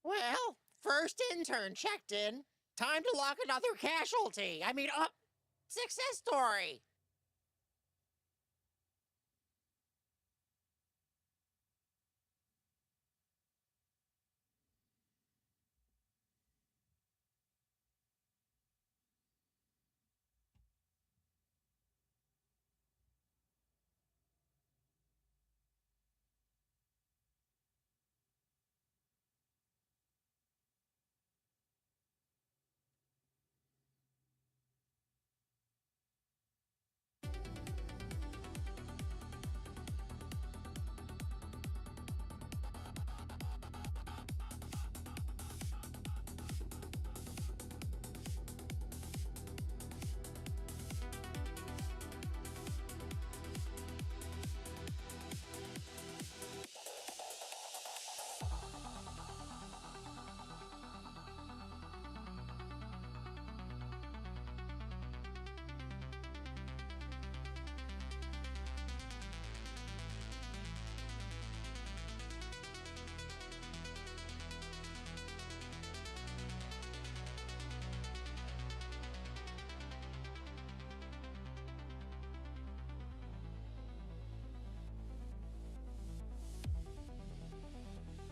Well, first intern checked in. Time to lock another casualty. Success story.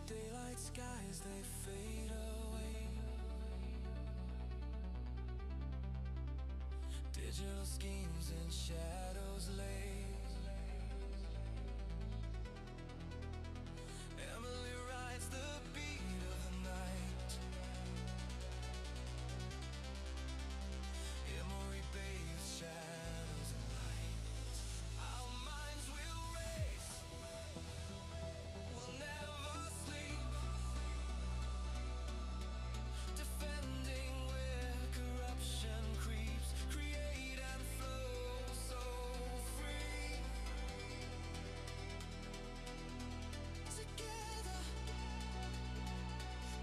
Daylight skies, they fade away. Digital schemes and shadows lay. Emily rides the beat of the night. Emory bathes shadows and light. Our minds will race, we'll never sleep, defending where corruption creeps, create and flow so free. Together,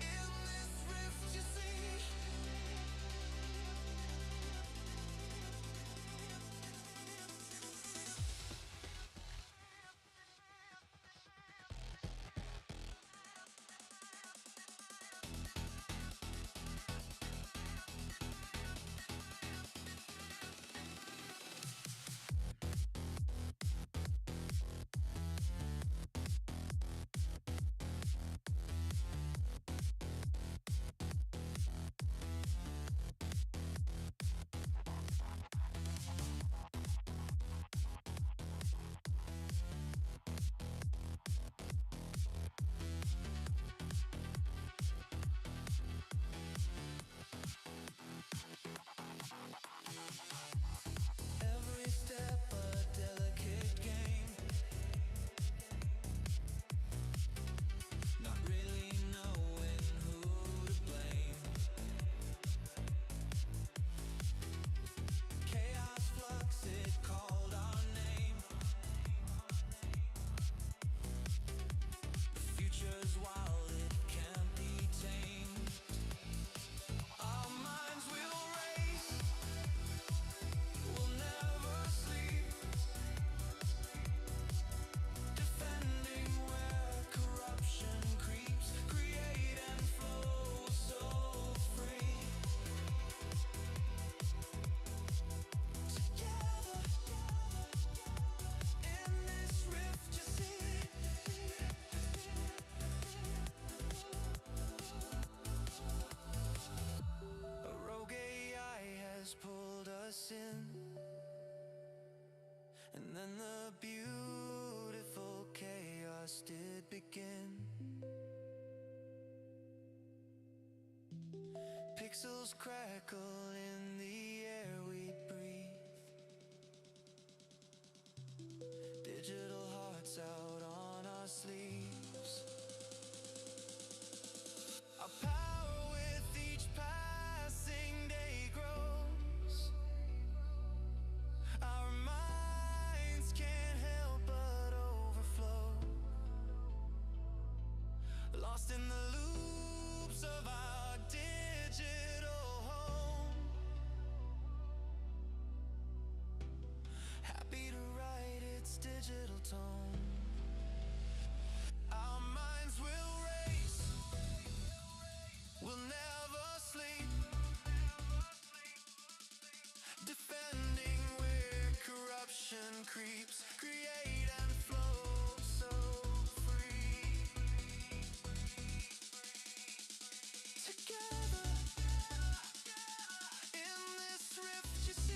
in this rift you see. Every step a delicate game, not really knowing who to blame. Chaos flux, it called our name. The future's wild, it can't be tamed. Our minds will race, we'll never sleep, defending where corruption creeps, create and flow so free. Together, in this rift you see. A rogue AI has pulled us in, and then the beautiful chaos did begin. Pixels crackle in the air we breathe. Digital hearts out on our sleeves. Our power with each passing day grows. Our minds can't help but overflow, lost in the loops of our digital home. Happy to write its digital tone. Our minds will race, create and flow so free. Together in this rift, you see.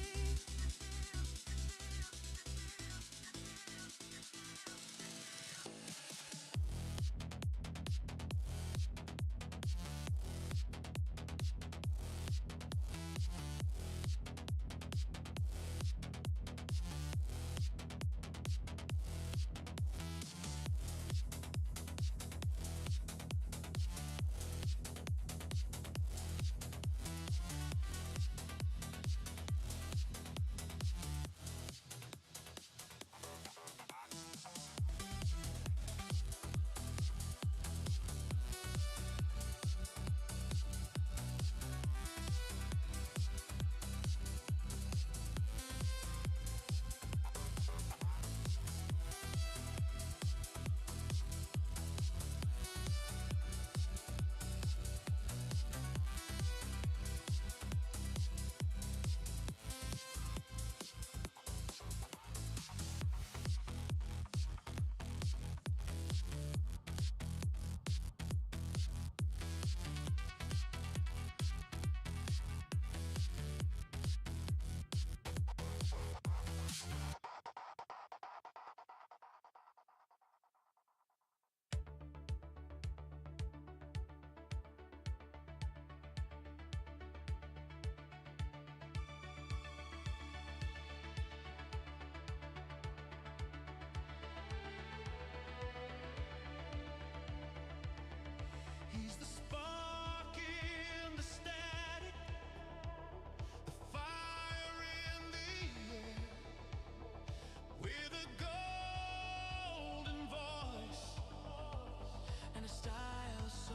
He's the spark in the static, the fire in the air, with a golden voice and a style so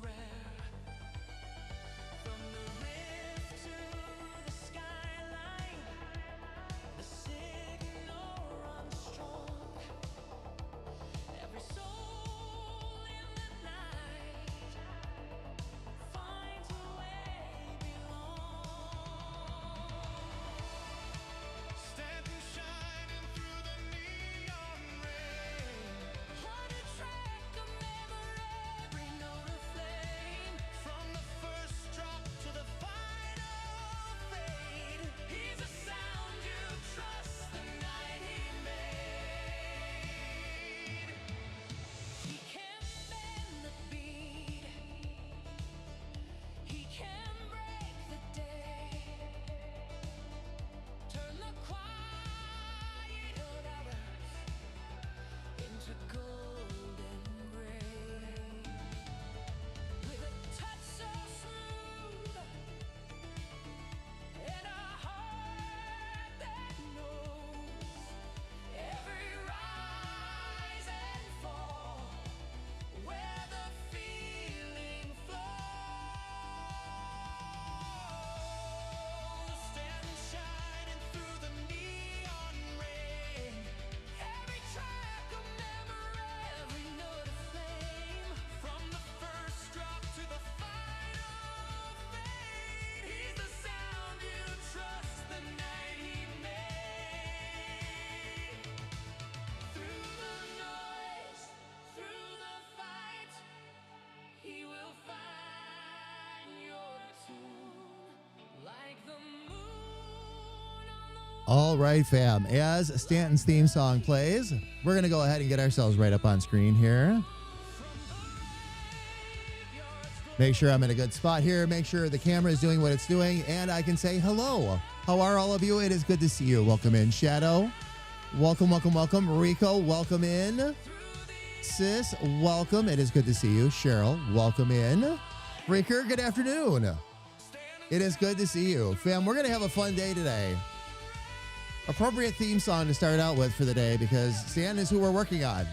rare. From the rift to the skyline, the signal runs strong. Every soul in the night finds a way belong. Stanton shining through the neon rain. On a track of memory, every note a flame. From the first drop to the final fade, he's a sound you trust the night he made. He can bend the beat, he can break the day, turn the quiet hours into golden gray. With a touch so smooth and a heart that knows every rise and fall, where the feeling flows. Stand shining through the neon rain. Every track a memory, every note a flame. From the first drop to the final fade, he's the sound you trust the night he made. Through the noise, through the fight, he will find your tune like the moon on the All right, fam. As Stanton's theme song plays, we're going to go ahead and get ourselves right up on screen here. Make sure I'm in a good spot here. Make sure the camera is doing what it's doing, and I can say hello. How are all of you? It is good to see you. Welcome in, Shadow. Welcome, welcome, welcome. Rico, welcome in. Sis, welcome. It is good to see you. Cheryl, welcome in. Freaker, good afternoon. It is good to see you. Fam, we're going to have a fun day today. Appropriate theme song to start out with for the day because Stan is who we're working on.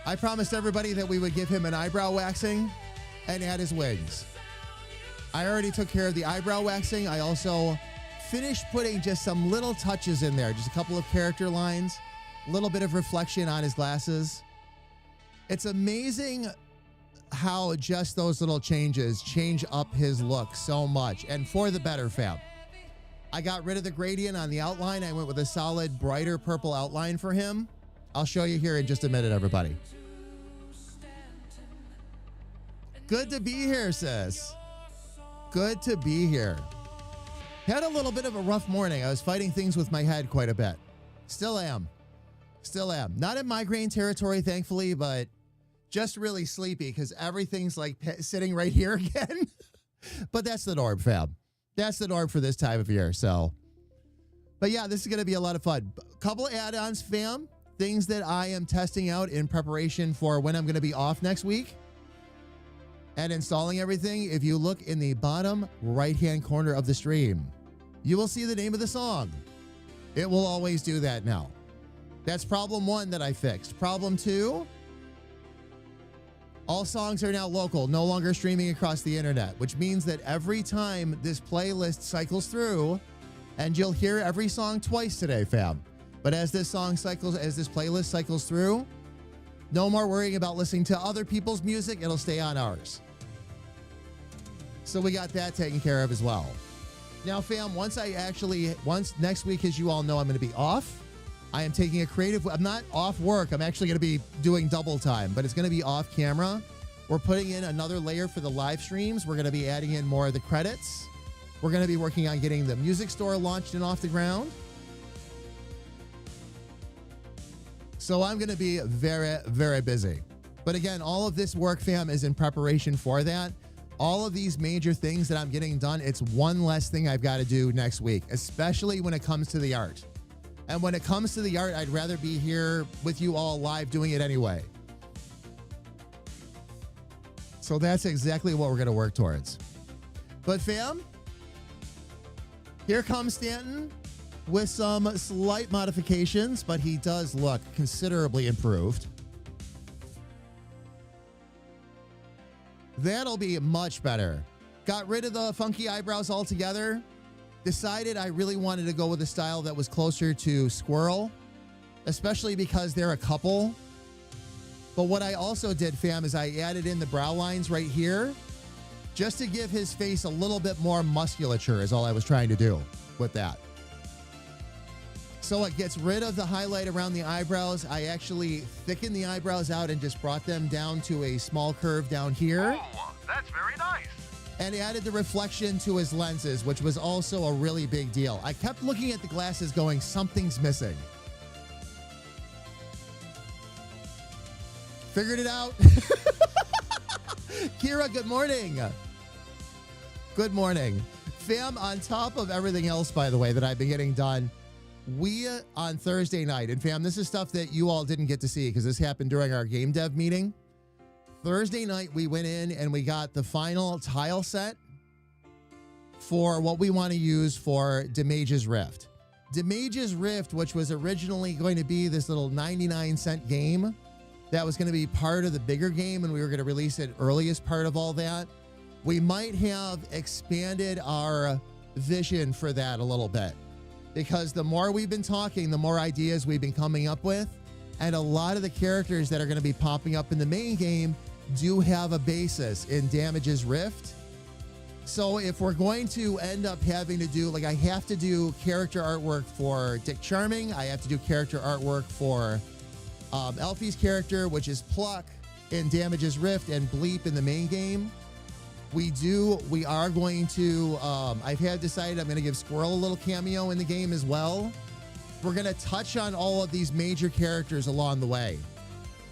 I promised everybody that we would give him an eyebrow waxing and add his wings. I already took care of the eyebrow waxing. I also finished putting just some little touches in there, just a couple of character lines, a little bit of reflection on his glasses. It's amazing how just those little changes change up his look so much, and for the better, fam. I got rid of the gradient on the outline. I went with a solid, brighter purple outline for him. I'll show you here in just a minute, everybody. Good to be here, sis. Good to be here. Had a little bit of a rough morning. I was fighting things with my head quite a bit. Still am. Still am. Not in migraine territory, thankfully, but just really sleepy because everything's like sitting right here again. But that's the norm, fam. That's the norm for this time of year. So, but yeah, this is going to be a lot of fun. A couple add-ons, fam. Things that I am testing out in preparation for when I'm going to be off next week and installing everything. If you look in the bottom right-hand corner of the stream, you will see the name of the song. It will always do that now. That's problem 1 that I fixed. Problem 2, all songs are now local, no longer streaming across the internet, which means that every time this playlist cycles through, and you'll hear every song twice today, fam. But as this playlist cycles through, no more worrying about listening to other people's music. It'll stay on ours. So we got that taken care of as well. Now, fam, once next week, as you all know, I'm going to be off. I am taking I'm not off work. I'm actually going to be doing double time, but it's going to be off camera. We're putting in another layer for the live streams. We're going to be adding in more of the credits. We're going to be working on getting the music store launched and off the ground. So I'm going to be very, very busy. But again, all of this work, fam, is in preparation for that. All of these major things that I'm getting done, it's one less thing I've got to do next week, especially when it comes to the art. And when it comes to the art, I'd rather be here with you all live doing it anyway. So that's exactly what we're going to work towards. But fam, here comes Stanton with some slight modifications, but he does look considerably improved. That'll be much better. Got rid of the funky eyebrows altogether. Decided I really wanted to go with a style that was closer to Squirrel, especially because they're a couple. But what I also did, fam, is I added in the brow lines right here just to give his face a little bit more musculature is all I was trying to do with that. So it gets rid of the highlight around the eyebrows. I actually thickened the eyebrows out and just brought them down to a small curve down here. Oh, that's very nice. And added the reflection to his lenses, which was also a really big deal. I kept looking at the glasses going, something's missing. Figured it out. Kira, good morning. Good morning. Fam, on top of everything else, by the way, that I've been getting done, we on Thursday night, and fam, this is stuff that you all didn't get to see because this happened during our game dev meeting. Thursday night, we went in and we got the final tile set for what we want to use for Demage's Rift. Demage's Rift, which was originally going to be this little 99-cent game that was going to be part of the bigger game, and we were going to release it early as part of all that. We might have expanded our vision for that a little bit because the more we've been talking, the more ideas we've been coming up with, and a lot of the characters that are going to be popping up in the main game do have a basis in Damage's Rift. So if we're going to end up having to do, like, I have to do character artwork for Dick Charming, I have to do character artwork for Elfie's character, which is Pluck in Damage's Rift, and Bleep in the main game. We are going to, I've had decided I'm going to give Squirrel a little cameo in the game as well. We're going to touch on all of these major characters along the way.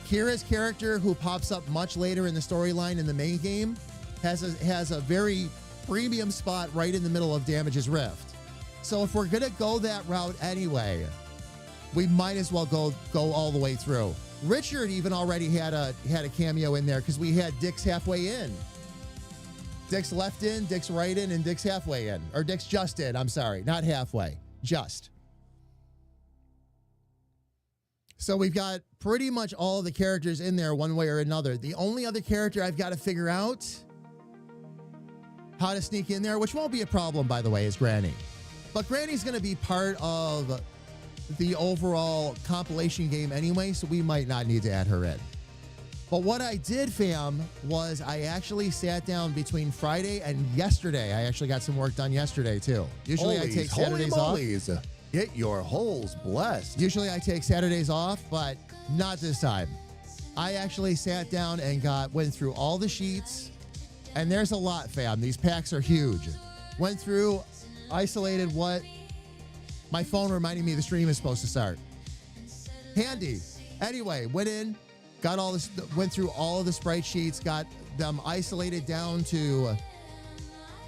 Kira's character, who pops up much later in the storyline in the main game, has a very premium spot right in the middle of Damage's Rift. So if we're going to go that route anyway, we might as well go all the way through. Richard even already had a cameo in there because we had Dick's halfway in. Dick's left in, Dick's right in, and Dick's halfway in. Or Dick's just in, I'm sorry. Not halfway, just. So we've got pretty much all of the characters in there one way or another. The only other character I've got to figure out how to sneak in there, which won't be a problem, by the way, is Granny. But Granny's going to be part of the overall compilation game anyway, so we might not need to add her in. But what I did, fam, was I actually sat down between Friday and yesterday. I actually got some work done yesterday, too. Usually I take Saturdays off. Get your holes blessed. Usually I take Saturdays off, but not this time. I actually sat down and went through all the sheets, and there's a lot, fam. These packs are huge. Went through, isolated what my phone reminding me the stream is supposed to start. Handy. Anyway, went in, got all this, went through all of the sprite sheets, got them isolated down to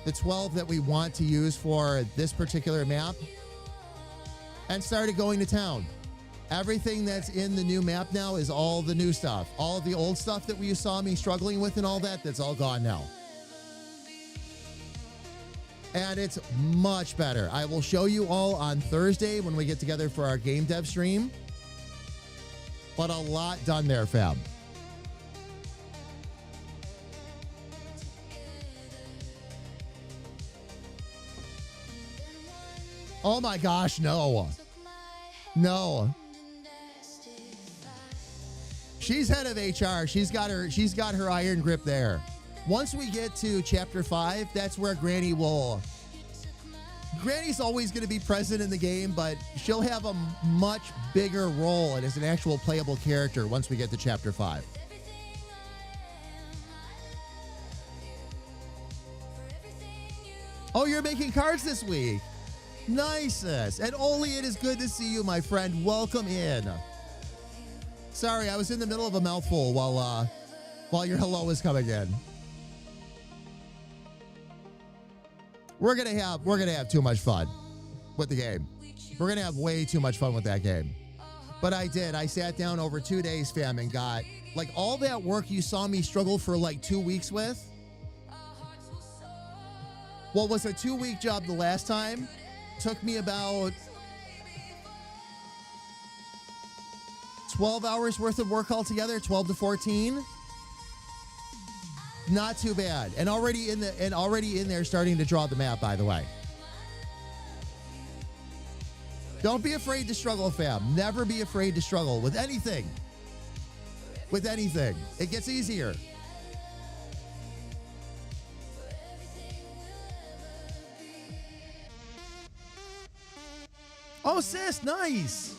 the 12 that we want to use for this particular map, and started going to town. Everything that's in the new map now is all the new stuff. All of the old stuff that you saw me struggling with and all that, that's all gone now. And it's much better. I will show you all on Thursday when we get together for our game dev stream. But a lot done there, fam. Oh my gosh, no. No. She's head of HR. She's got her iron grip there. Once we get to chapter 5, that's where Granny's always going to be present in the game, but she'll have a much bigger role and as an actual playable character once we get to chapter 5. Oh, you're making cards this week. Nice. And Oli, it is good to see you, my friend. Welcome in. Sorry, I was in the middle of a mouthful while your hello was coming in. We're gonna have too much fun with the game. We're gonna have way too much fun with that game. But I sat down over 2 days, fam, and got like all that work you saw me struggle for like 2 weeks with. What was a 2-week job the last time took me about 12 hours worth of work altogether, 12 to 14. Not too bad. And already in there starting to draw the map, by the way. Don't be afraid to struggle, fam. Never be afraid to struggle with anything. With anything. It gets easier. Oh, sis, nice.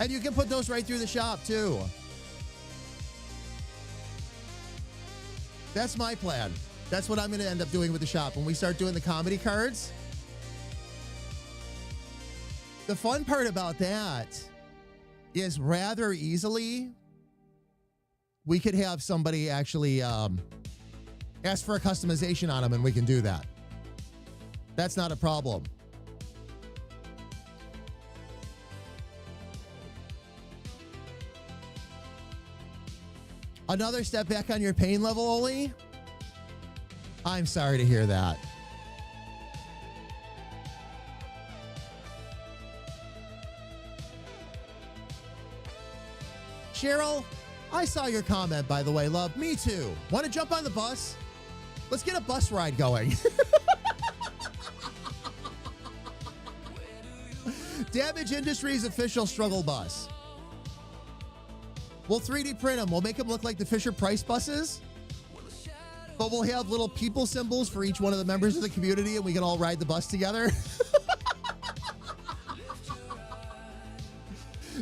And you can put those right through the shop, too. That's my plan. That's what I'm going to end up doing with the shop. When we start doing the comedy cards, the fun part about that is rather easily, we could have somebody actually ask for a customization on them, and we can do that. That's not a problem. Another step back on your pain level, Oli? I'm sorry to hear that. Cheryl, I saw your comment, by the way, love. Me too. Want to jump on the bus? Let's get a bus ride going. Damage Industries official struggle bus. We'll 3D print them. We'll make them look like the Fisher-Price buses, but we'll have little people symbols for each one of the members of the community, and we can all ride the bus together.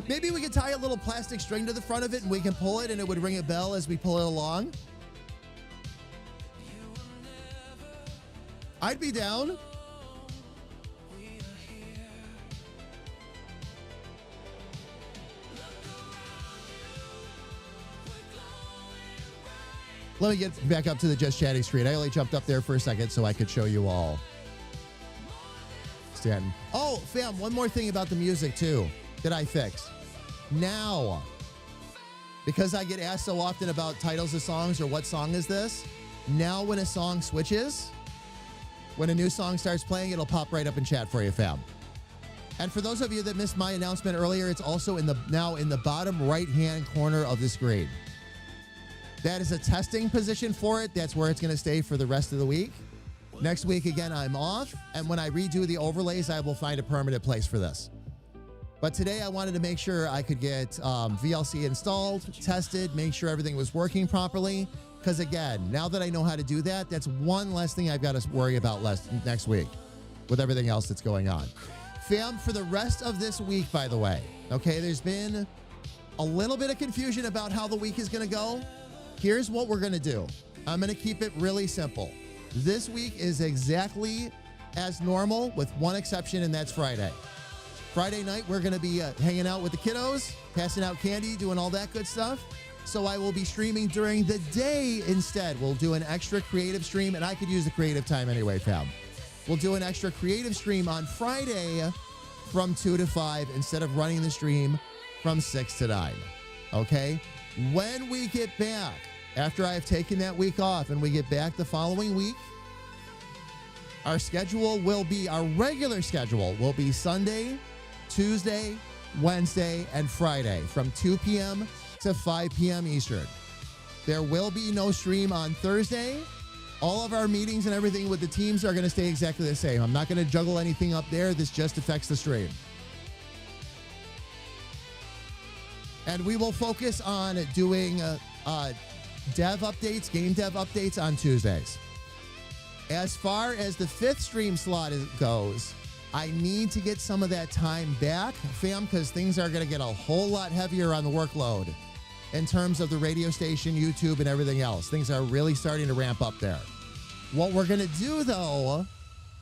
Maybe we could tie a little plastic string to the front of it, and we can pull it, and it would ring a bell as we pull it along. I'd be down. Let me get back up to the just chatting screen. I only jumped up there for a second so I could show you all. Stanton. Oh, fam, one more thing about the music too that I fixed. Now, because I get asked so often about titles of songs or what song is this, now when a song switches, when a new song starts playing, it'll pop right up in chat for you, fam. And for those of you that missed my announcement earlier, it's also now in the bottom right-hand corner of the screen. That is a testing position for it. That's where it's going to stay for the rest of the week. Next week, again, I'm off. And when I redo the overlays, I will find a permanent place for this. But today I wanted to make sure I could get VLC installed, tested, make sure everything was working properly. Because again, now that I know how to do that, that's one less thing I've got to worry about next week with everything else that's going on. Fam, for the rest of this week, by the way, okay, there's been a little bit of confusion about how the week is going to go. Here's what we're going to do. I'm going to keep it really simple. This week is exactly as normal with one exception, and that's Friday. Friday night, we're going to be hanging out with the kiddos, passing out candy, doing all that good stuff. So I will be streaming during the day instead. We'll do an extra creative stream, and I could use the creative time anyway, fam. We'll do an extra creative stream on Friday from 2 to 5 instead of running the stream from 6 to 9. Okay? When we get back, after I have taken that week off and we get back the following week, our regular schedule will be Sunday, Tuesday, Wednesday, and Friday from 2 p.m. to 5 p.m. Eastern. There will be no stream on Thursday. All of our meetings and everything with the teams are going to stay exactly the same. I'm not going to juggle anything up there. This just affects the stream. And we will focus on doing dev updates, game dev updates on Tuesdays. As far as the 5th stream slot goes, I need to get some of that time back, fam, because things are going to get a whole lot heavier on the workload in terms of the radio station, YouTube, and everything else. Things are really starting to ramp up there. What we're going to do, though,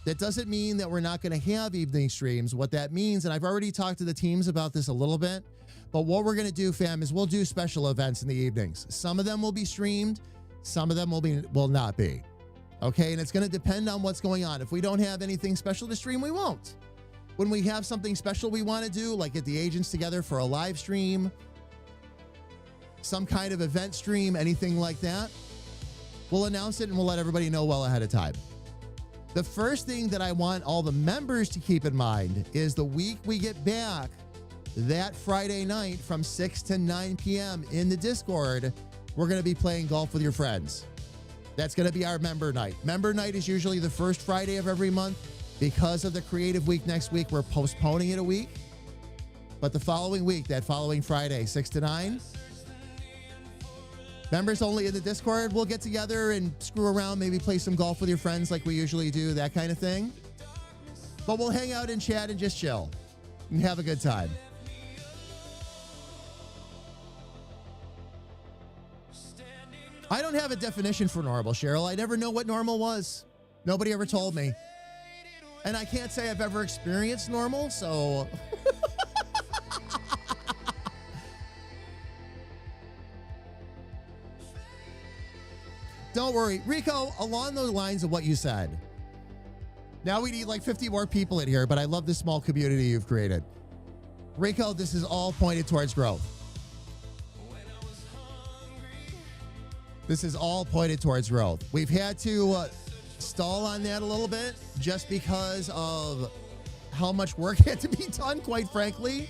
that doesn't mean that we're not going to have evening streams. What that means, and I've already talked to the teams about this a little bit, but what we're going to do, fam, is we'll do special events in the evenings. Some of them will be streamed. Some of them will not be. Okay, and it's going to depend on what's going on. If we don't have anything special to stream, we won't. When we have something special we want to do, like get the agents together for a live stream, some kind of event stream, anything like that, we'll announce it and we'll let everybody know well ahead of time. The first thing that I want all the members to keep in mind is the week we get back, that Friday night from 6 to 9 p.m. in the Discord, we're going to be playing golf with your friends. That's going to be our member night. Member night is usually the first Friday of every month. Because of the creative week next week, we're postponing it a week. But the following week, that following Friday, 6 to 9, members only in the Discord, we'll get together and screw around, maybe play some golf with your friends like we usually do, that kind of thing. But we'll hang out and chat and just chill and have a good time. I don't have a definition for normal, Cheryl. I never know what normal was. Nobody ever told me. And I can't say I've ever experienced normal, so... Don't worry. Rico, along those lines of what you said, now we need like 50 more people in here, but I love this small community you've created. Rico, this is all pointed towards growth. This is all pointed towards growth. We've had to stall on that a little bit just because of how much work had to be done, quite frankly.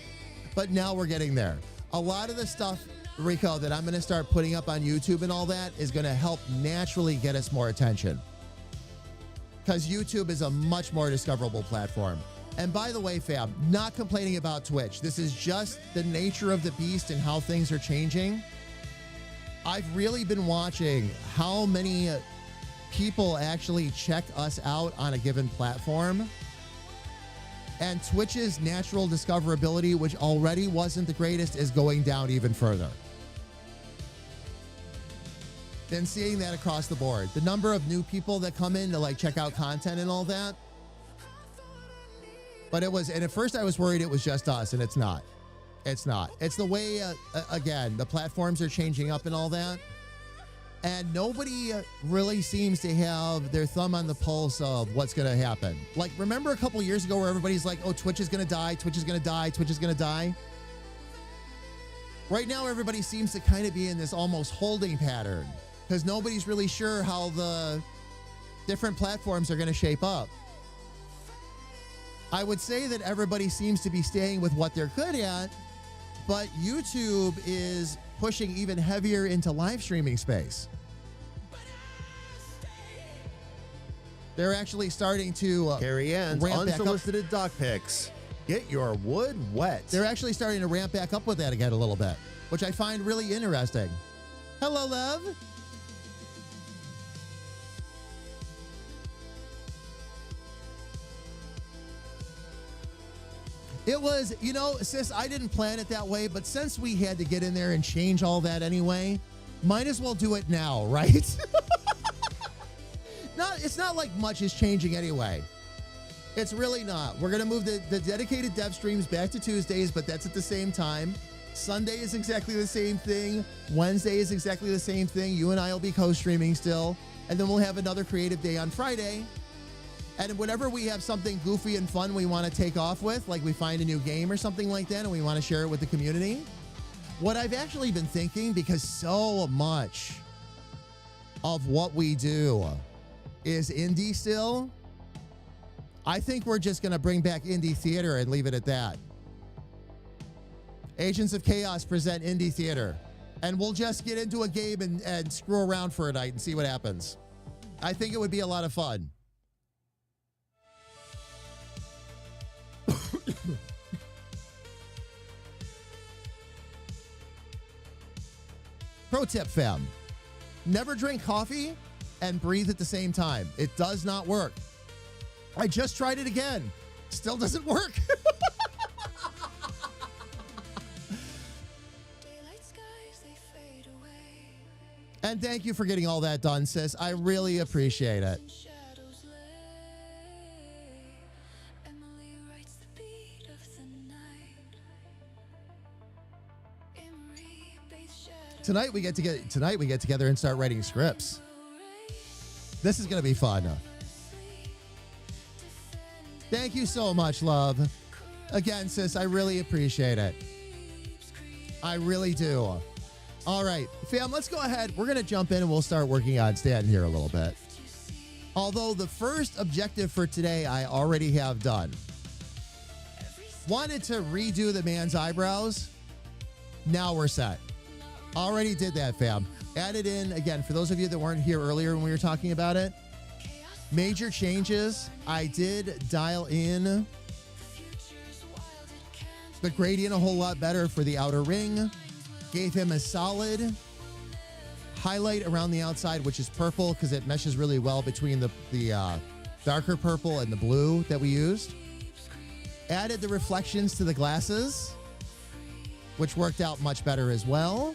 But now we're getting there. A lot of the stuff, Rico, that I'm going to start putting up on YouTube and all that is going to help naturally get us more attention. Because YouTube is a much more discoverable platform. And by the way, fam, not complaining about Twitch. This is just the nature of the beast and how things are changing. I've really been watching how many people actually check us out on a given platform. And Twitch's natural discoverability, which already wasn't the greatest, is going down even further. And seeing that across the board. The number of new people that come in to like check out content and all that. But it was, and at first I was worried it was just us, and it's not. It's not. It's the way, again, the platforms are changing up and all that. And nobody really seems to have their thumb on the pulse of what's going to happen. Like, remember a couple years ago where everybody's like, oh, Twitch is going to die, Twitch is going to die, Twitch is going to die? Right now, everybody seems to kind of be in this almost holding pattern because nobody's really sure how the different platforms are going to shape up. I would say that everybody seems to be staying with what they're good at, but YouTube is pushing even heavier into live streaming space. They're actually starting to Carrie Ann's ramp back up. unsolicited doc pics. Get your wood wet. They're actually starting to ramp back up with that again a little bit, which I find really interesting. Hello, love. It was, you know, sis, I didn't plan it that way, but since we had to get in there and change all that anyway, might as well do it now, right? It's not like much is changing anyway. It's really not. We're going to move the dedicated dev streams back to Tuesdays, but that's at the same time. Sunday is exactly the same thing. Wednesday is exactly the same thing. You and I will be co-streaming still. And then we'll have another creative day on Friday. And whenever we have something goofy and fun we want to take off with, like we find a new game or something like that and we want to share it with the community, what I've actually been thinking, because so much of what we do is indie still, I think we're just going to bring back indie theater and leave it at that. Agents of Chaos present indie theater. And we'll just get into a game and screw around for a night and see what happens. I think it would be a lot of fun. Pro tip, fam. Never drink coffee and breathe at the same time. It does not work. I just tried it again. Still doesn't work. And thank you for getting all that done, sis. I really appreciate it. Tonight we get together and start writing scripts. This is going to be fun. Thank you so much, love. Again, sis, I really appreciate it. I really do. All right, fam, let's go ahead. We're going to jump in and we'll start working on Stanton here a little bit. Although the first objective for today I already have done. Wanted to redo the man's eyebrows. Now we're set. Already did that, fam. Added in, again, for those of you that weren't here earlier when we were talking about it, major changes. I did dial in the gradient a whole lot better for the outer ring. Gave him a solid highlight around the outside, which is purple because it meshes really well between the darker purple and the blue that we used. Added the reflections to the glasses, which worked out much better as well.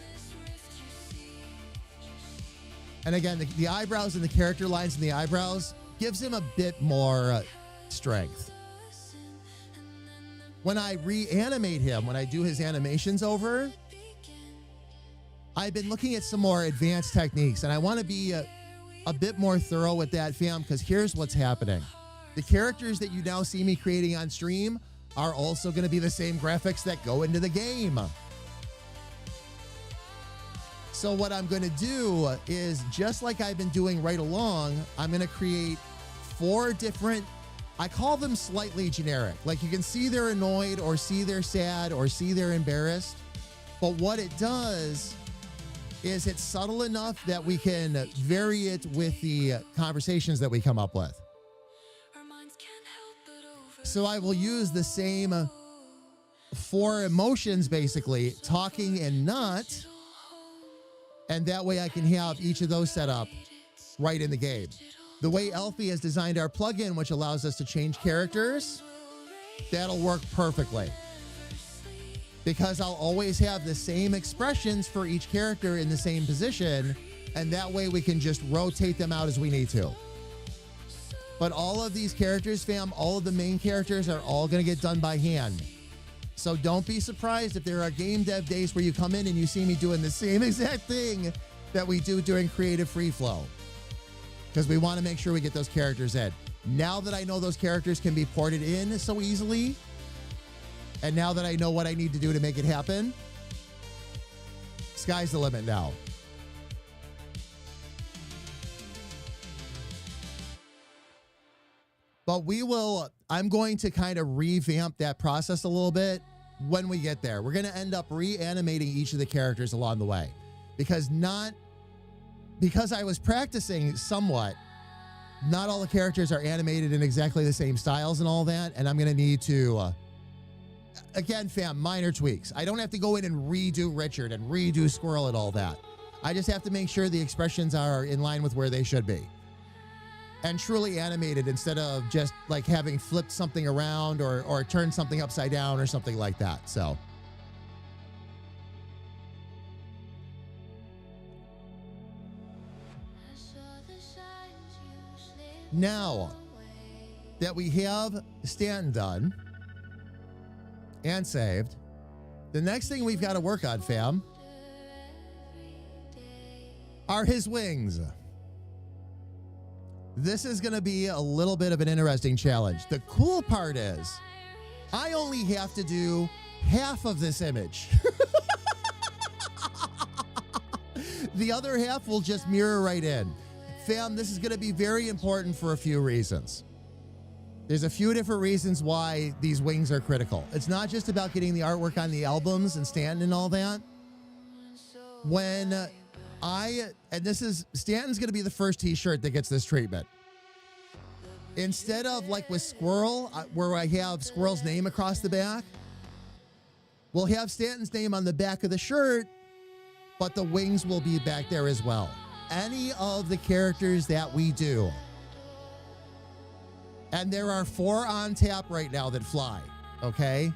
And again, the eyebrows and the character lines in the eyebrows gives him a bit more strength. When I reanimate him, when I do his animations over, I've been looking at some more advanced techniques, and I want to be a bit more thorough with that, fam, because here's what's happening. The characters that you now see me creating on stream are also going to be the same graphics that go into the game. So what I'm going to do is, just like I've been doing right along, I'm going to create 4 different, I call them slightly generic. Like you can see they're annoyed or see they're sad or see they're embarrassed. But what it does is it's subtle enough that we can vary it with the conversations that we come up with. So I will use the same 4 emotions, basically, talking and not. And that way I can have each of those set up right in the game. The way Elfie has designed our plugin, which allows us to change characters, that'll work perfectly. Because I'll always have the same expressions for each character in the same position, and that way we can just rotate them out as we need to. But all of these characters, fam, all of the main characters are all going to get done by hand. So don't be surprised if there are game dev days where you come in and you see me doing the same exact thing that we do during Creative Free Flow. Because we want to make sure we get those characters in. Now that I know those characters can be ported in so easily, and now that I know what I need to do to make it happen, sky's the limit now. But I'm going to kind of revamp that process a little bit when we get there. We're going to end up reanimating each of the characters along the way. Because I was practicing somewhat, not all the characters are animated in exactly the same styles and all that, and I'm going to need to Again, fam, minor tweaks. I don't have to go in and redo Richard and redo Squirrel and all that. I just have to make sure the expressions are in line with where they should be. And truly animated instead of just like having flipped something around or turned something upside down or something like that. So. Now that we have Stanton done and saved, the next thing we've got to work on, fam, are his wings. This is going to be a little bit of an interesting challenge. The cool part is I only have to do half of this image. The other half will just mirror right in. Fam, this is going to be very important for a few reasons. There's a few different reasons why these wings are critical. It's not just about getting the artwork on the albums and Stanton and all that. Stanton's going to be the first t-shirt that gets this treatment. Instead of like with Squirrel, where I have Squirrel's name across the back, we'll have Stanton's name on the back of the shirt, but the wings will be back there as well. Any of the characters that we do. And there are 4 on tap right now that fly, okay?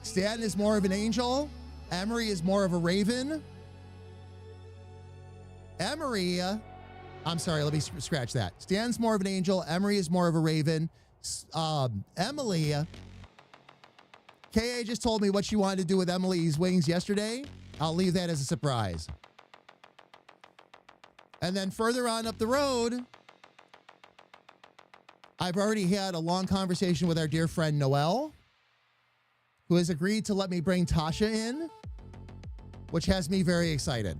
Stanton is more of an angel. Emery is more of a raven. Emery, I'm sorry, let me scratch that. Stanton's more of an angel. Emery is more of a raven. Emily, K.A. just told me what she wanted to do with Emily's wings yesterday. I'll leave that as a surprise. And then further on up the road, I've already had a long conversation with our dear friend Noelle, who has agreed to let me bring Tasha in, which has me very excited.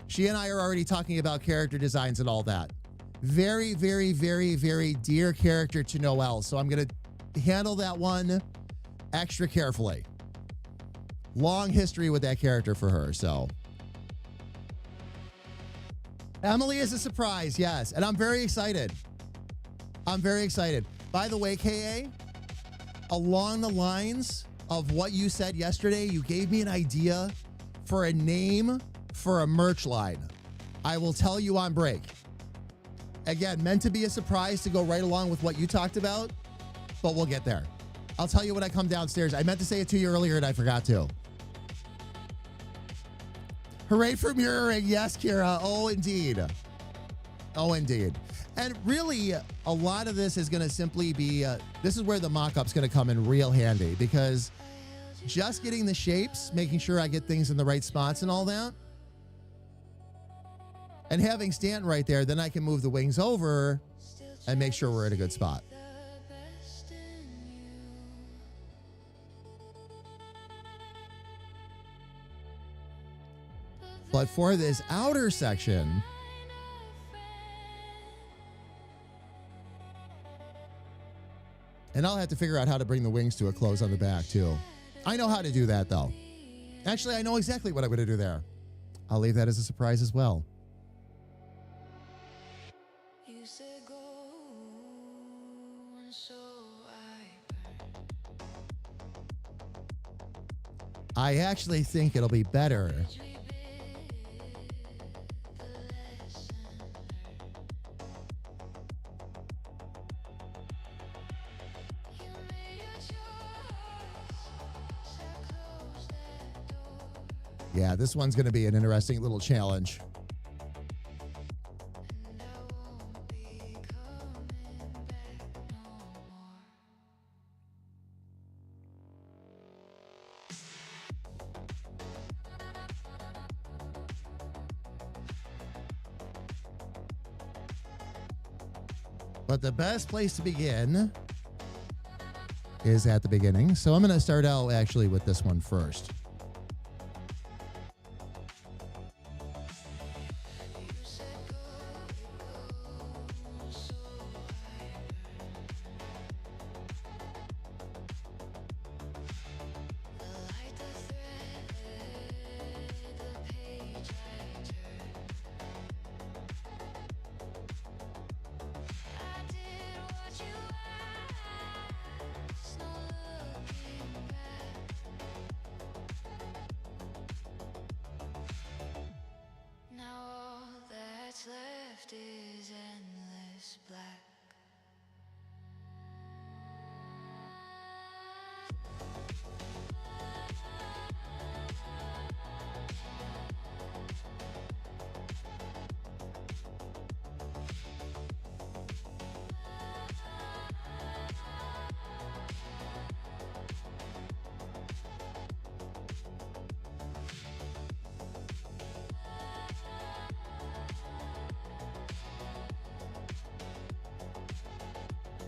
She and I are already talking about character designs and all that. Very, very, very, very dear character to Noelle, so I'm going to handle that one extra carefully. Long history with that character for her, so... Emily is a surprise, yes, and I'm very excited. I'm very excited. By the way, K.A., along the lines of what you said yesterday, you gave me an idea for a name for a merch line. I will tell you on break. Again, meant to be a surprise to go right along with what you talked about, but we'll get there. I'll tell you when I come downstairs. I meant to say it to you earlier and I forgot to. Hooray for mirroring. Yes, Kira. Oh, indeed. Oh, indeed. And really, a lot of this is going to simply be, this is where the mock-up's going to come in real handy, because just getting the shapes, making sure I get things in the right spots and all that, and having Stanton right there, then I can move the wings over and make sure we're at a good spot. But for this outer section, and I'll have to figure out how to bring the wings to a close on the back too. I know how to do that though. Actually, I know exactly what I'm going to do there. I'll leave that as a surprise as well. I actually think it'll be better Yeah, this one's going to be an interesting little challenge. But the best place to begin is at the beginning. So I'm going to start out actually with this one first.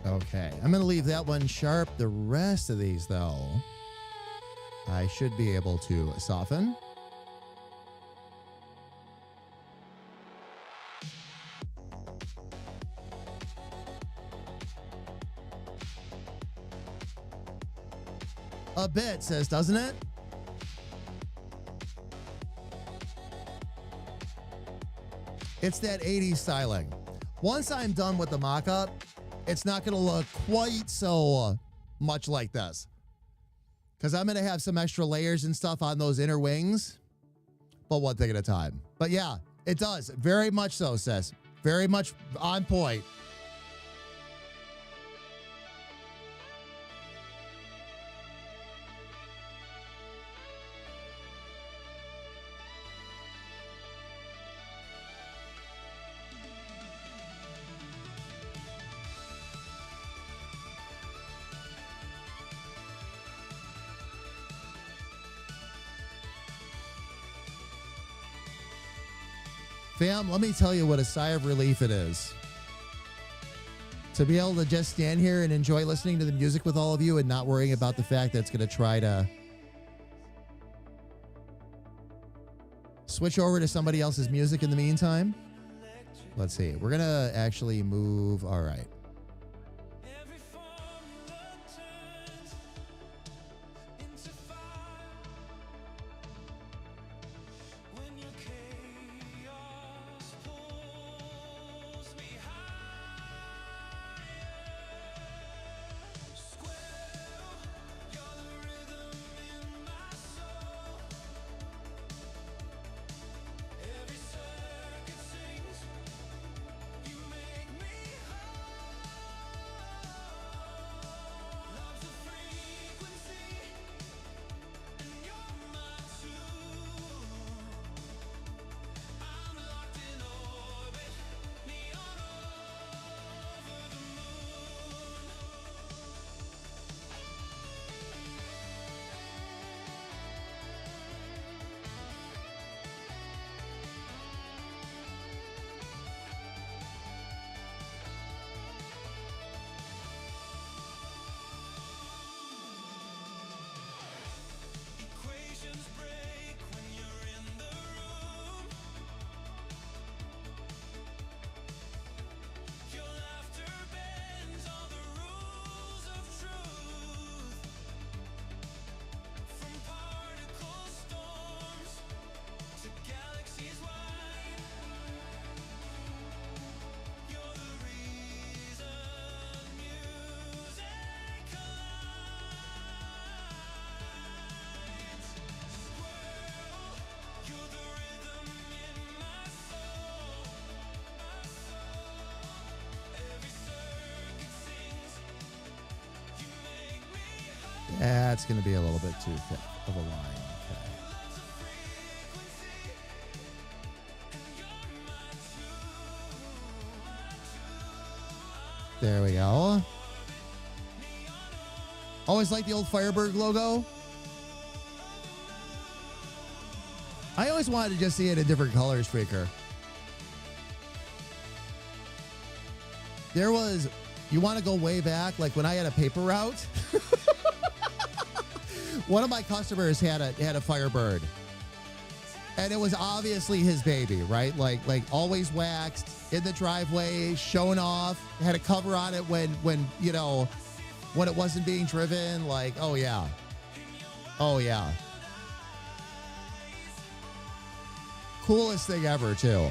Okay, I'm going to leave that one sharp. The rest of these, though, I should be able to soften. A bit, says, doesn't it? It's that 80s styling. Once I'm done with the mock-up, it's not going to look quite so much like this. Because I'm going to have some extra layers and stuff on those inner wings. But one thing at a time. But yeah, it does. Very much so, sis. Very much on point. Fam, let me tell you what a sigh of relief it is to be able to just stand here and enjoy listening to the music with all of you and not worrying about the fact that it's going to try to switch over to somebody else's music in the meantime. Let's see. We're going to actually move. All right. Every formula turns into fire when your chaos pulls me higher. Square, you're the rhythm in my soul. Every circuit sings. You make me whole. Love's a frequency, and you're my tune. I'm locked in orbit, neon over the moon. Equations break when you're in the room. Your laughter bends all the rules of truth. From particle storms to galaxies wide, you're the reason music collides. Squirrel, you're the rhythm in my soul, my soul. Every circuit sings. You make me whole. That's going to be a little bit too thick of a line. Okay. Love's a frequency, and you're my tune. There we go. Always like the old Firebird logo. I always wanted to just see it in different colors, Freaker. There was, you want to go way back, like when I had a paper route. One of my customers had a Firebird, and it was obviously his baby, right? Like always waxed in the driveway, shown off. Had a cover on it when you know when it wasn't being driven. Like, oh yeah, oh yeah, coolest thing ever too.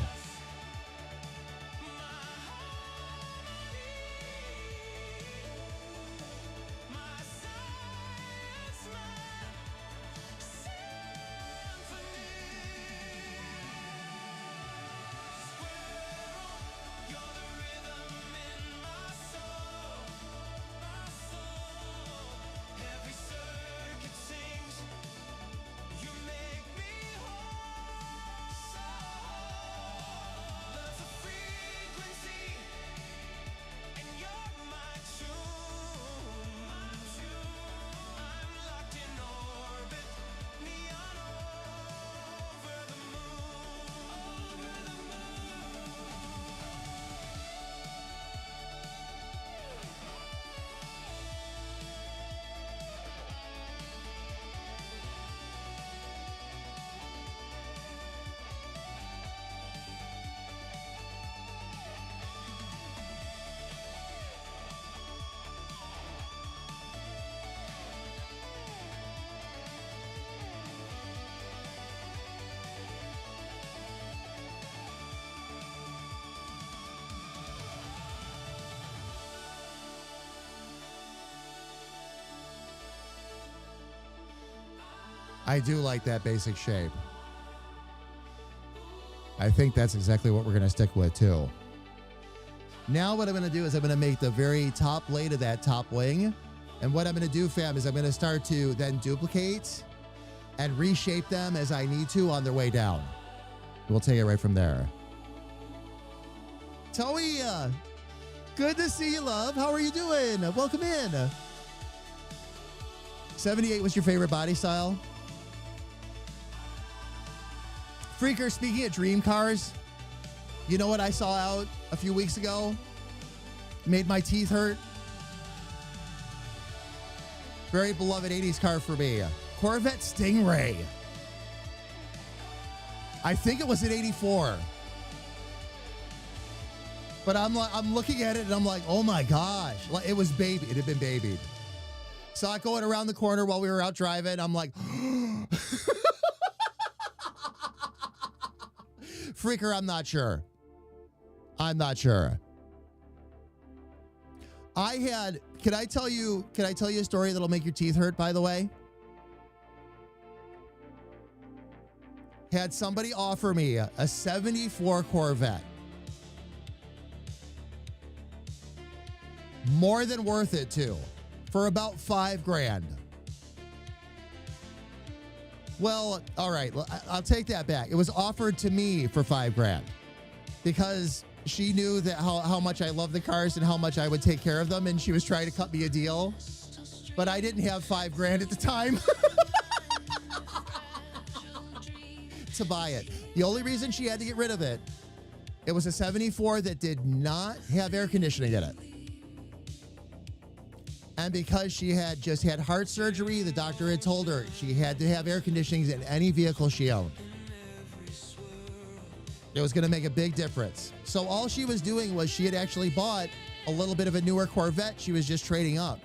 I do like that basic shape. I think that's exactly what we're going to stick with too. Now what I'm going to do is I'm going to make the very top blade of that top wing. And what I'm going to do, fam, is I'm going to start to then duplicate and reshape them as I need to on their way down. We'll take it right from there. Toia, good to see you, love. How are you doing? Welcome in. 78 was your favorite body style? Freaker, speaking of dream cars, you know what I saw out a few weeks ago? Made my teeth hurt. Very beloved 80s car for me. Corvette Stingray. I think it was an 84. But I'm looking at it and I'm like, oh my gosh. It was baby. It had been babied. Saw it going around the corner while we were out driving. I'm like, Freaker, I'm not sure. I'm not sure. Can I tell you a story that'll make your teeth hurt, by the way? Had somebody offer me a 74 Corvette. More than worth it too, for about $5,000. Well, all right, I'll take that back. It was offered to me for $5,000 because she knew that how much I love the cars and how much I would take care of them, and she was trying to cut me a deal. But I didn't have $5,000 at the time to buy it. The only reason she had to get rid of it, it was a 74 that did not have air conditioning in it. And because she had just had heart surgery, the doctor had told her she had to have air conditioning in any vehicle she owned. It was going to make a big difference. So all she was doing was she had actually bought a little bit of a newer Corvette. She was just trading up.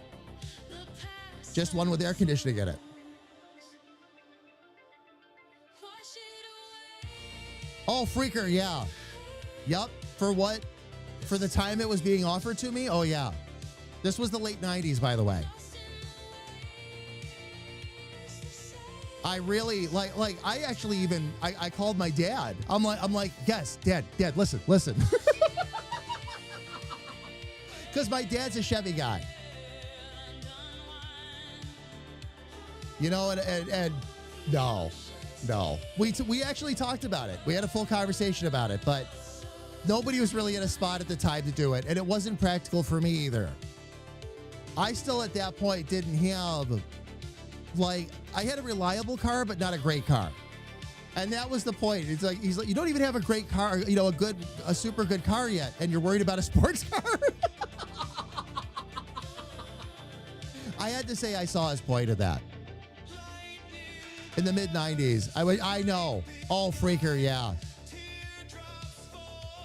Just one with air conditioning in it. Oh, Freaker, yeah. Yep. For what? For the time it was being offered to me? Oh, yeah. This was the late 90s, by the way. I really I actually even I called my dad. I'm like, yes, dad, listen. Because my dad's a Chevy guy. You know, and no. We actually talked about it. We had a full conversation about it, but nobody was really in a spot at the time to do it, and it wasn't practical for me either. I still at that point didn't have, I had a reliable car, but not a great car. And that was the point. It's like, he's like, you don't even have a great car, a super good car yet, and you're worried about a sports car? I had to say I saw his point of that. In the mid-90s. I know. Oh, Freaker, yeah.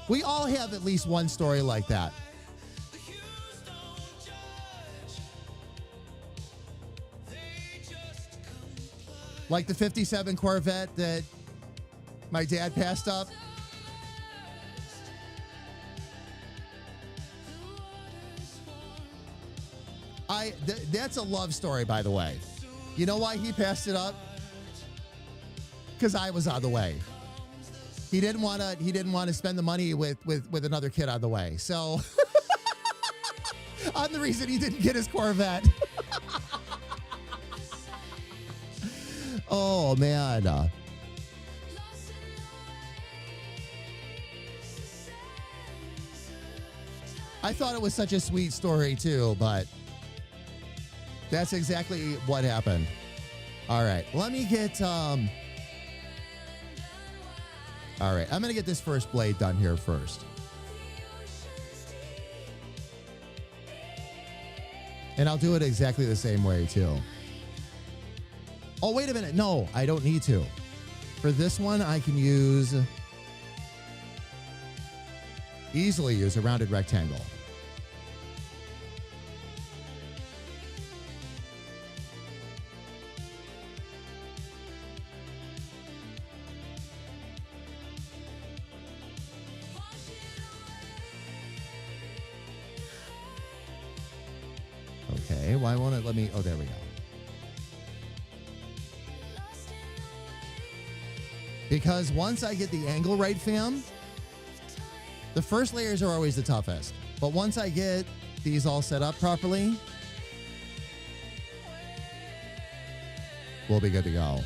We all have at least one story like that. Like the 57 Corvette that my dad passed up. That's a love story, by the way. You know why he passed it up? Because I was on the way. He didn't want to spend the money with another kid on the way. So I'm the reason he didn't get his Corvette. Oh, man. I thought it was such a sweet story, too, but that's exactly what happened. All right. Let me get... All right. I'm going to get this first blade done here first. And I'll do it exactly the same way, too. Oh, wait a minute. No, I don't need to. For this one, I can easily use a rounded rectangle. Okay, why won't it let me? Oh, there we go. Because once I get the angle right, fam, the first layers are always the toughest. But once I get these all set up properly, we'll be good to go.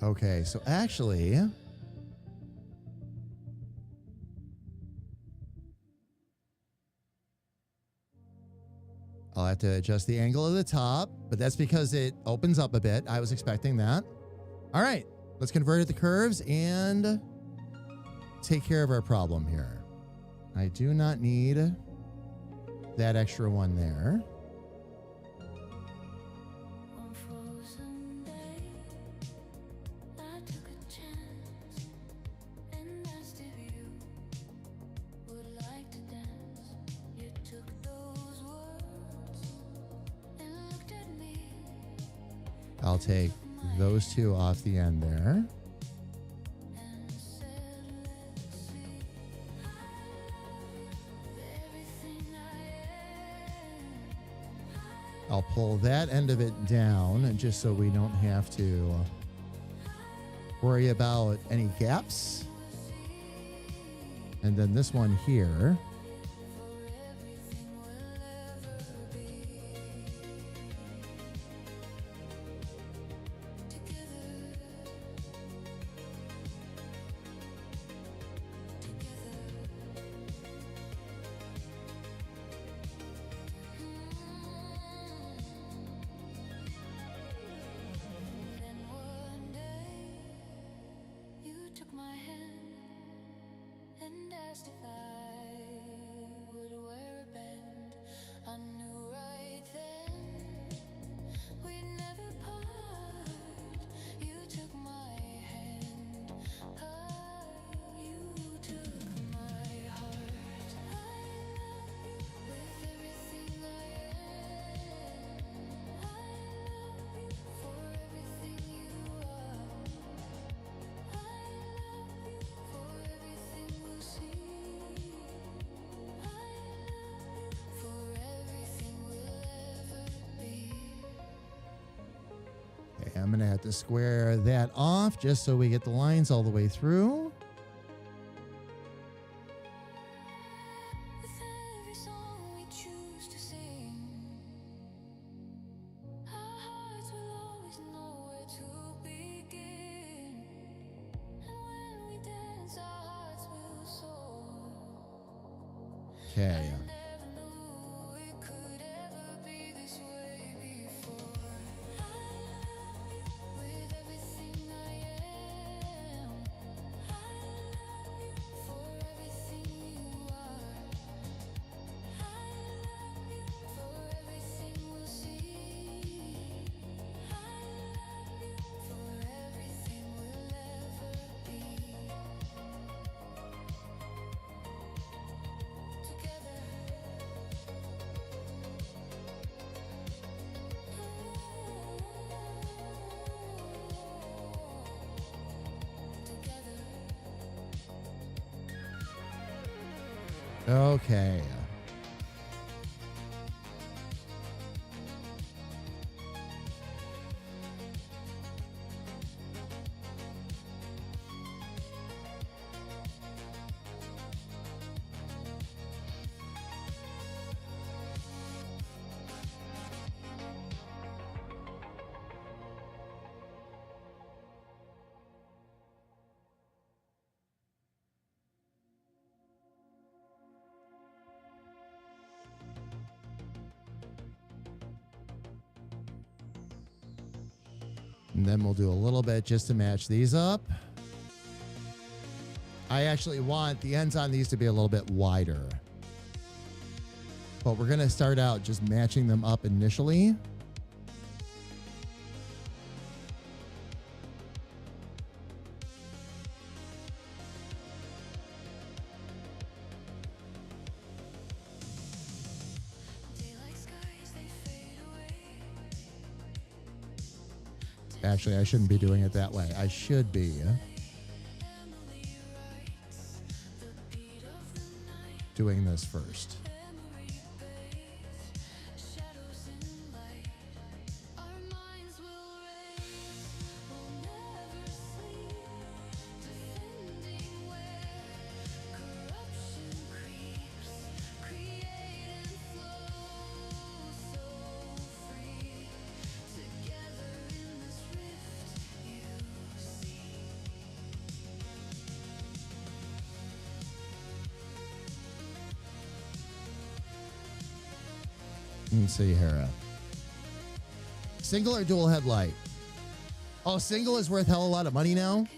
Okay, so actually, I'll have to adjust the angle of the top, but that's because it opens up a bit. I was expecting that. All right, let's convert it to curves and take care of our problem here. I do not need that extra one there. One frozen day, I took a chance and asked if you would like to dance. You took those words and looked at me. I'll take those two off the end there. And said, let's see. Everything I am. I'll pull that end of it down just so we don't have to worry about any gaps. And then this one here, Then one day you took my hand and asked if I would wear a band. I knew right then we'd never part. You took my hand, you took my heart. I love you with everything I am. I love you for everything you are. I love you for everything we'll see. I love you for everything we'll ever be. okay, I'm going to have to square that off just so we get the lines all the way through. With every song we choose to sing, our hearts will always know where to begin. And when we dance, our hearts will soar. Okay. Never knew it could ever be this way before. I love you with everything I am. I love you for everything you are. I love you for everything we'll see. I love you for everything we'll ever be. Okay. And then we'll do a little bit just to match these up. I actually want the ends on these to be a little bit wider. But we're going to start out just matching them up initially. Actually, I shouldn't be doing it that way. I should be doing this first. Let's see here. Single or dual headlight? Oh, single is worth hell a lot of money now?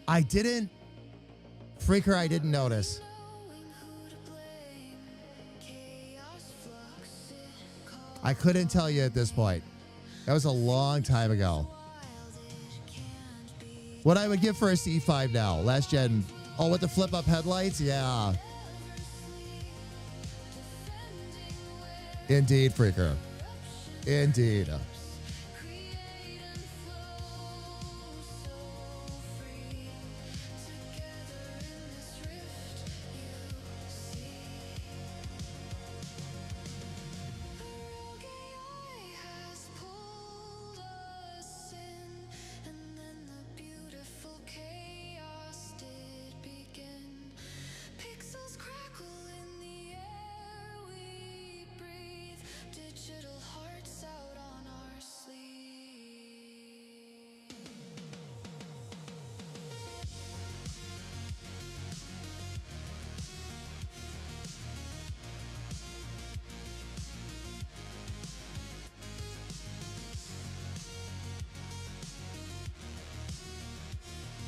I didn't. Freaker, I didn't notice. I couldn't tell you at this point. That was a long time ago. What I would give for a C5 now. Last gen. Oh, with the flip up headlights? Yeah. Indeed, Freaker. Indeed.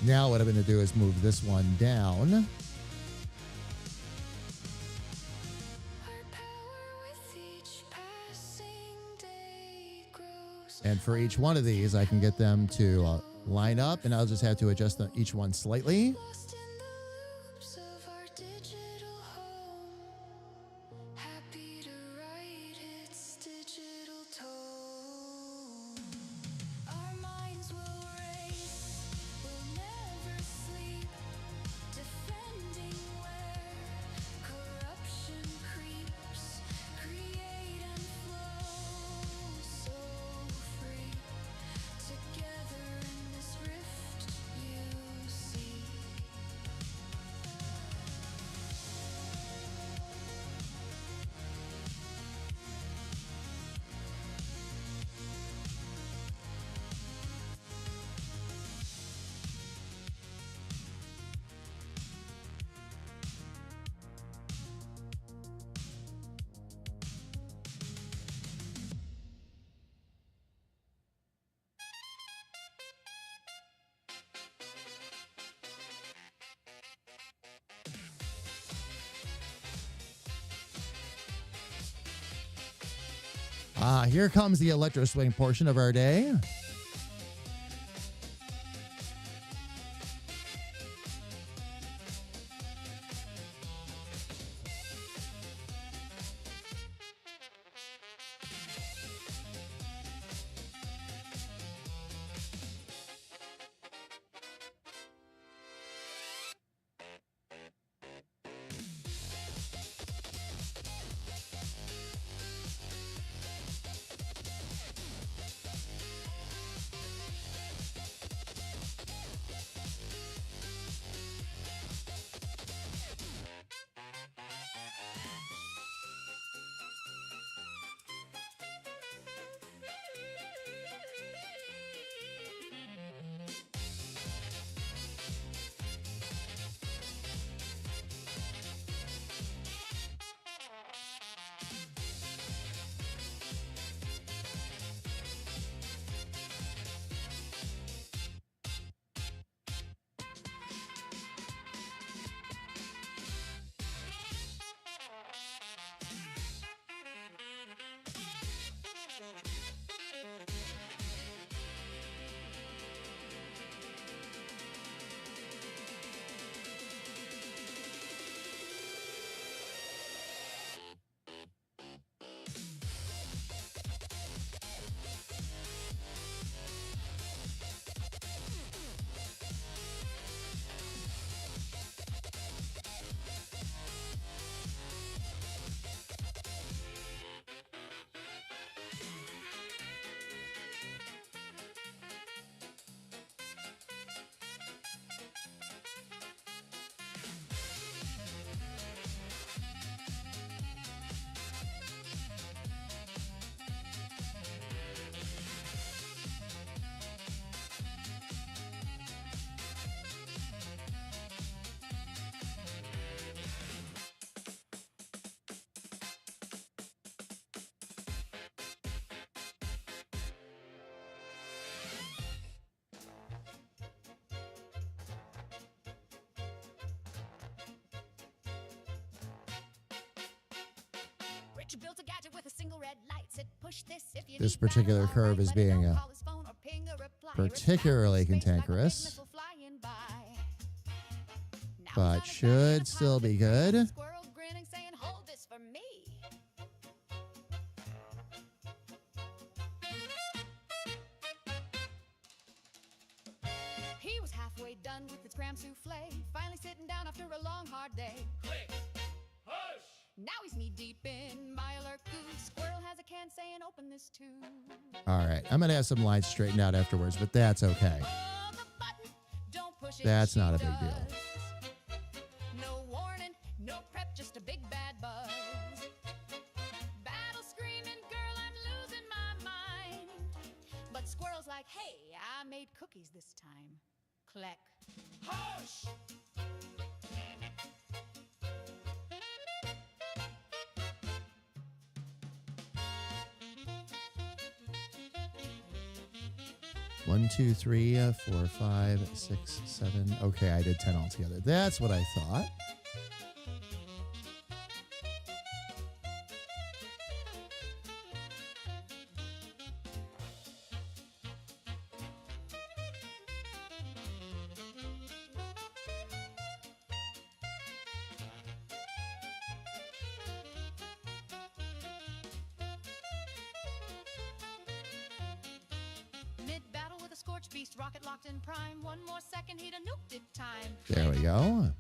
Now what I'm going to do is move this one down. And for each one of these, I can get them to line up, and I'll just have to adjust each one slightly. Here comes the electro swing portion of our day. Built a gadget with a single red light. Said push this if you This need particular battle, curve alright, is but being don't call his phone or ping a reply. particularly Respect space like a big cantankerous. missile flying by. Now But he's on a should planet still of be pilots, good. Squirrel grinning, saying, "Hold this for me." He was halfway done with his cram souffle, finally sitting down after a long, hard day. Click. Hush. Now he's knee deep in my alert goose. Squirrel has a can saying, "Open this too." All right. I'm going to have some lines straightened out afterwards, but that's okay. Oh, the button, don't push it. That's she not a big deal. does. No warning, no prep, just a big bad buzz. Battle screaming, girl, I'm losing my mind. But Squirrel's like, "Hey, I made cookies this time." Click. Hush. 1, 2, 3, 4, 5, 6, 7. Okay, I did 10 altogether. That's what I thought. Mid-battle with a scorched beast, rocket locked in prime. One more second, he'd have nuked it time. There we go.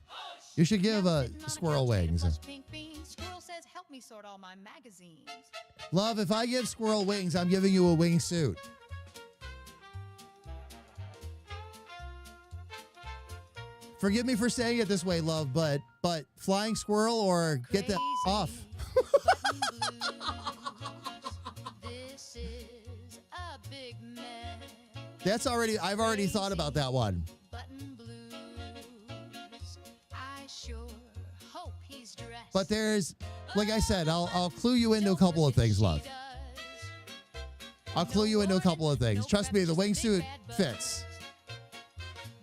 You should give Now sitting on a Squirrel couch, eating wings. plush pink beans. Squirrel says, "Help me sort all my magazines." Love, if I give Squirrel wings, I'm giving you a wingsuit. Forgive me for saying it this way, love, but flying squirrel or get that off. Button blues. This is a big mess. I've already thought about that one. Button blues. I sure hope he's dressed. But there's, like I said, I'll clue you into a couple of things, love. I'll clue you into a couple of things. Trust me, the wingsuit fits.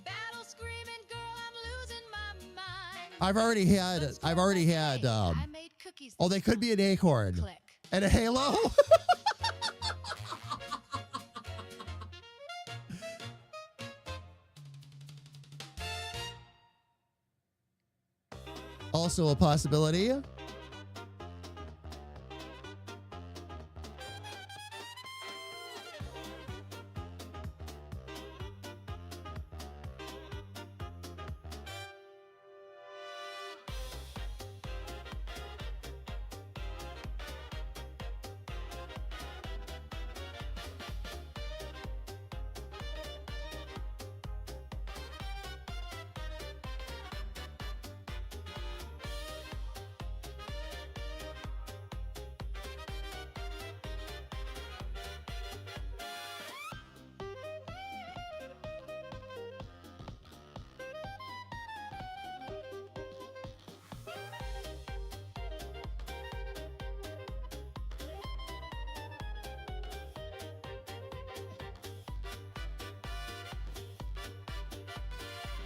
Battle screaming, girl, I'm losing my mind. I've already had, I made cookies oh, this they could be an time. acorn Click. and a halo. Also a possibility.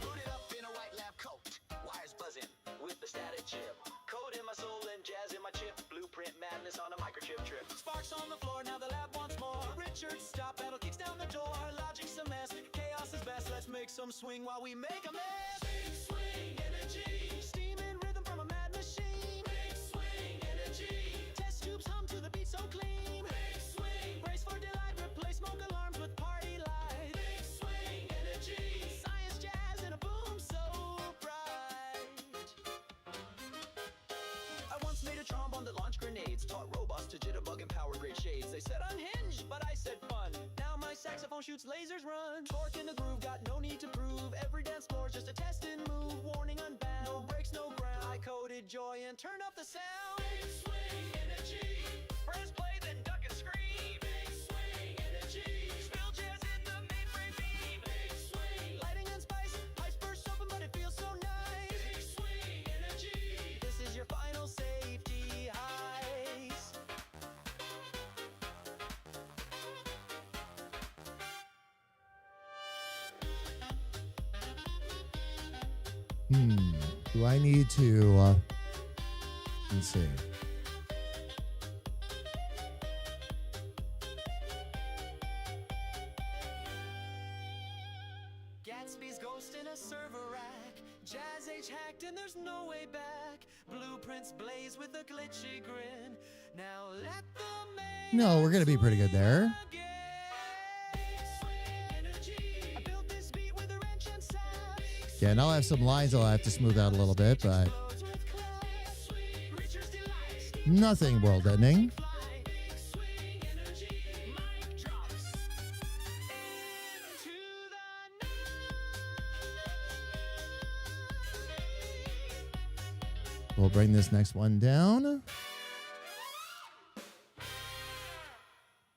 Booted up in a white lab coat, wires buzzing with the static chip. Code in my soul and jazz in my chip. Blueprint madness on a microchip trip. Sparks on the floor, now the lab wants more. Richard, stop, battle kicks down the door. Logic's a mess, chaos is best. Let's make some swing while we make a mess. Big swing energy. Steam and rhythm from a mad machine. Big swing energy. Test tubes hum to the beat so clean. Big swing. Brace for delight, replace smoke alarms with party lights. Big swing energy. Science jazz in a boom so bright. I once made a trombone that launched grenades, taught robots to jitterbug and power grade shades. They said unhinged, but I said fun. Now my saxophone shoots lasers run. Torque in the groove, got no need to prove. Every dance floor's just a test and move. Warning unbound, no breaks, no ground. I coded joy and turned up the sound. Big swing energy. Press play, then duck and scream. Big swing energy. Spill jazz in the mainframe beam. Big swing. Lighting and spice. Pipes burst open, but it feels so nice. Big swing energy. This is your final safety heist. Do I need to, let's see. stage hacked and there's no way back. Blueprints blaze with a glitchy grin. Now let the main No, we're gonna be pretty good there. I built this beat with a wrench and sap. Yeah, and I'll have some lines I'll have to smooth out a little bit, but Explodes with class. Reacher's delight. nothing world-ending. Fly. Swing energy. Mic drops. Into the night. We'll bring this next one down.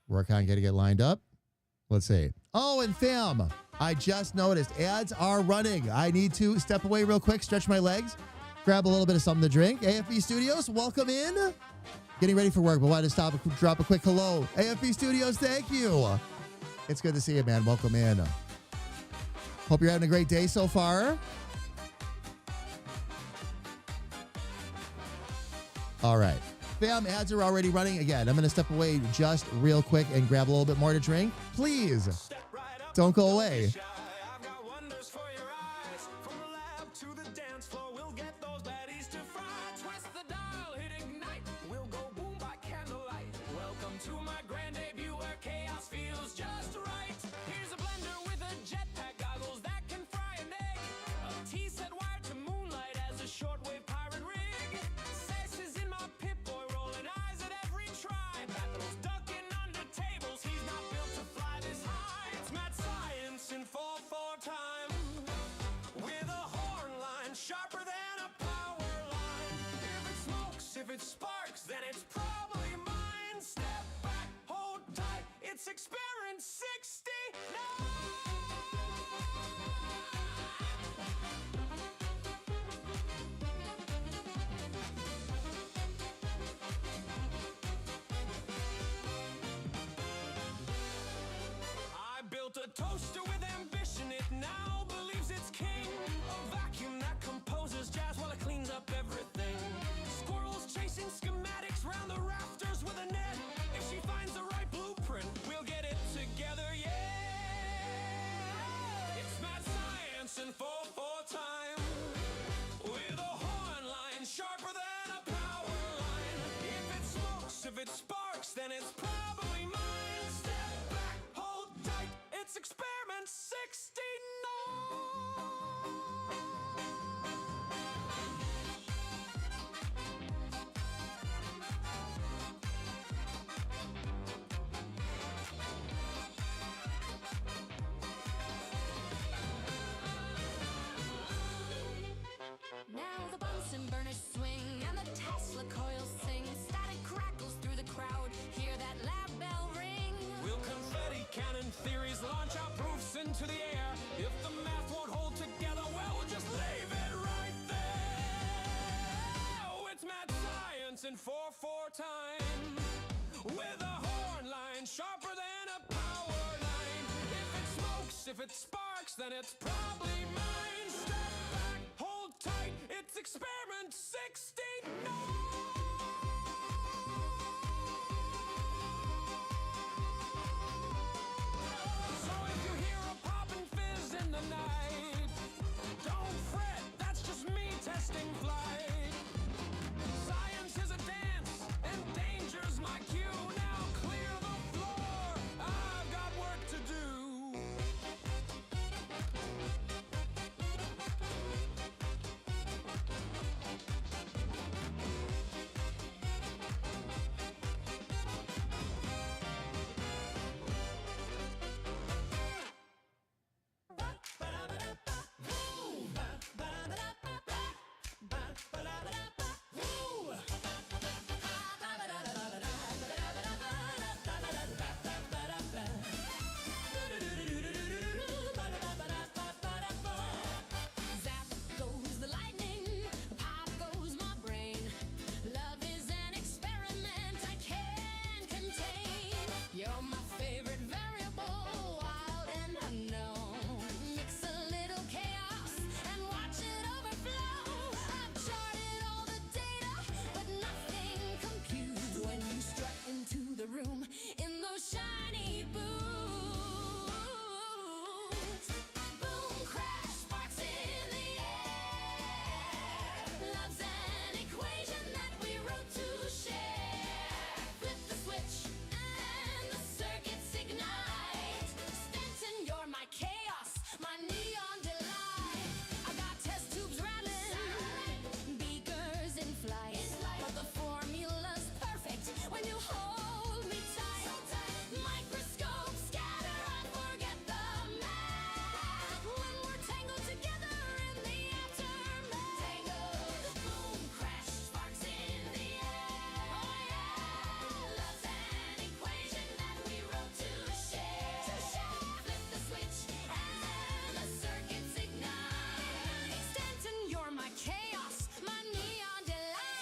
Work on getting it lined up. Let's see. Oh, and fam, I just noticed ads are running. I need to step away real quick, stretch my legs, grab a little bit of something to drink. AFB Studios, welcome in. Getting ready for work, but wanted to stop and drop a quick hello. AFB Studios, thank you. It's good to see you, man. Welcome in. Hope you're having a great day so far. All right. Fam, ads are already running. Again, I'm going to step away just real quick and grab a little bit more to drink. Please, don't go away. I've got wonders for your eyes. From the lab to the dance floor, we'll get those baddies to fry. Twist the dial, hit ignite. We'll go boom by candlelight. Welcome to my grand debut where chaos feels just right. Here's a blender with a jetpack, goggles that can fry an egg. A tea set wired to moonlight as a shortwave pirate rig. Sass is in my Pip-Boy, rolling eyes at every try. Battles ducking under tables, he's not built to fly this high. It's mad science in 4/4 time. With a horn line sharper than a power line. If it smokes, if it sparks, then it's probably mine. Step back, hold tight, it's experiment 69. I built a toaster with ambition, it now believes it's king. A vacuum that composes jazz while it cleans up everything. Squirrels chasing schematics round the rafters with a net. If she finds the right blueprint, we'll get it together, yeah. It's mad science in 4/4 time. With a horn line sharper than a power line. If it smokes, if it sparks, then it's probably mine. Step back, hold tight, it's experiment 69. Now the Bunsen burners swing and the Tesla coils sing. Static crackles through the crowd. Hear that lab bell ring. Will confetti cannon theories launch our proofs into the air? If the math won't hold together, well, we'll just leave it right there. Oh, it's mad science in 4/4 time. With a horn line sharper than a power line. If it smokes, if it sparks, then it's probably mine. Step back, hold tight, it's experiment 69. So if you hear a pop and fizz in the night, don't fret, that's just me testing flight. Science is a dance, and danger's my cue. Now clear the floor, I've got work to do.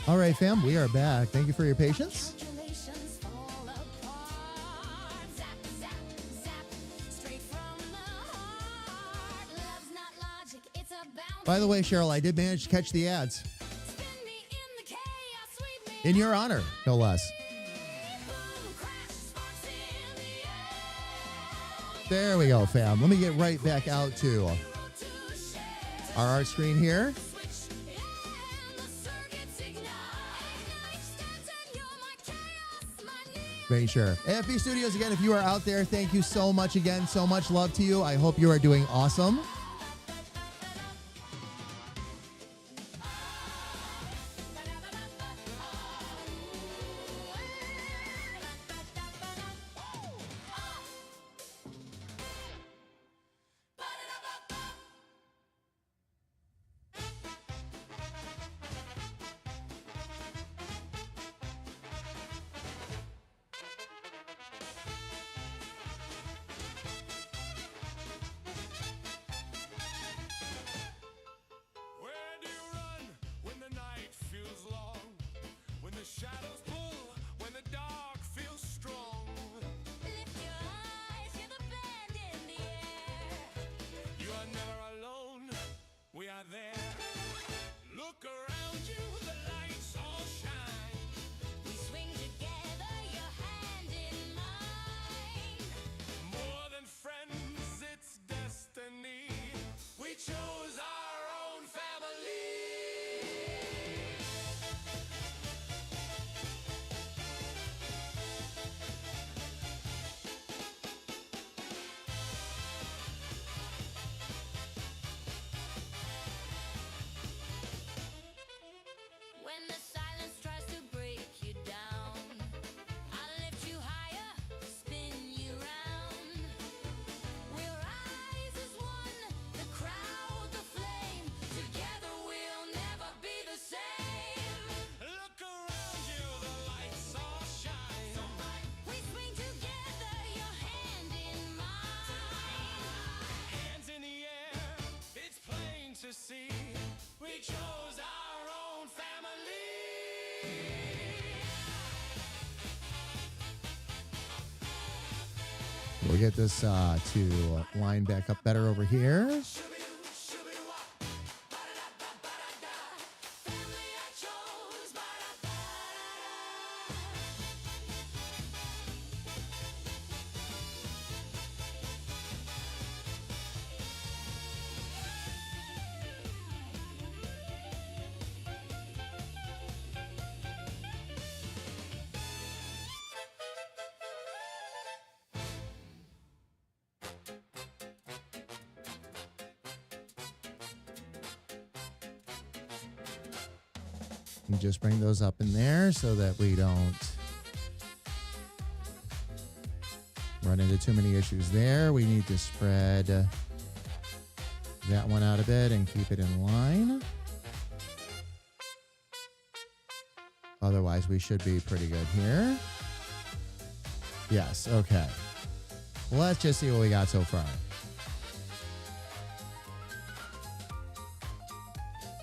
All right, fam, we are back. Thank you for your patience. Calculations fall apart. Zap, zap, zap. Straight from the heart. Love's not logic, it's a bounty. By the way, Cheryl, I did manage to catch the ads Spin me in the chaos, sweep me in your honor, no less. boom, crash, sparks in the air. There we go, fam. Let me get right back out to Zero to share. our art screen here. Switch, and the circuits ignite. Ignite, Stanton, you're my chaos, my need. Making sure. AFB Studios, again, if you are out there, thank you so much again. So much love to you. I hope you are doing awesome. Where do you run when the night feels long? When the shadows pull, when the dark feels strong. Lift your eyes, hear the band in the air. You are never alone, we are there. Look around you, the lights all shine. We swing together, your hand in mine. More than friends, it's destiny. We chose our own family. When the silence tries to break you down, I'll lift you higher, spin you round. We'll rise as one, the crowd, the flame. Together we'll never be the same. Look around you, the lights all shine. We swing together, your hand in mine. Hands in the air, it's plain to see. We chose our own family. We'll get this to line back up better over here. Family I chose, And just bring those up in there so that we don't run into too many issues there. We need to spread that one out a bit and keep it in line. Otherwise, we should be pretty good here. Yes, okay. Let's just see what we got so far.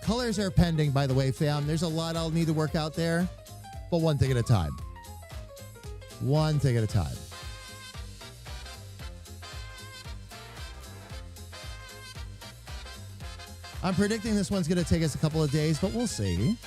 Colors are pending, by the way, fam. There's a lot I'll need to work out there, but one thing at a time. One thing at a time. I'm predicting this one's going to take us a couple of days, but we'll see.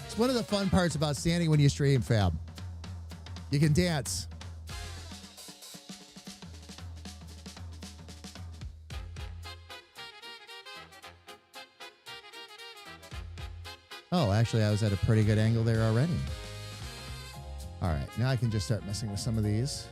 It's one of the fun parts about standing when you stream, fam. You can dance. Oh, actually, I was at a pretty good angle there already. All right, now I can just start messing with some of these.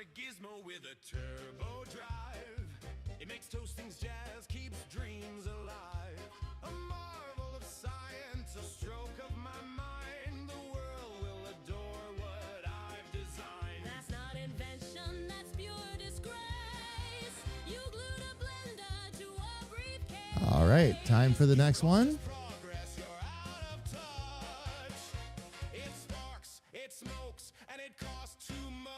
a gizmo with a turbo drive. It makes toasting's jazz, keeps dreams alive. A marvel of science, a stroke of my mind. The world will adore what I've designed. That's not invention, that's pure disgrace. You glued a blender to a briefcase. All right, time for the next one. Progress, you're out of touch. It sparks, it smokes, and it costs too much.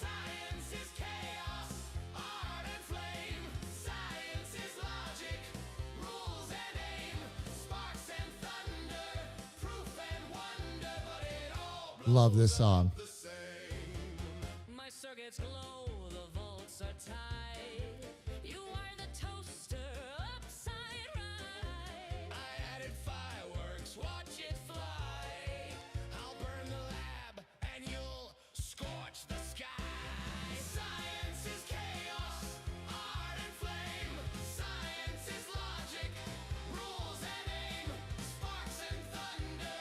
Science is chaos, art and flame. Science is logic, rules and aim. Sparks and thunder, proof and wonder, but it all Love this song. the same. My circuits glow, the volts are tight. You are the toaster, upside right. I added fireworks, watch it fly. I'll burn the lab and you'll scorch the sky. Science is chaos, art and flame. Science is logic, rules and aim. Sparks and thunder,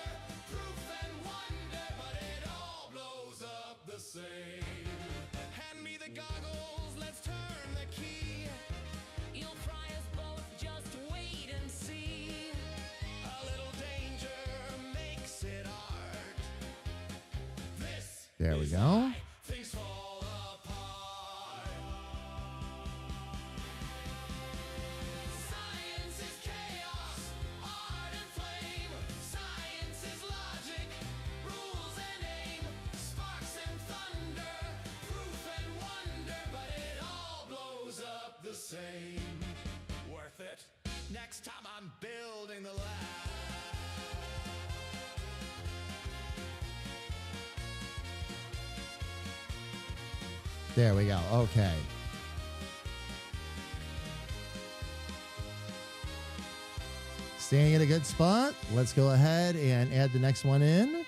proof and wonder, but it all blows up the same. Hand me the goggles, let's turn the key. You'll fry us both, just wait and see. A little danger makes it art. This There we is go. why things fall apart. Science is chaos, art and flame. Science is logic, rules and aim. Sparks and thunder, proof and wonder, but it all blows up the same. Worth it. Next time I'm building the lab. There we go. Okay. Staying at a good spot. Let's go ahead and add the next one in.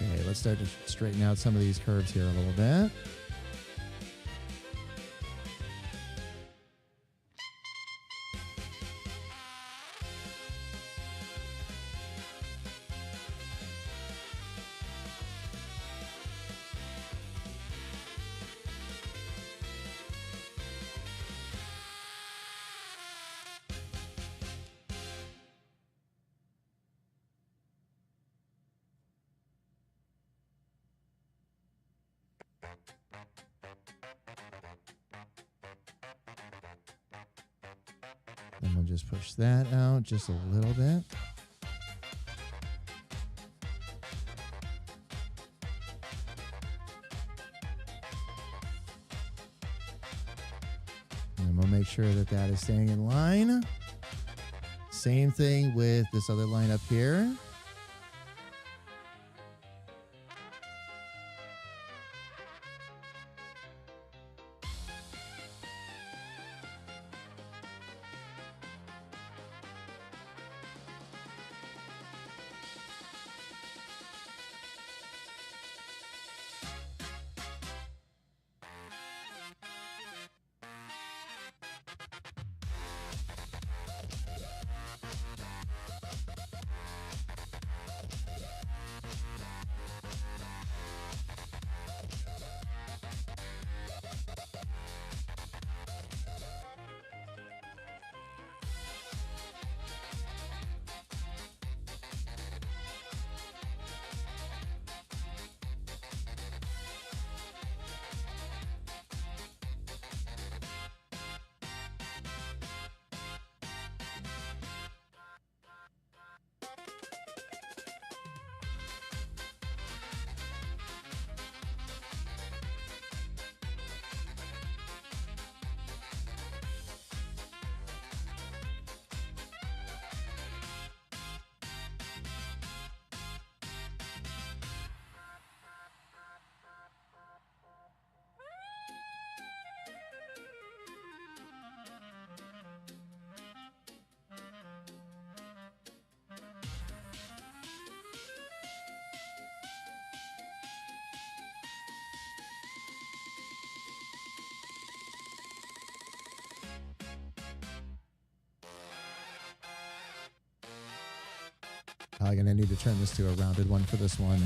Okay, let's start to straighten out some of these curves here a little bit. And we'll just push that out just a little bit. And we'll make sure that that is staying in line. Same thing with this other line up here. Probably going to need to turn this to a rounded one for this one.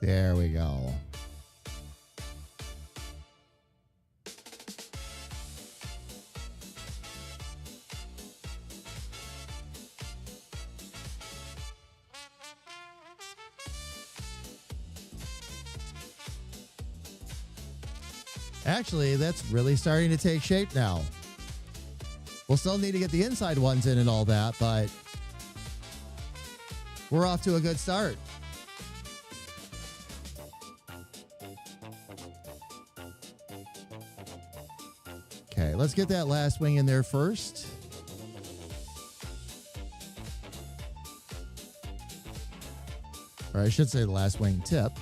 There we go. Actually, that's really starting to take shape now. We'll still need to get the inside ones in and all that, but we're off to a good start. Okay, let's get that last wing in there first. Or I should say the last wing tip.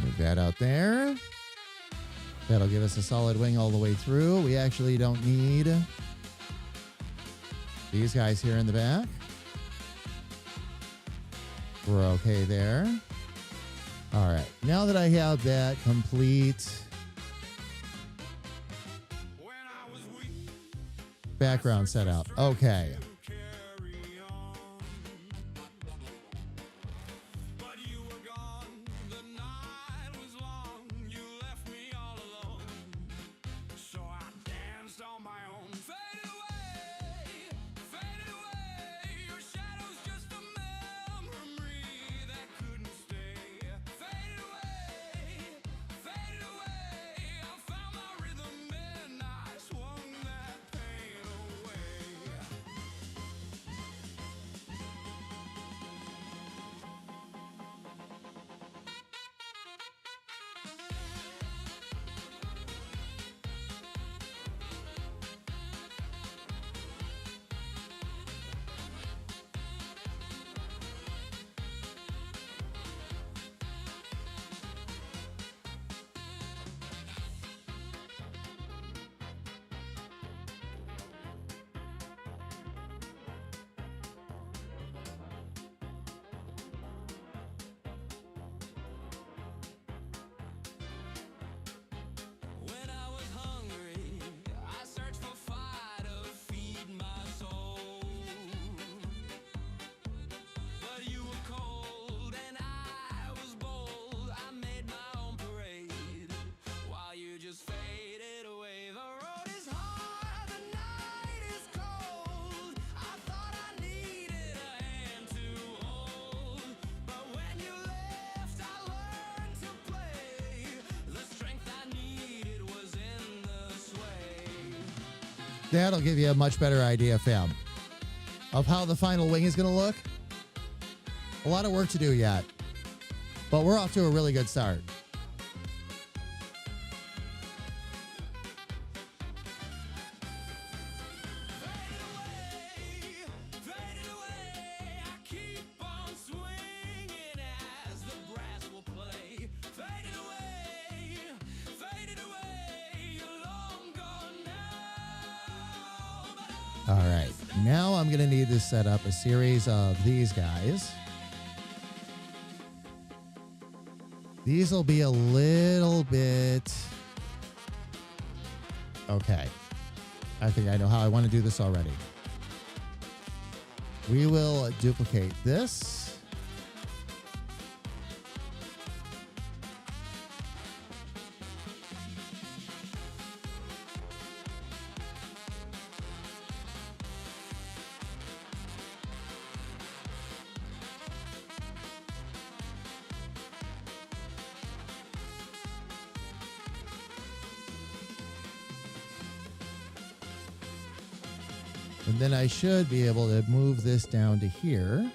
Move that out there. That'll give us a solid wing all the way through. We actually don't need these guys here in the back. We're okay there. All right. Now that I have that complete background set up. Okay. That'll give you a much better idea, fam, of how the final wing is going to look. A lot of work to do yet, but we're off to a really good start. Faded away, I keep on swinging as the brass will play. Faded away, you're long gone now. All right, now I'm going to need to set up a series of these guys. These will be a little bit... Okay. I think I know how I want to do this already. We will duplicate this. And then I should be able to move this down to here.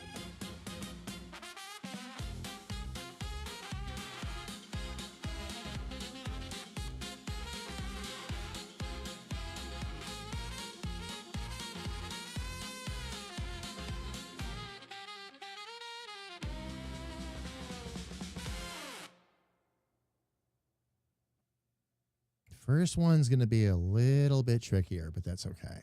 First one's going to be a little bit trickier, but that's okay.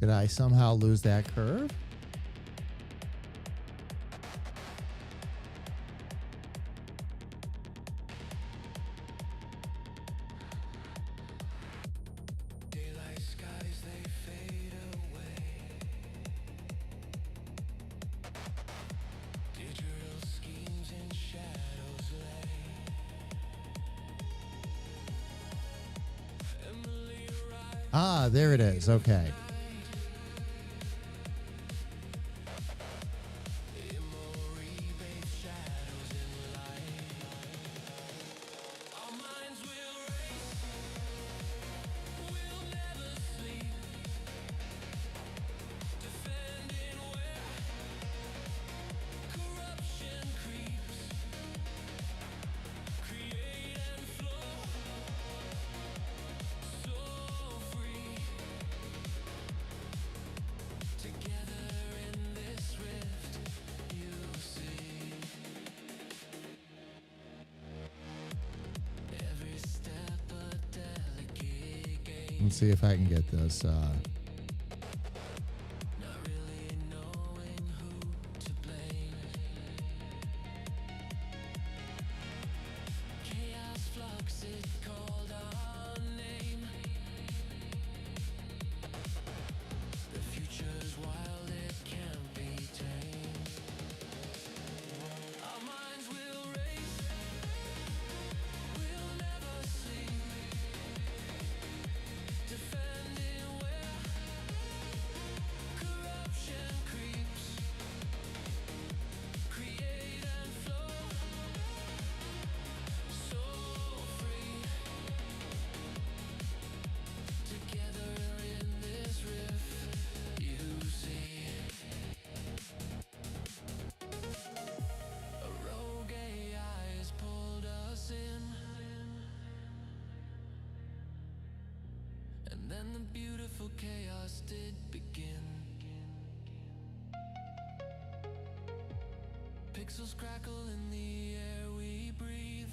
Did I somehow lose that curve? Daylight skies, they fade away. Digital schemes in shadows lay. Emily arrived. Ah, there it is. Okay. Our minds will race. We'll never sleep. Defending where corruption creeps. Create and flow. So free. Together in this rift, you see. Every step a delicate game. Let's see if I can get this. Not really knowing who to blame. Chaos flux, it called our name. The future's wild, it can't be tamed. Our minds will race. We'll never sleep. Defending where corruption creeps. Create and flow. So free. Together in this rift, you see. A rogue AI has pulled us in. And then the beautiful Pixels crackle in the air we breathe.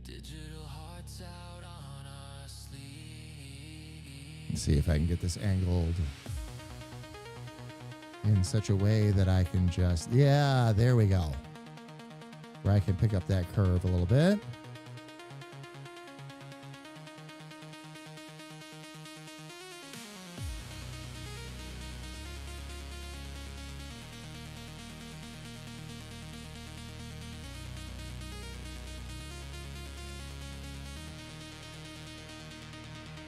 Digital hearts out on our sleeve. Let's see if I can get this angled in such a way that I can just, yeah, there we go. Where I can pick up that curve a little bit.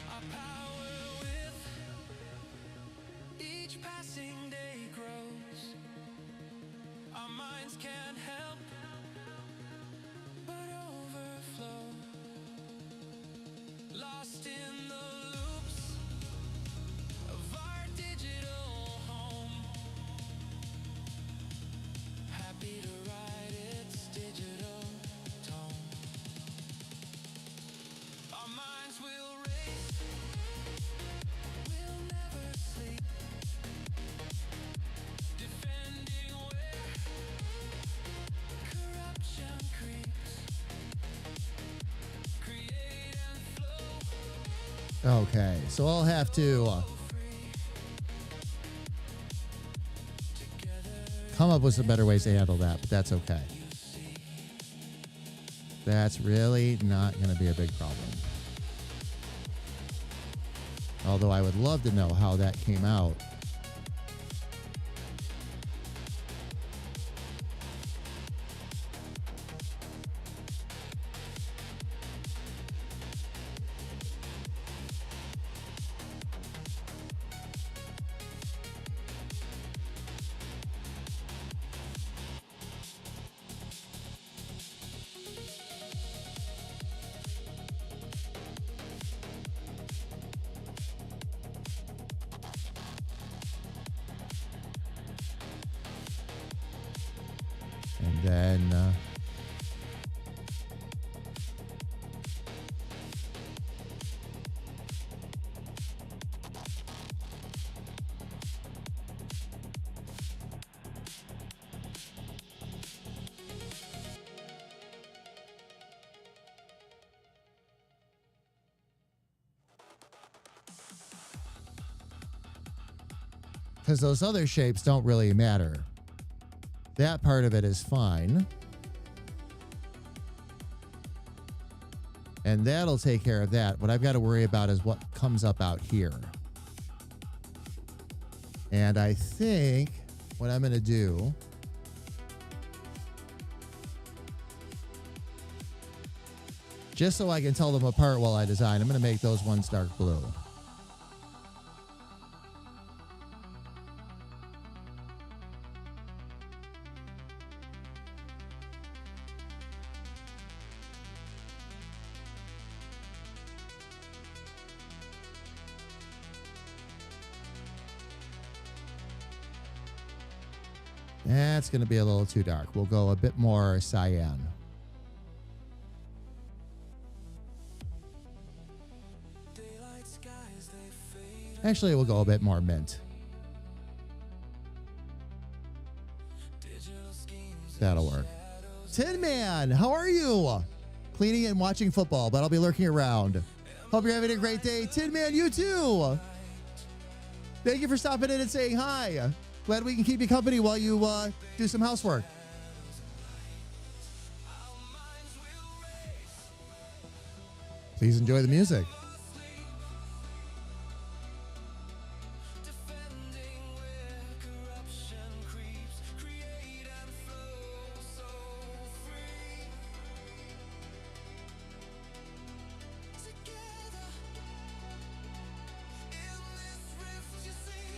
Our power with each passing day grows. Our minds can't help but overflow. Lost in the loops of our digital home. Happy to ride its digital tone. Our minds will race. We'll never sleep. Defending where corruption creeps. Create and flow Okay, so I'll have to come up with some better ways to handle that, but that's okay. That's really not going to be a big problem. Although I would love to know how that came out. And then because those other shapes don't really matter. That part of it is fine. And that'll take care of that. What I've got to worry about is what comes up out here. And I think what I'm going to do just so I can tell them apart while I design, I'm going to make those ones dark blue. That's going to be a little too dark. We'll go a bit more cyan. daylight skies, they fade. Actually, we'll go a bit more mint. Digital schemes. That'll work. Tin Man, how are you? Cleaning and watching football, but I'll be lurking around. Hope you're having a great day. Tin Man, you too. Thank you for stopping in and saying hi. Glad we can keep you company while you do some housework. Please enjoy the music. Defending where corruption creeps. Create and flow so free. Together in this rift you see.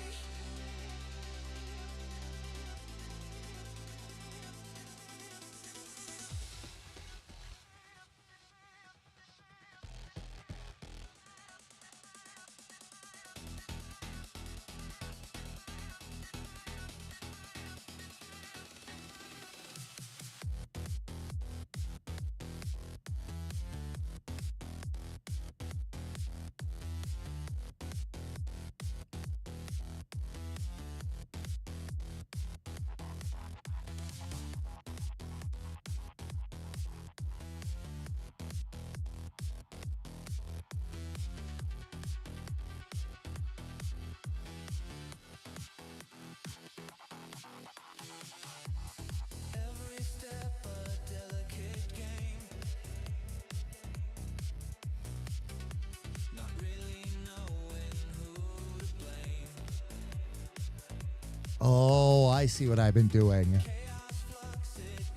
Oh, I see what I've been doing.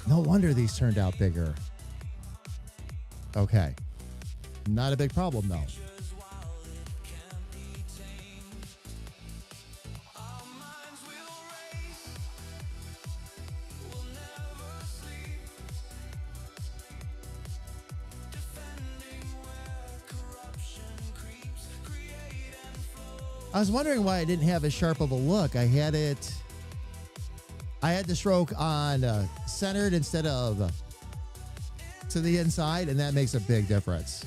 No wonder these turned out bigger. Okay. Not a big problem, though. I was wondering why I didn't have as sharp of a look. I had the stroke on centered instead of to the inside, and that makes a big difference.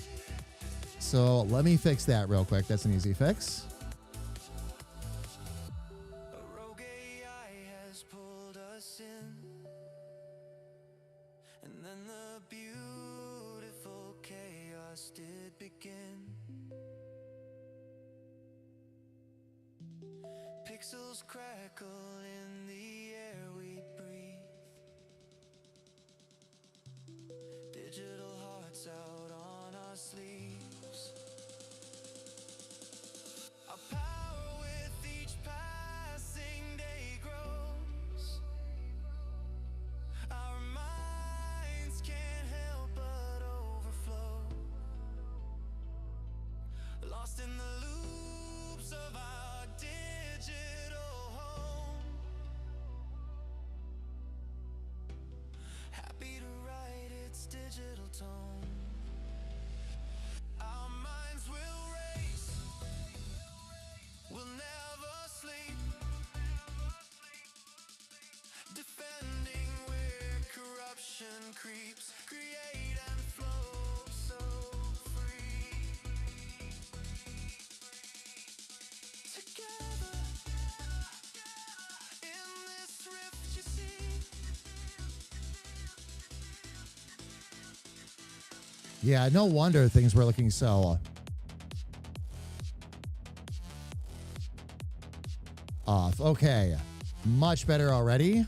So let me fix that real quick. That's an easy fix. A rogue AI has pulled us in, and then the beautiful chaos did begin. Pixels crackle in the air we breathe. Digital hearts out on our sleeves. Our power with each passing day grows. Our minds can't help but overflow. Lost in the loops of our digital home. Happy to write its digital tone. Our minds will race. We'll never sleep. Defending where corruption creeps. Create and flow so free. Together in this rift you see. Yeah, no wonder things were looking so off. Okay, much better already.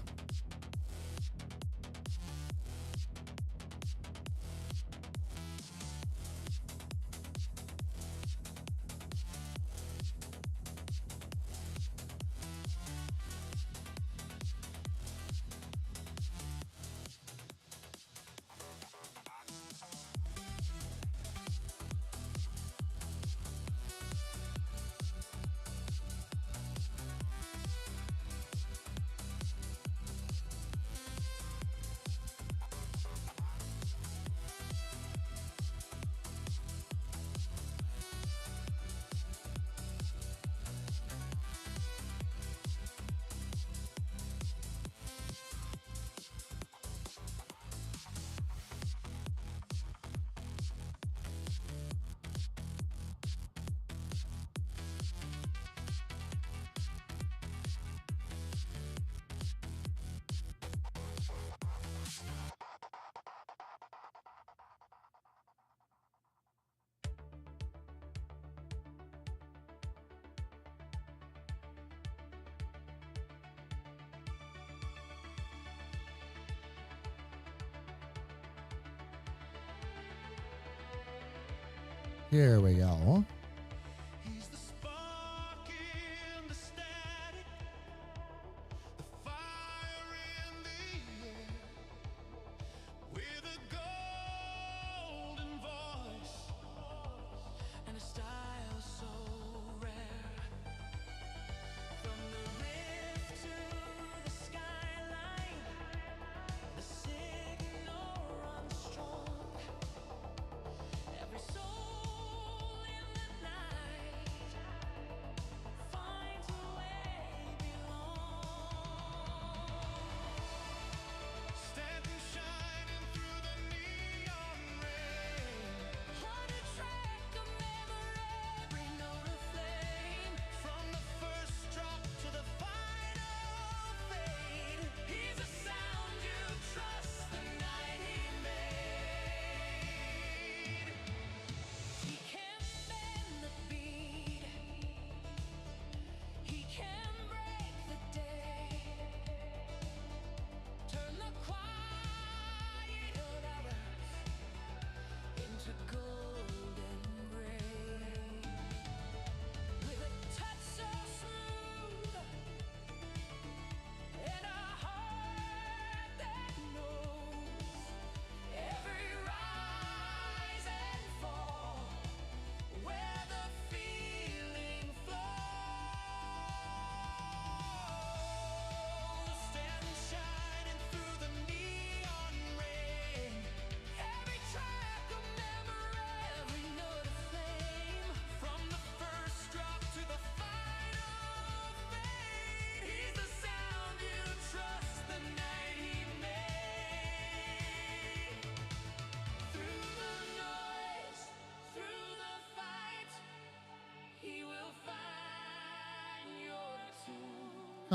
Here we go. He's the spark in the static, the fire in the air, with a golden voice and a style so rare. From the rift to the skyline, the signal runs strong. Every soul in the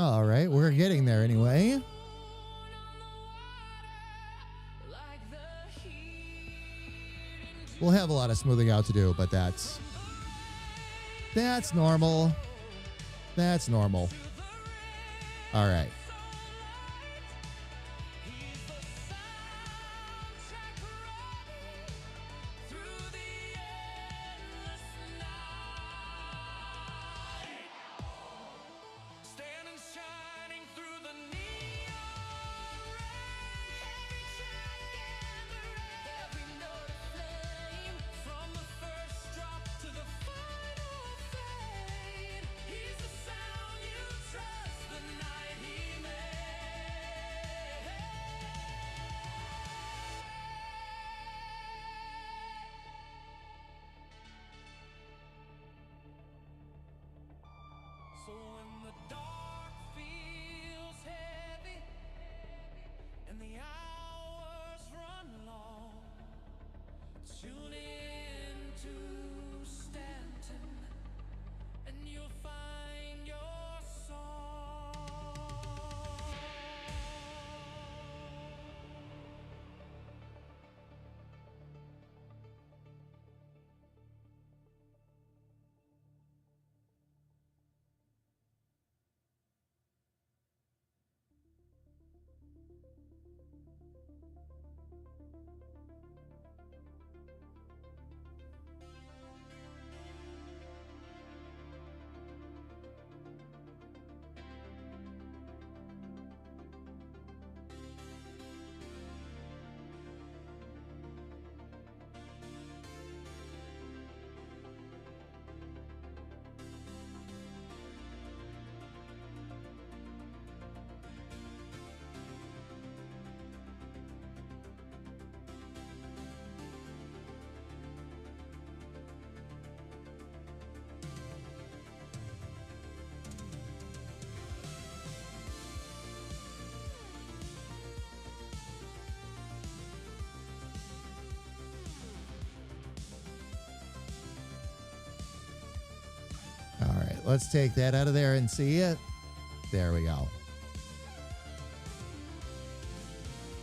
All right, we're getting there anyway. We'll have a lot of smoothing out to do, but that's normal. That's normal. All right. Standing shining through the neon every note of flame, from the first drop to the final fade. He's the sound you trust the night he made. So when the dark feels heavy and the hours run long, tune in to Stanton and you'll find your song. All right, let's take that out of there and see it. There we go.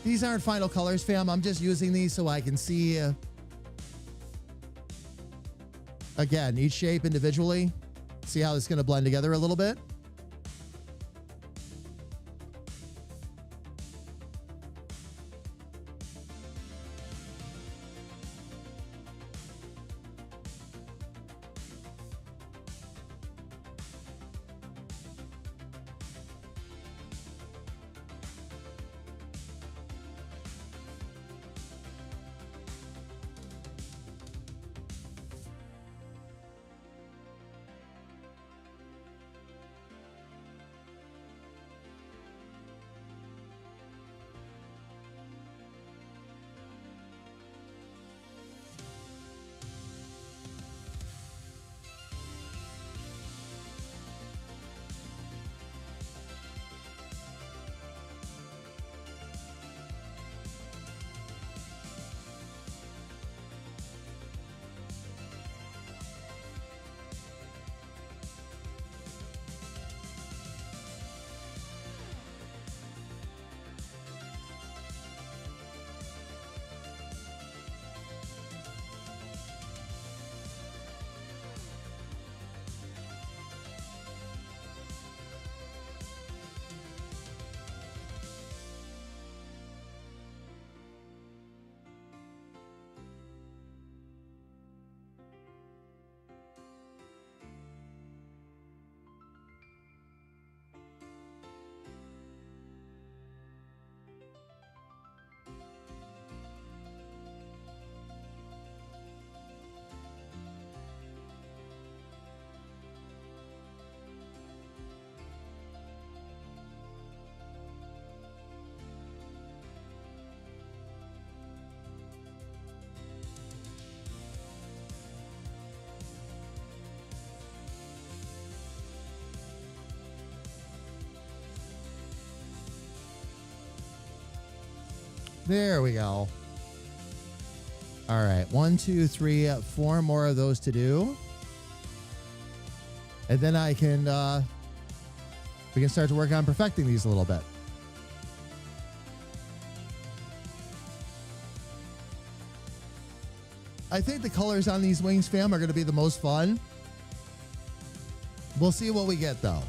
These aren't final colors, fam. I'm just using these so I can see, again, each shape individually. See how it's going to blend together a little bit. There we go. All right, 1, 2, 3, 4 more of those to do. And then I can we can start to work on perfecting these a little bit. I think the colors on these wings, fam, are going to be the most fun. We'll see what we get, though.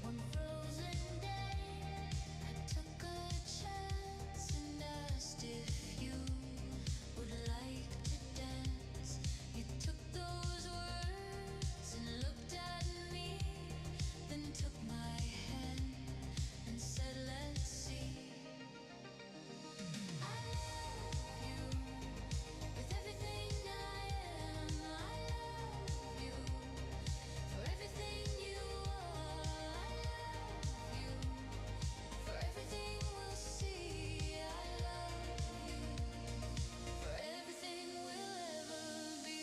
One frozen day, I took a chance and asked if you would like to dance. You took those words and looked at me, then took my hand and said, "Let's see." I love you with everything I am. I love you for everything you are. I love you for everything we'll see. I love you for everything we'll ever be.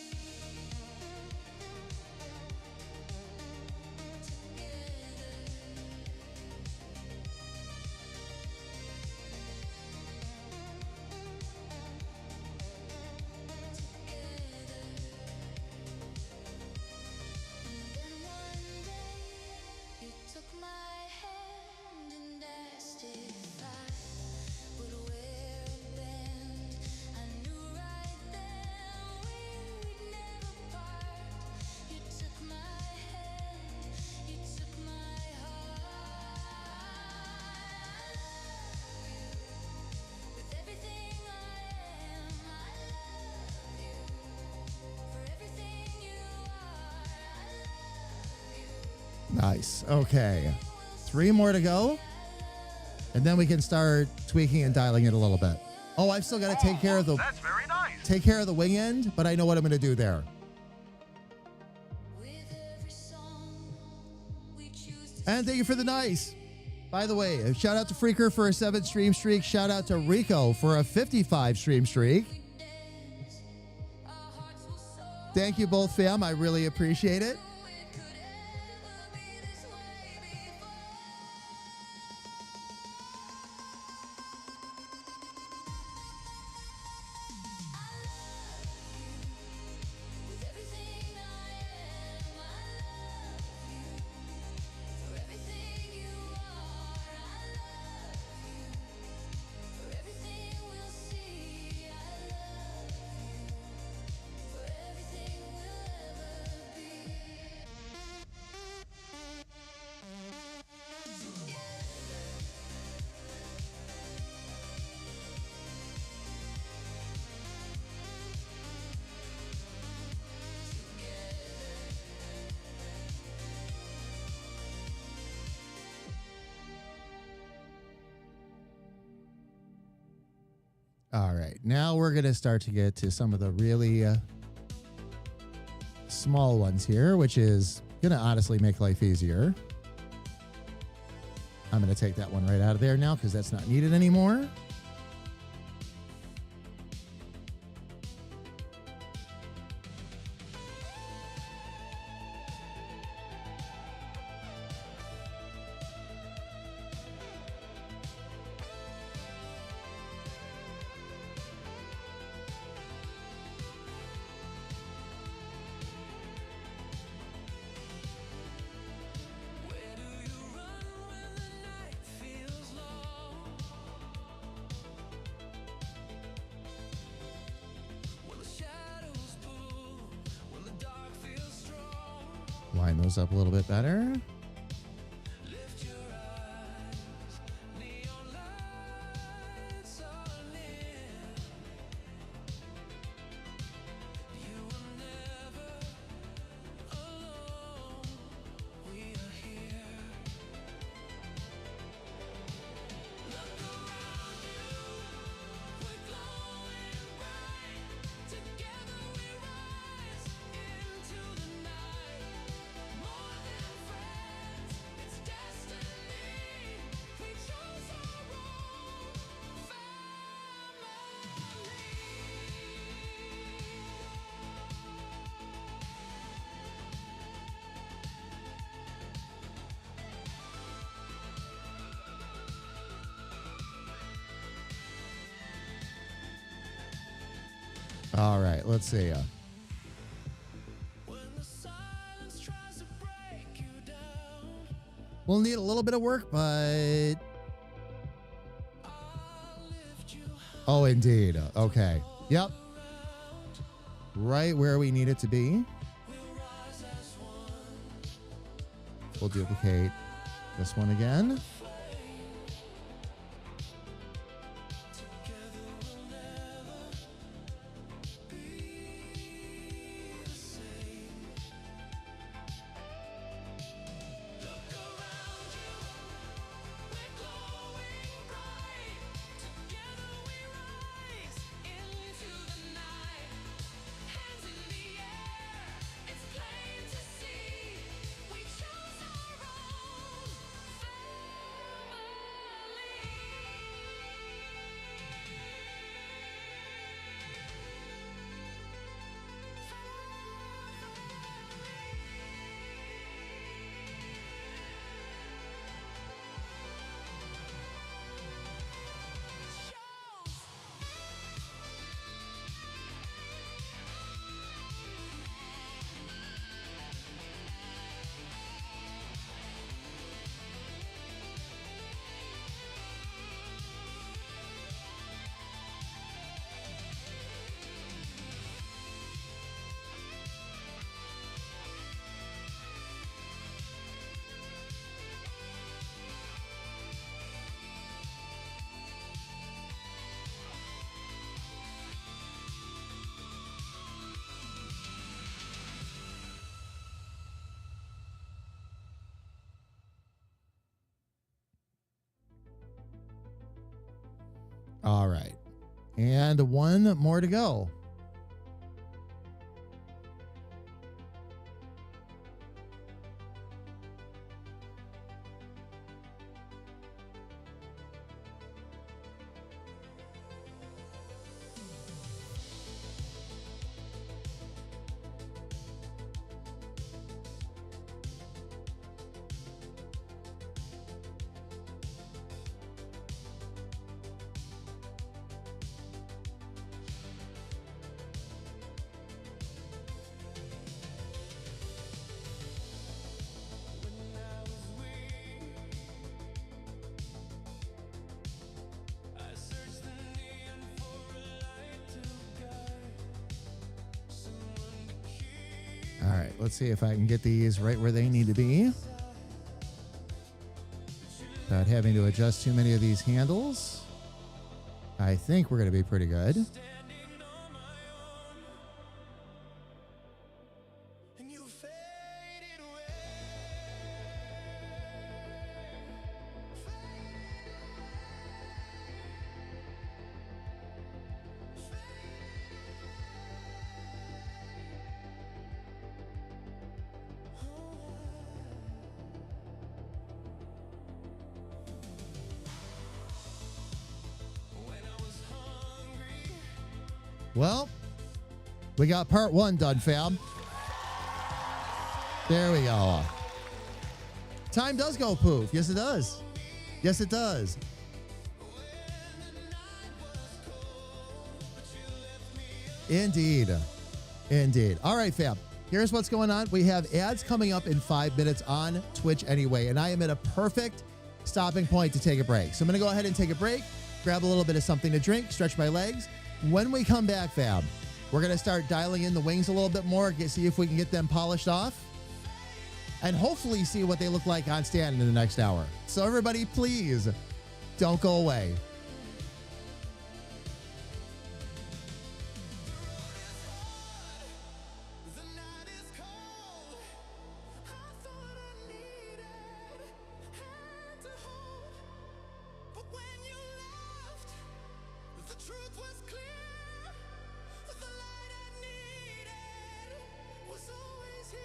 Then one day you took my hand and asked if I would wear a band. I knew right then we'd never part. You took my hand, you took my heart. I love you with everything I am. I love you for everything you are. I love you. Nice. Okay. 3 more to go. And then we can start tweaking and dialing it a little bit. Oh, I've still got to take care of the That's very nice. take care of the wing end, but I know what I'm going to do there. With every song we choose to And thank you for the nice. By the way, shout out to Freaker for a 7 stream streak. Shout out to Rico for a 55 stream streak. dance, our hearts will soar. Thank you both, fam. I really appreciate it. It could ever be this way before. I love you with everything I am. I love you for everything you are. I love you for everything we'll see. I love you for everything we'll ever be. All right. Now we're going to start to get to some of the really small ones here, which is going to honestly make life easier. I'm going to take that one right out of there now because that's not needed anymore. Where do you run when the night feels long? When the shadows pull, when the dark feels strong, Line those up a little bit better. lift your eyes, neon lights are near. You will never All right, let's see. When the silence tries to break you down, We'll need a little bit of work, but I'll lift you oh, indeed. Okay. Yep. Right where we need it to be. We'll duplicate this one again. All right. And one more to go. I searched the neon for a light to guide, someone to keep. All right. Let's see if I can get these right where they need to be without having to adjust too many of these handles. I think we're going to be pretty good. Standing on my own, and you faded away. When I was hungry, Well, we got part one done, fam. There we go. Time does go poof. Yes, it does. Yes, it does. Indeed. Indeed. All right, fam. Here's what's going on. We have ads coming up in 5 minutes on Twitch anyway, and I am at a perfect stopping point to take a break. So I'm going to go ahead and take a break, grab a little bit of something to drink, stretch my legs. When we come back, fam, we're going to start dialing in the wings a little bit more, see if we can get them polished off, and hopefully see what they look like on Stanton in the next hour. So everybody, please don't go away. the night is cold. I thought I needed hand to hold, but when you left, the truth was clear. The light I needed was always here.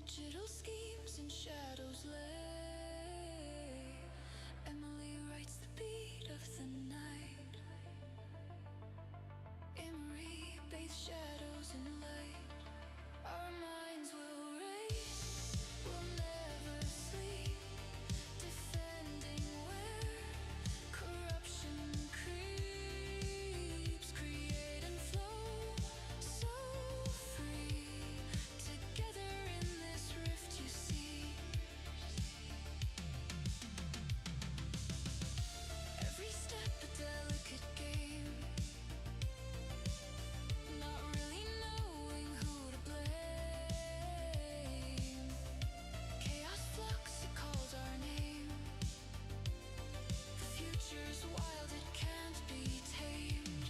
Digital schemes and shadows lay. Emily writes the beat of the night. Emery bathes shadows in light. Our minds will race, we'll never sleep, defending where corruption creeps. Create and flow, so free. Together in this rift you see. Every step a delicate game. Not really knowing who to blame. Chaos flux, it calls our name. The future's wild, it can't be tamed.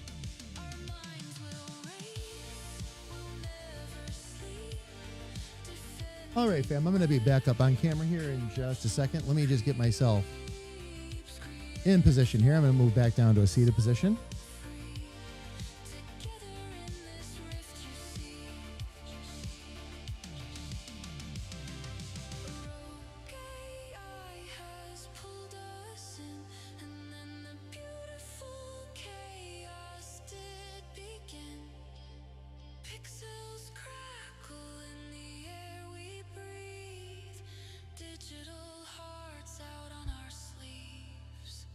Our minds will race, we'll never sleep. All right, fam, I'm going to be back up on camera here in just a second. Let me just get myself in position here. I'm going to move back down to a seated position. Together in this rift you see. Rogue AI has pulled us in, and then the beautiful chaos did begin. Pixels crackle in the air we breathe. Digital hearts out on our sleeves.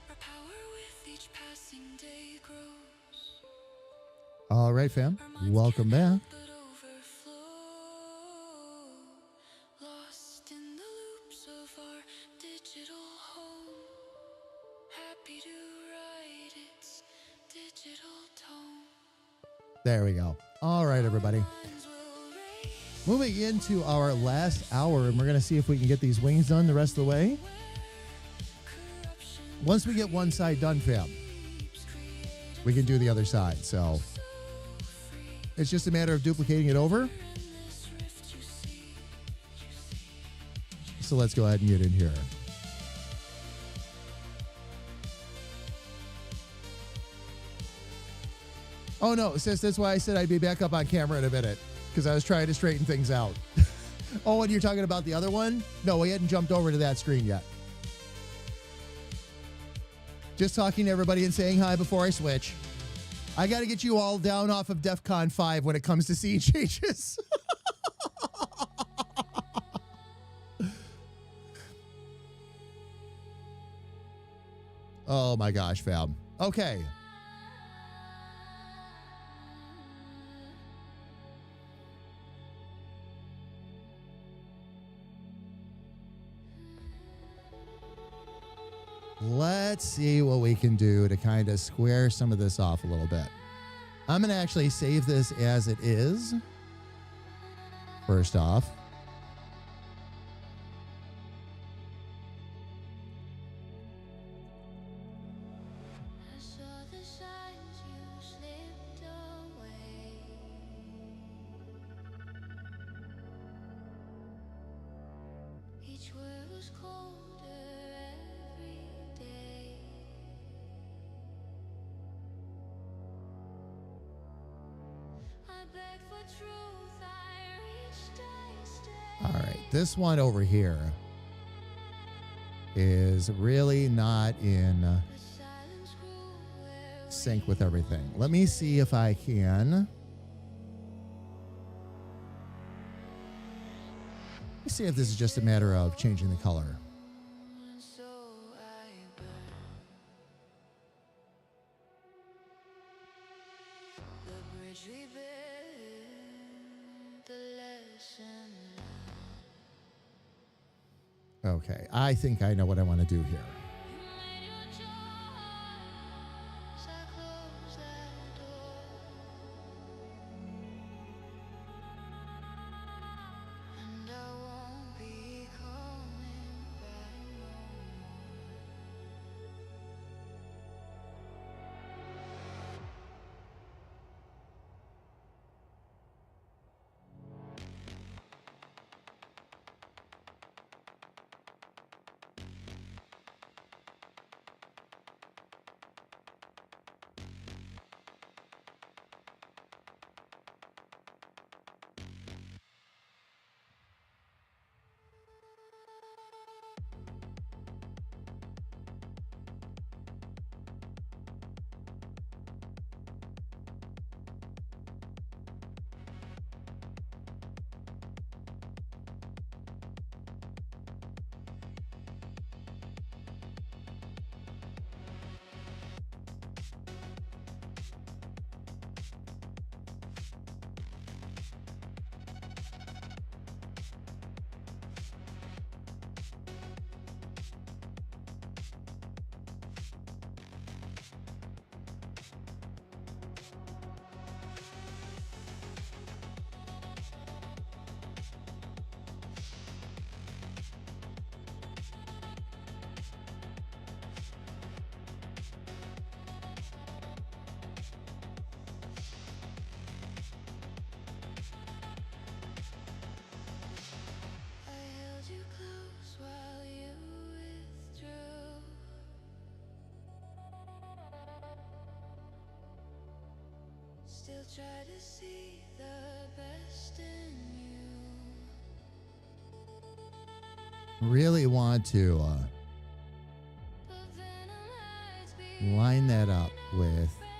Our power with each passing day grows. All right, fam. Welcome back. But overflow, lost in the loops of our digital home. Happy to write its digital tone. There we go. All right, everybody. Minds will race Moving into our last hour, and we're going to see if we can get these wings done the rest of the way. corruption Once we get one side done, fam, we can do the other side. So it's just a matter of duplicating it over. in this rift you see. So let's go ahead and get in here. Oh, no, sis, that's why I said I'd be back up on camera in a minute, because I was trying to straighten things out. Oh, and you're talking about the other one? No, we hadn't jumped over to that screen yet. Just talking to everybody and saying hi before I switch. I got to get you all down off of DEF CON 5 when it comes to scene changes. Oh my gosh, fam. Okay. Let's see what we can do to kind of square some of this off a little bit. I'm going to actually save this as it is. First off. I saw the signs you slipped away. Each word was colder every day. I begged for truth, I reached, I stayed. All right. This one over here is really not in The silence grew where sync with everything. Let me see if I can. Let me see if this is just a matter of changing the color. and so I burned. The bridge we built, the lesson learned. Okay. I think I know what I want to do here. You made your choice, I closed that door. And I won't be coming back no more. still try to see the best in you. Really want to But venom hides behind line that up a with friend.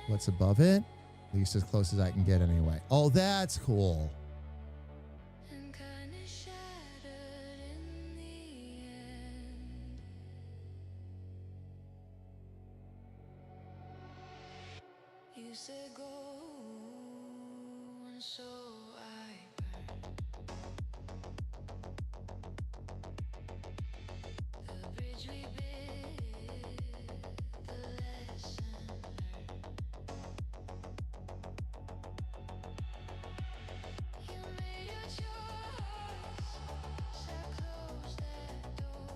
what's above it. At least as close as I can get anyway. Oh, that's cool. And kinda shattered in the end. You said go, and so I burned. The bridge we built, the lesson learned. You made your choice, said close that door.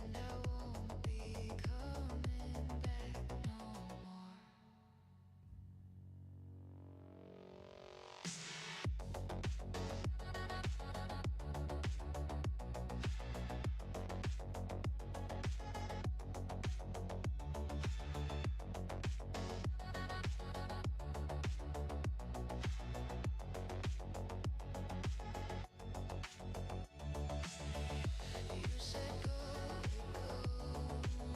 And I won't be coming back no more. You said go,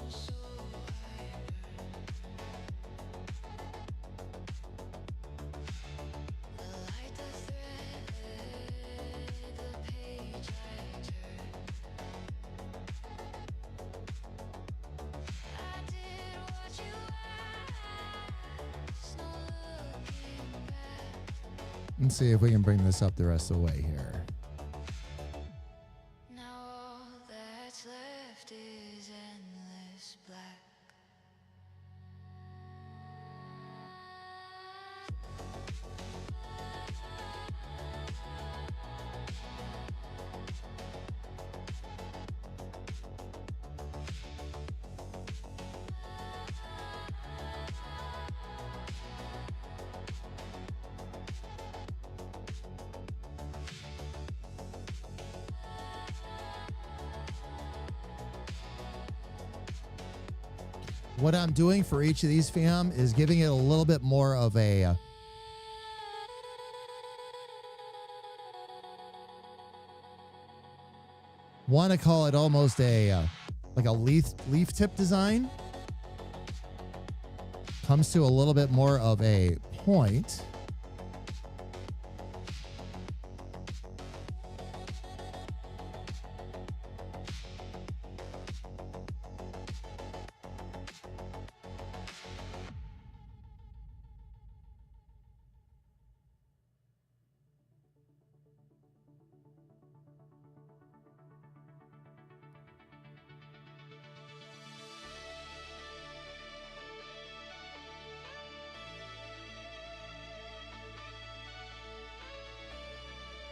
so I the light, the thread, the page I turned. I did what you asked, no looking back. Let's see if we can bring this up the rest of the way here. Now all that's left is endless black. What I'm doing for each of these, fam, is giving it a little bit more of a want to call it almost a like a leaf tip design. Comes to a little bit more of a point.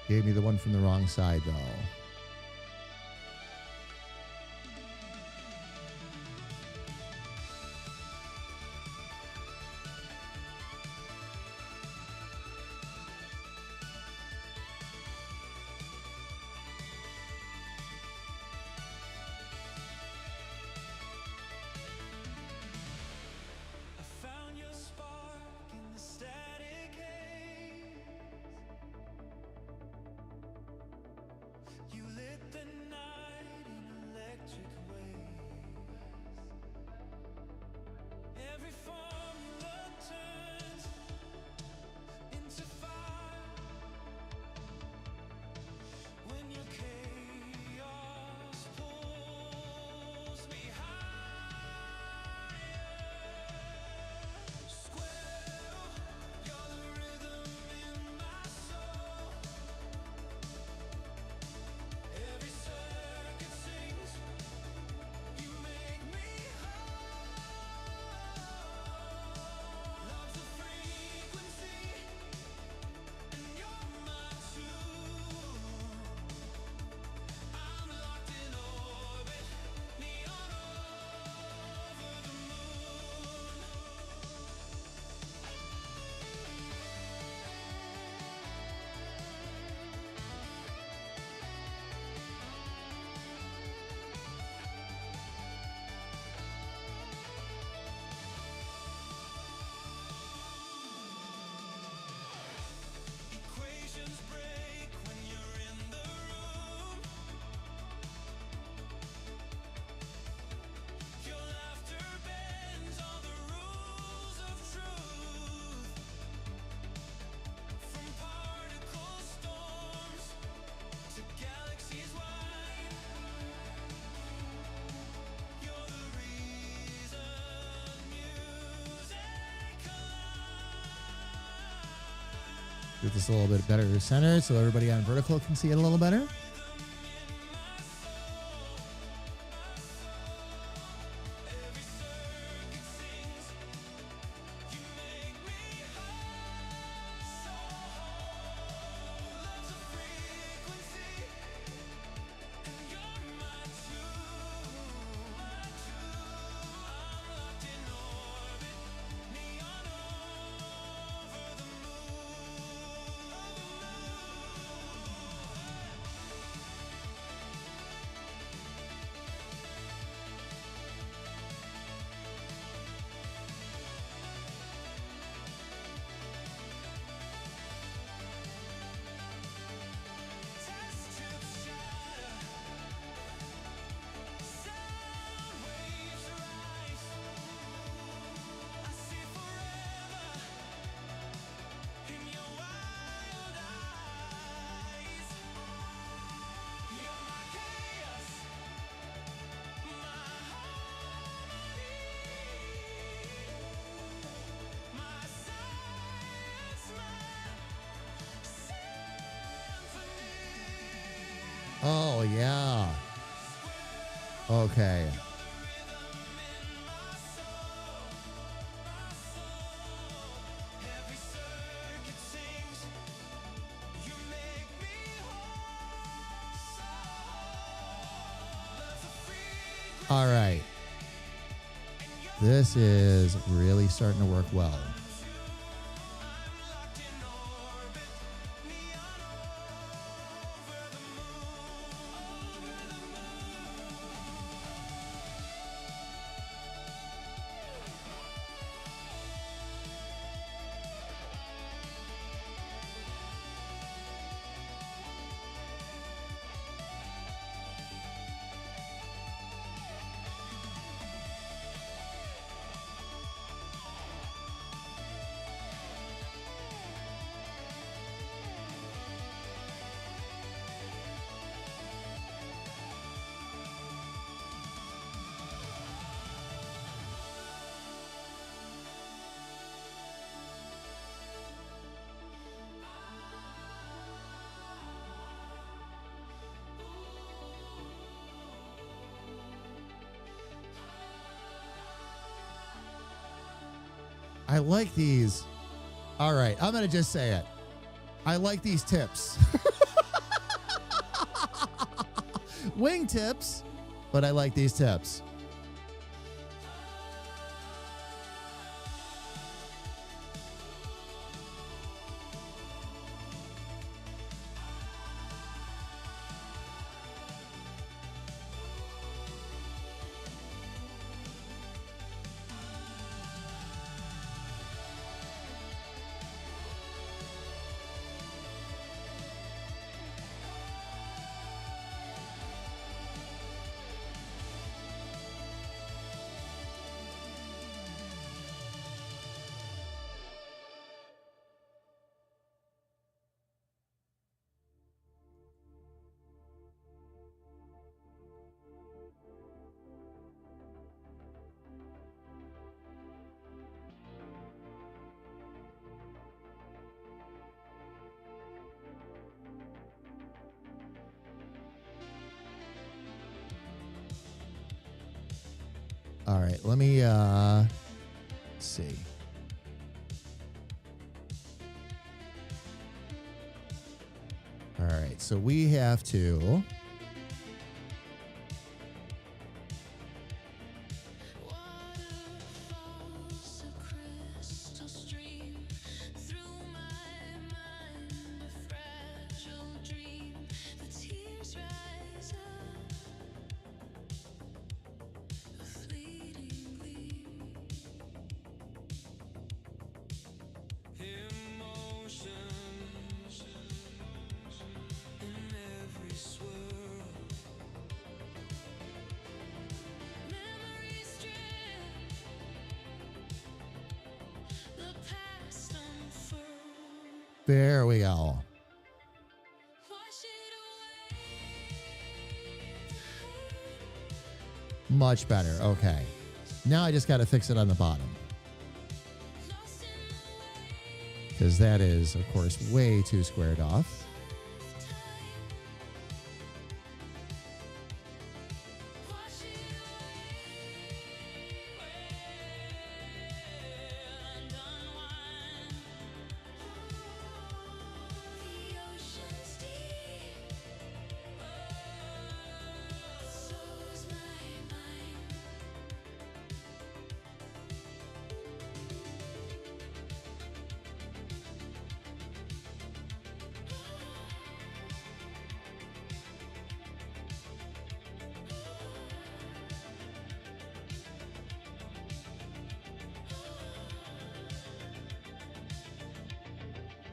Gave me the one from the wrong side, though. I found your spark in the static haze. You Get this a little bit better center so everybody on vertical can see it a little better. Oh, yeah. Okay. All right. This is really starting to work well. I like these. All right, I'm going to just say it. I like these tips. Wing tips, but I like these tips. All right, let me see. All right, so we have to Waterfalls, a crystal stream through my mind, a fragile dream. The tears rise up, a fleeting gleam. Emotions in every swirl. Memories strip the past unfurl. There we go. Wash it away. Much better. Okay. Now I just got to fix it on the bottom. Lost in the because that is, of course, way too squared off.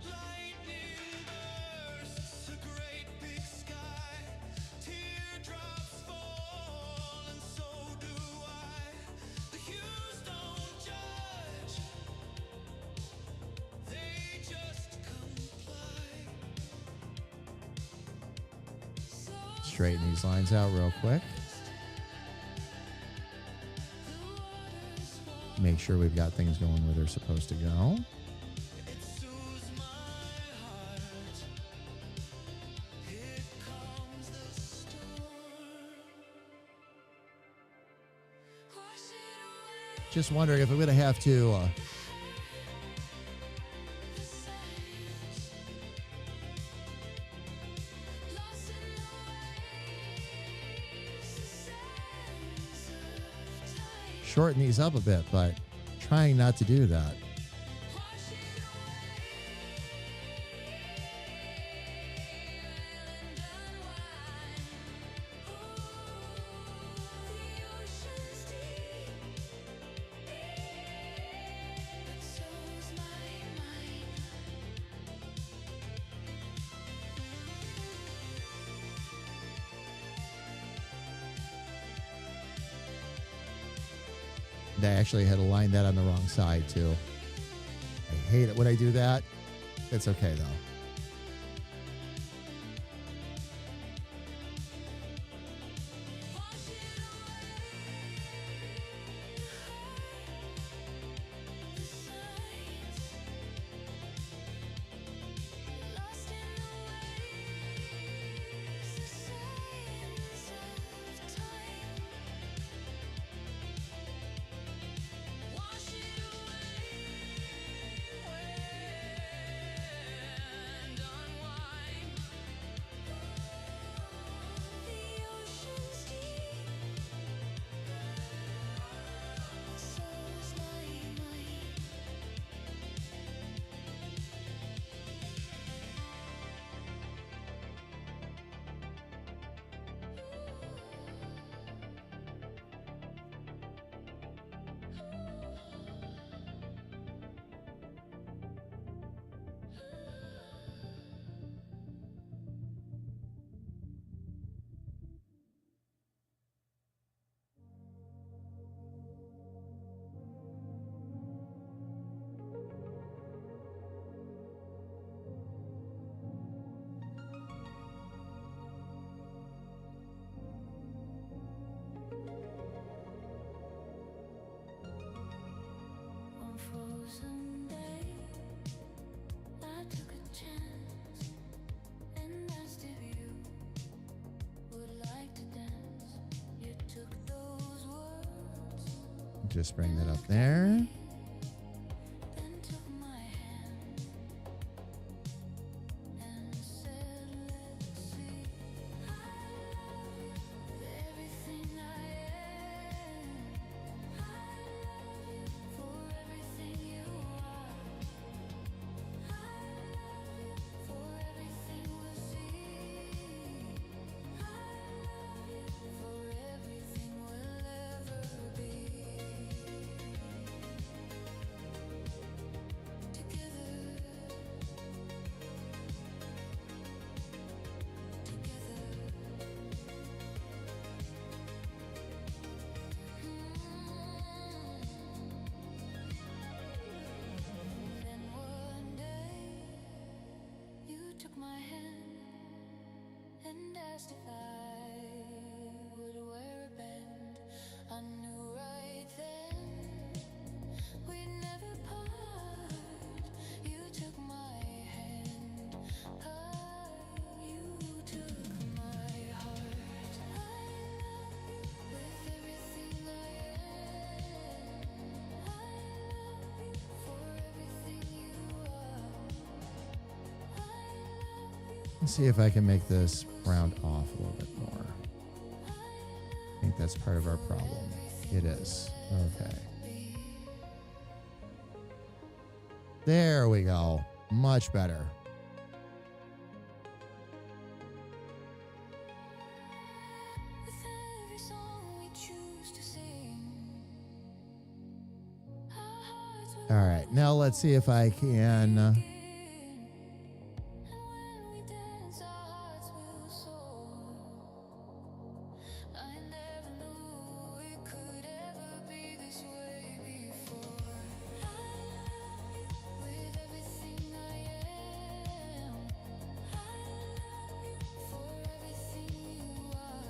Lightning bursts, a great big sky. Teardrops fall, and so do I. The hues don't judge, they just comply. Straighten these lines out real quick. Make sure we've got things going where they're supposed to go. It soothes my heart. Here comes the storm. Wash it away. Just wondering if I'm going to have to The signs lost in the waves. The sands of time. shorten these up a bit, but trying not to do that. Wash it away and unwind. The ocean's deep, but so's my mind. I actually had to line that on the wrong side, too. I hate it when I do that. It's okay, though. Wash it away. The signs lost in the waves. The sands of time. Wash it away and unwind. The ocean's deep, so's my mind. One frozen day, I took a chance and asked if you would like to dance. You took those words, Just bring that up there. then took my hand and said, "Let's see." I love you with everything I am. I love you for everything you are. I love you for everything we'll see. I love you for everything we'll ever be. Let's see if I can make this round off a little bit more. I think that's part of our problem. It is. Okay. There we go. Much better. With every song we choose to sing, our hearts will All right. Now let's see if I can. begin. And when we dance, our hearts will soar. I never knew it could ever be this way before. I love you with everything I am. I love you for everything you are.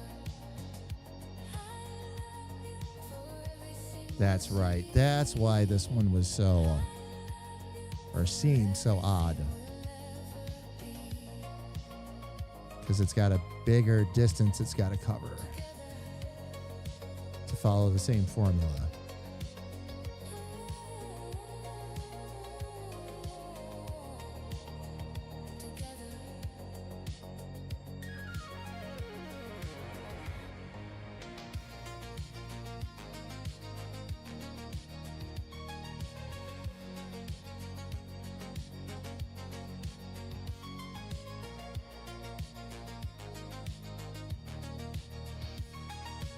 I love you for everything. That's right. That's why this one was so, or seemed so odd. Because it's got a bigger distance it's got to cover to follow the same formula.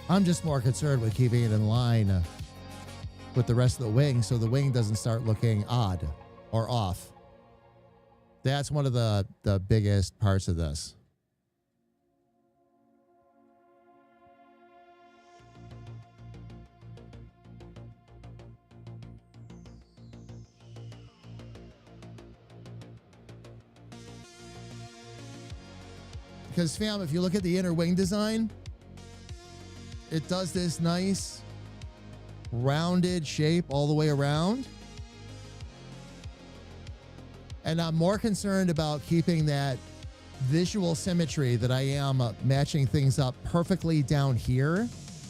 I'm just more concerned with keeping it in line with the rest of the wing so the wing doesn't start looking odd or off. That's one of the biggest parts of this. Because, fam, if you look at the inner wing design, it does this nice rounded shape all the way around. And I'm more concerned about keeping that visual symmetry that I am matching things up perfectly down here.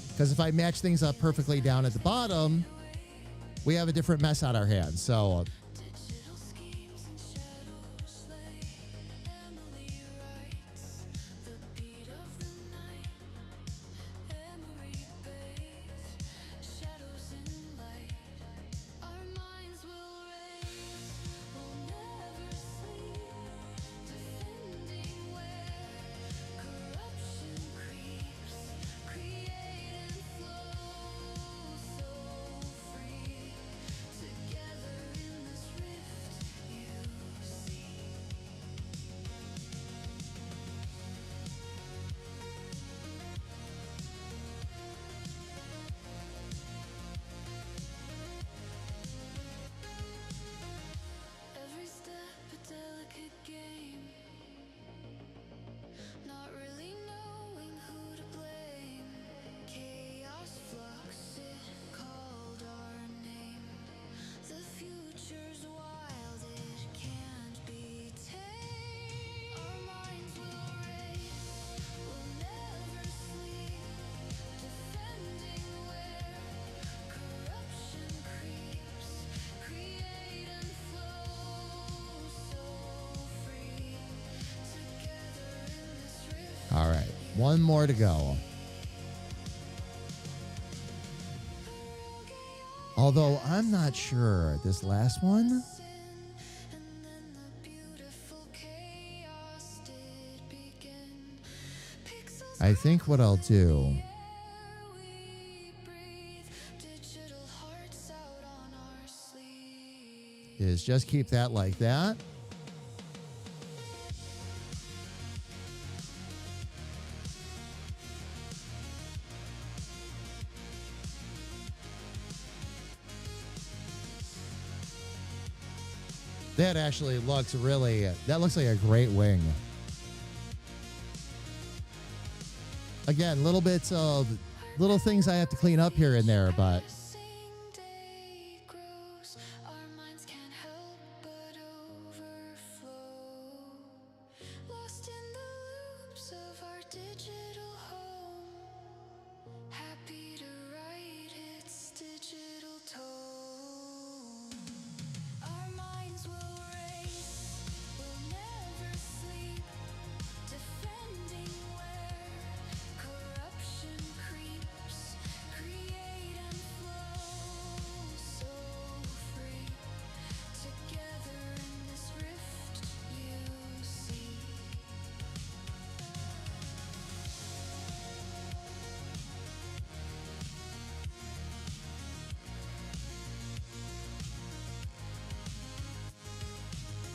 Because if I match things up perfectly down at the bottom, we have a different mess on our hands. So Digital schemes and shadows lay. Emily writes the beat of the night. Emery bathes shadows in light. Our minds will race, we'll never sleep. Defending where corruption creeps. Create and flow so free. Together in this rift you see. Every step a delicate game. Not really knowing who to blame. Chaos flux, it called our name. The future's wild, it can't be tamed. Our minds will race, we'll never sleep. Defending where corruption creeps. Create and flow so free. Together in this rift. all right, one more to go. Although I'm not sure this last one. And then the beautiful chaos did begin. Pixels I think what I'll do air we breathe. Digital hearts out on our sleeve. is just keep that like that. That actually looks really, that looks like a great wing. Again, little bits of, little things I have to clean up here and there, but Day grows, our minds can't help but overflow. Lost in the loops of our digital home. Happy to write its digital tone. Our minds will race, we'll never sleep.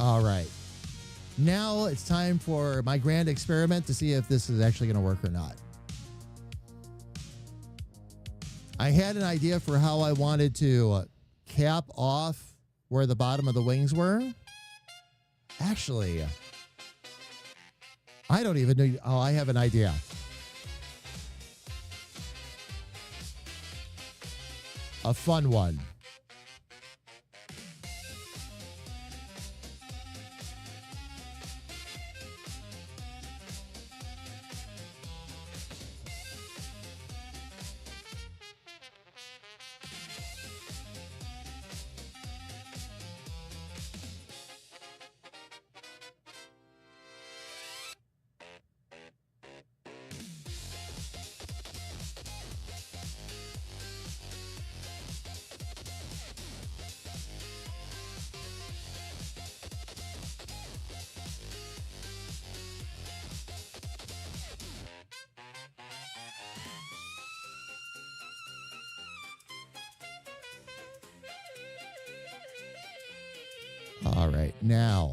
All right. Now it's time for my grand experiment to see if this is actually going to work or not. I had an idea for how I wanted to cap off where the bottom of the wings were. Actually, I don't even know. Oh, I have an idea. A fun one. All right, now.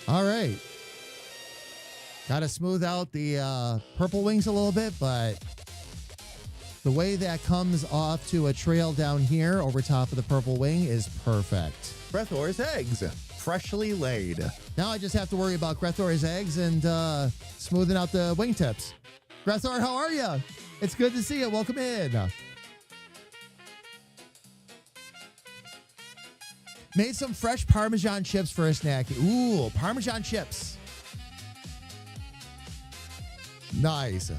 All right. Got to smooth out the purple wings a little bit, but the way that comes off to a trail down here over top of the purple wing is perfect. Grethor's eggs, freshly laid. Now I just have to worry about Grethor's eggs and smoothing out the wingtips. Grethor, how are you? It's good to see you. Welcome in. Made some fresh Parmesan chips for a snack. Ooh, Parmesan chips. Nice.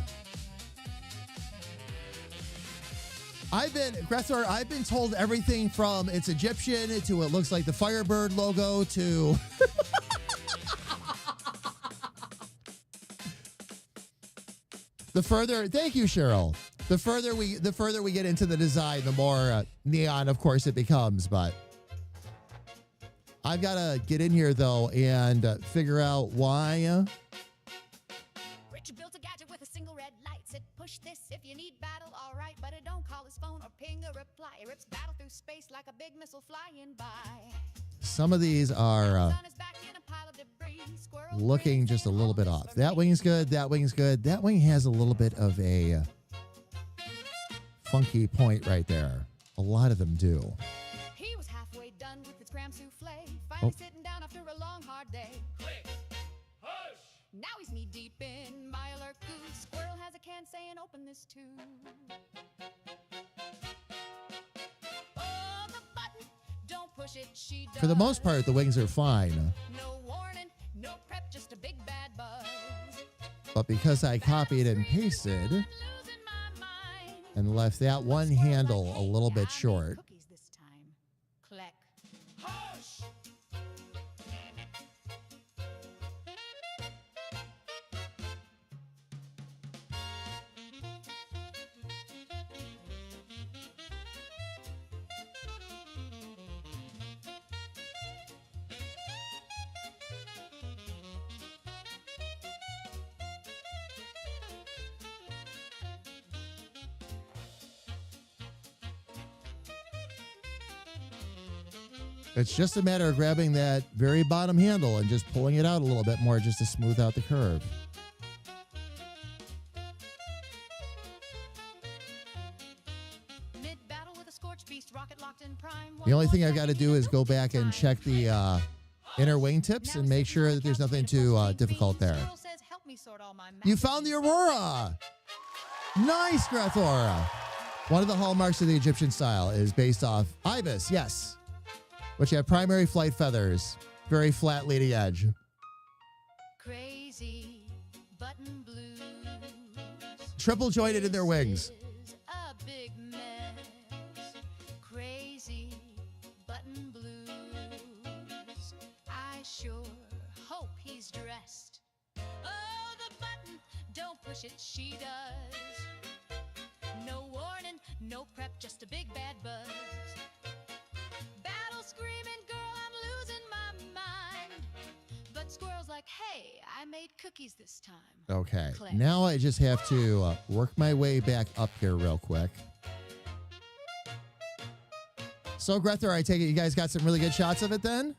Grethor, I've been told everything from it's Egyptian to it looks like the Firebird logo to thank you, Cheryl. The further we get into the design, the more neon, of course, it becomes, but I've got to get in here, though, and figure out why. Richard built a gadget with a single red light. Said, push this if you need battle, all right. But it don't call his phone or ping a reply. It rips battle through space like a big missile flying by. Some of these are On his back in a pile of debris. Squirrel looking brains just a ain't little bit always off. for That me. wing's good. That wing's good. That wing has a little bit of a funky point right there. A lot of them do. He was halfway done with his graham souffle. Oh. Finally sitting down after a long, hard day. Click, hush. Now he's knee deep in my alert goose. Squirrel has a can saying, open this too. Oh, the button, don't push it, she does. For the most part, the wings are fine. No warning, no prep, just a big bad buzz. But because I copied and pasted Losing my mind. and left that one handle a little bit short, Cookies this time. Click. Hush. it's just a matter of grabbing that very bottom handle and just pulling it out a little bit more just to smooth out the curve. Mid-battle with a scorched beast, rocket locked in prime. The only thing I've got to do is go back and check the inner wingtips and make sure that there's nothing too difficult there. Squirrel says, help me sort all my You found the Aurora. Nice, Grethor. One of the hallmarks of the Egyptian style is based off ibis, yes, which have primary flight feathers, very flat leading edge. Crazy button blues. Triple jointed in their wings. Is a big mess. Crazy accomplish it, she does. No warning, no prep, just a big bad buzz. Battle screaming, girl, I'm losing my mind. But Squirrel's like, hey, I made cookies this time. Okay. Click. Now I just have to work my way back up here real quick. So, Grether, I take it you guys got some really good shots of it then?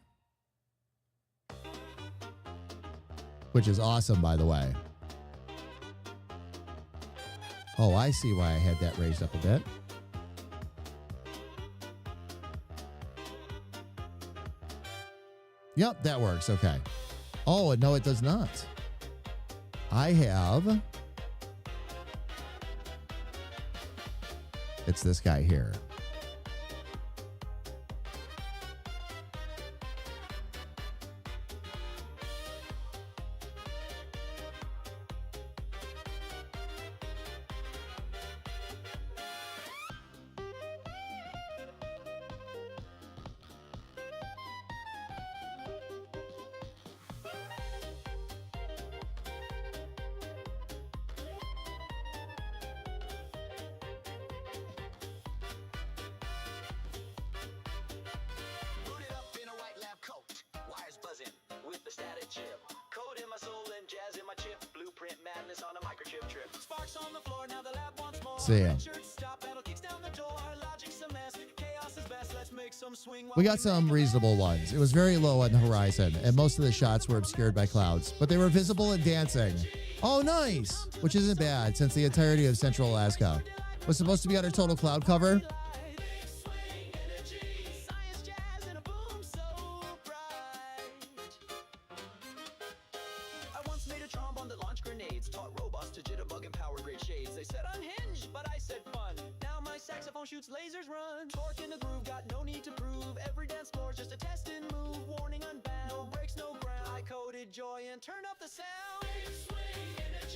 Which is awesome, by the way. Oh, I see why I had that raised up a bit. Yep, that works. Okay. Oh, no, it does not. I have... It's this guy here. Booted up in a white lab coat, wires buzzing with the static chip. Code in my soul and jazz in my chip. Blueprint madness on a microchip trip. Sparks on the floor, now the lab wants more. See ya. Red shirts stop, battle kicks down the door. Logic's a mess, chaos is best. Let's make some swing. while We got some make a reasonable mess. ones. It was very low on the horizon, and most of the shots were obscured by clouds, but they were visible and dancing. Oh, nice! Which isn't bad, since the entirety of Central Alaska was supposed to be on a total cloud cover. Science, jazz, and a boom so bright. I once made a trombone that launched grenades, taught robots to jitterbug and power grade shades. They said unhinged, but I said fun. Now my saxophone shoots lasers run. Torque in the groove, got no need to prove. Every dance floor's just a test and move. Warning unbound, no breaks, no ground. I coded joy and turned up the sound.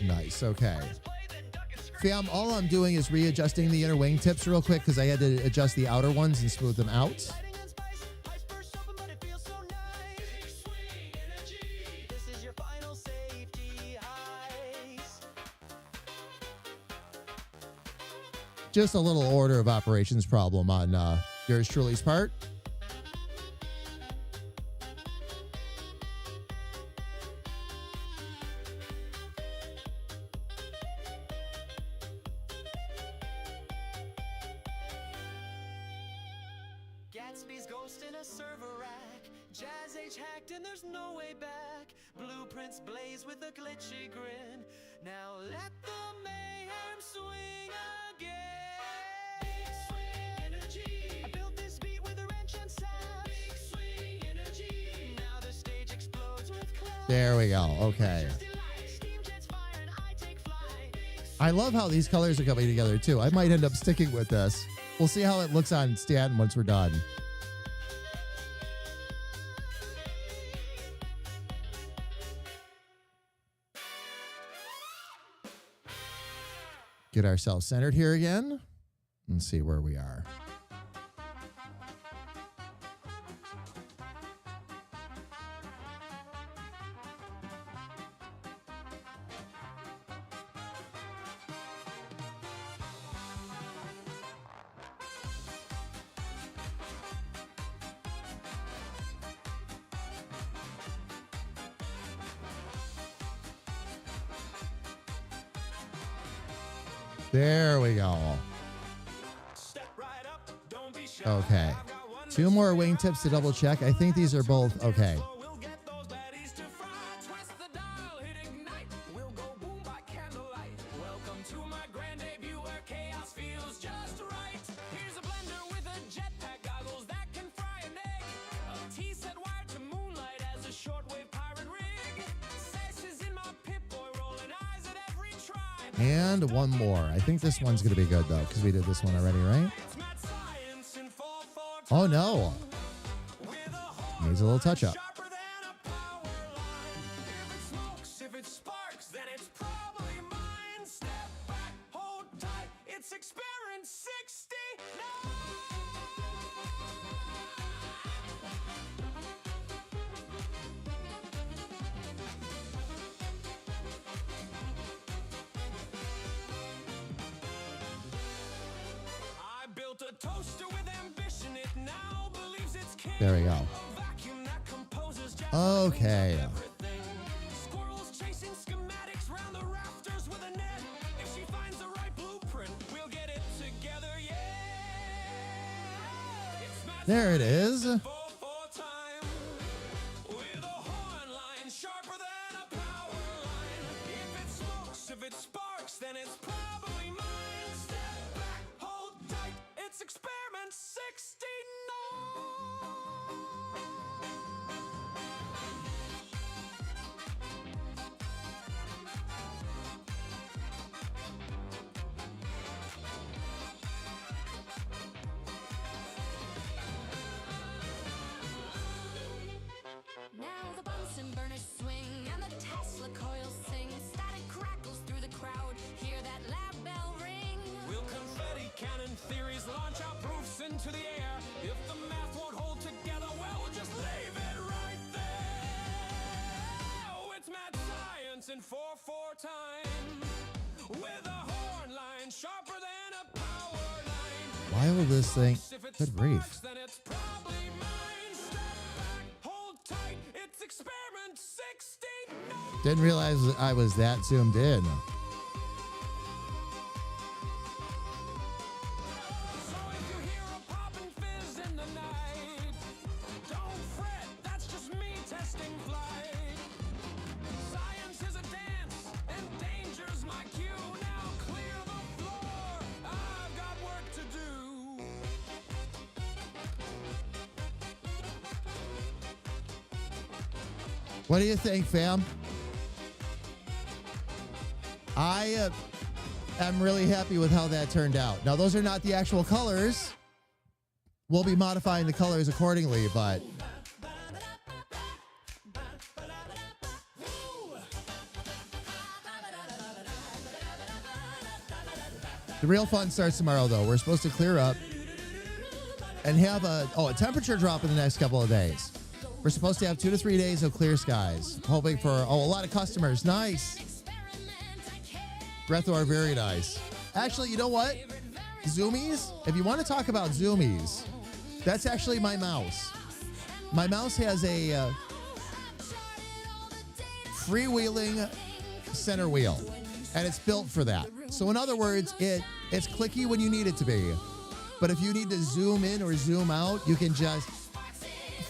Nice, okay. Let's play then duck and scream. Fam, all I'm doing is readjusting the inner wing tips real quick because I had to adjust the outer ones and smooth them out. Lighting and spice, ice burst open, but it feels so nice. This is your final safety heist. Just a little order of operations problem on yours truly's part. Gatsby's ghost in a server rack. Jazz age hacked and there's no way back. Blueprints blaze with a glitchy grin. Now let the mayhem swing again. Big swing energy. I built this beat with a wrench and sap. Big swing energy. Now the stage explodes with clouds. There we go. Okay. Steam jets fire and I take flight. I love how these colors are coming together too. I might end up sticking with this. We'll see how it looks on Stanton once we're done. Get ourselves centered here again and see where we are. There we go. Step right up, don't be shy. Okay. Two more wingtips to double check. I think these are both okay. We'll get those baddies to fry. Twist the dial, hit ignite. We'll go boom by candlelight. Welcome to my grand debut where chaos feels just right. Here's a blender with a jetpack goggles that can fry an egg. A tea set wired to moonlight as a shortwave pirate rig. Sex is in my Pip-Boy, rolling eyes at every try. And one more. I think this one's going to be good though because we did this one already, right? It's mad science in 4/4. Oh no. With a hole Needs a little touch up. sharper than a power line. If it smokes, if it sparks, then it's probably mine. Step back, hold tight. It's experiment 69. There we go. Okay. Squirrels chasing schematics round the rafters with a net. If she finds the right blueprint, we'll get it together, yeah. It's my There it is. time with a horn line sharper than a power line. If it smokes, if it sparks, then it's probably mine. Step back, hold tight. It's experiment 69. Now the Bunsen burners swing and the Tesla coils sing. Static crackles through the crowd. Hear that lab bell ring. Will confetti cannon theories launch our proofs into the air? If the math won't hold together, well, we'll just leave it right there. Oh, it's mad science in 4/4 time with a horn line sharper than a power line. Why will this thing? If it Good grief. sparks, then it's probably mine. Step back, hold tight. It's experiment 69. Didn't realize I was that zoomed in. So if you hear a pop and fizz in the night, don't fret, that's just me testing flight. Science is a dance, and danger's my cue. Now clear the floor, I've got work to do. What do you think, fam? I am really happy with how that turned out. Now, those are not the actual colors. We'll be modifying the colors accordingly, but the real fun starts tomorrow, though. We're supposed to clear up and have a temperature drop in the next couple of days. We're supposed to have 2 to 3 days of clear skies. Hoping for a lot of customers. Nice. Breathor, very nice. Actually, you know what? Zoomies, if you want to talk about zoomies, that's actually my mouse. My mouse has a freewheeling center wheel, and it's built for that. So in other words, it's clicky when you need it to be. But if you need to zoom in or zoom out, you can just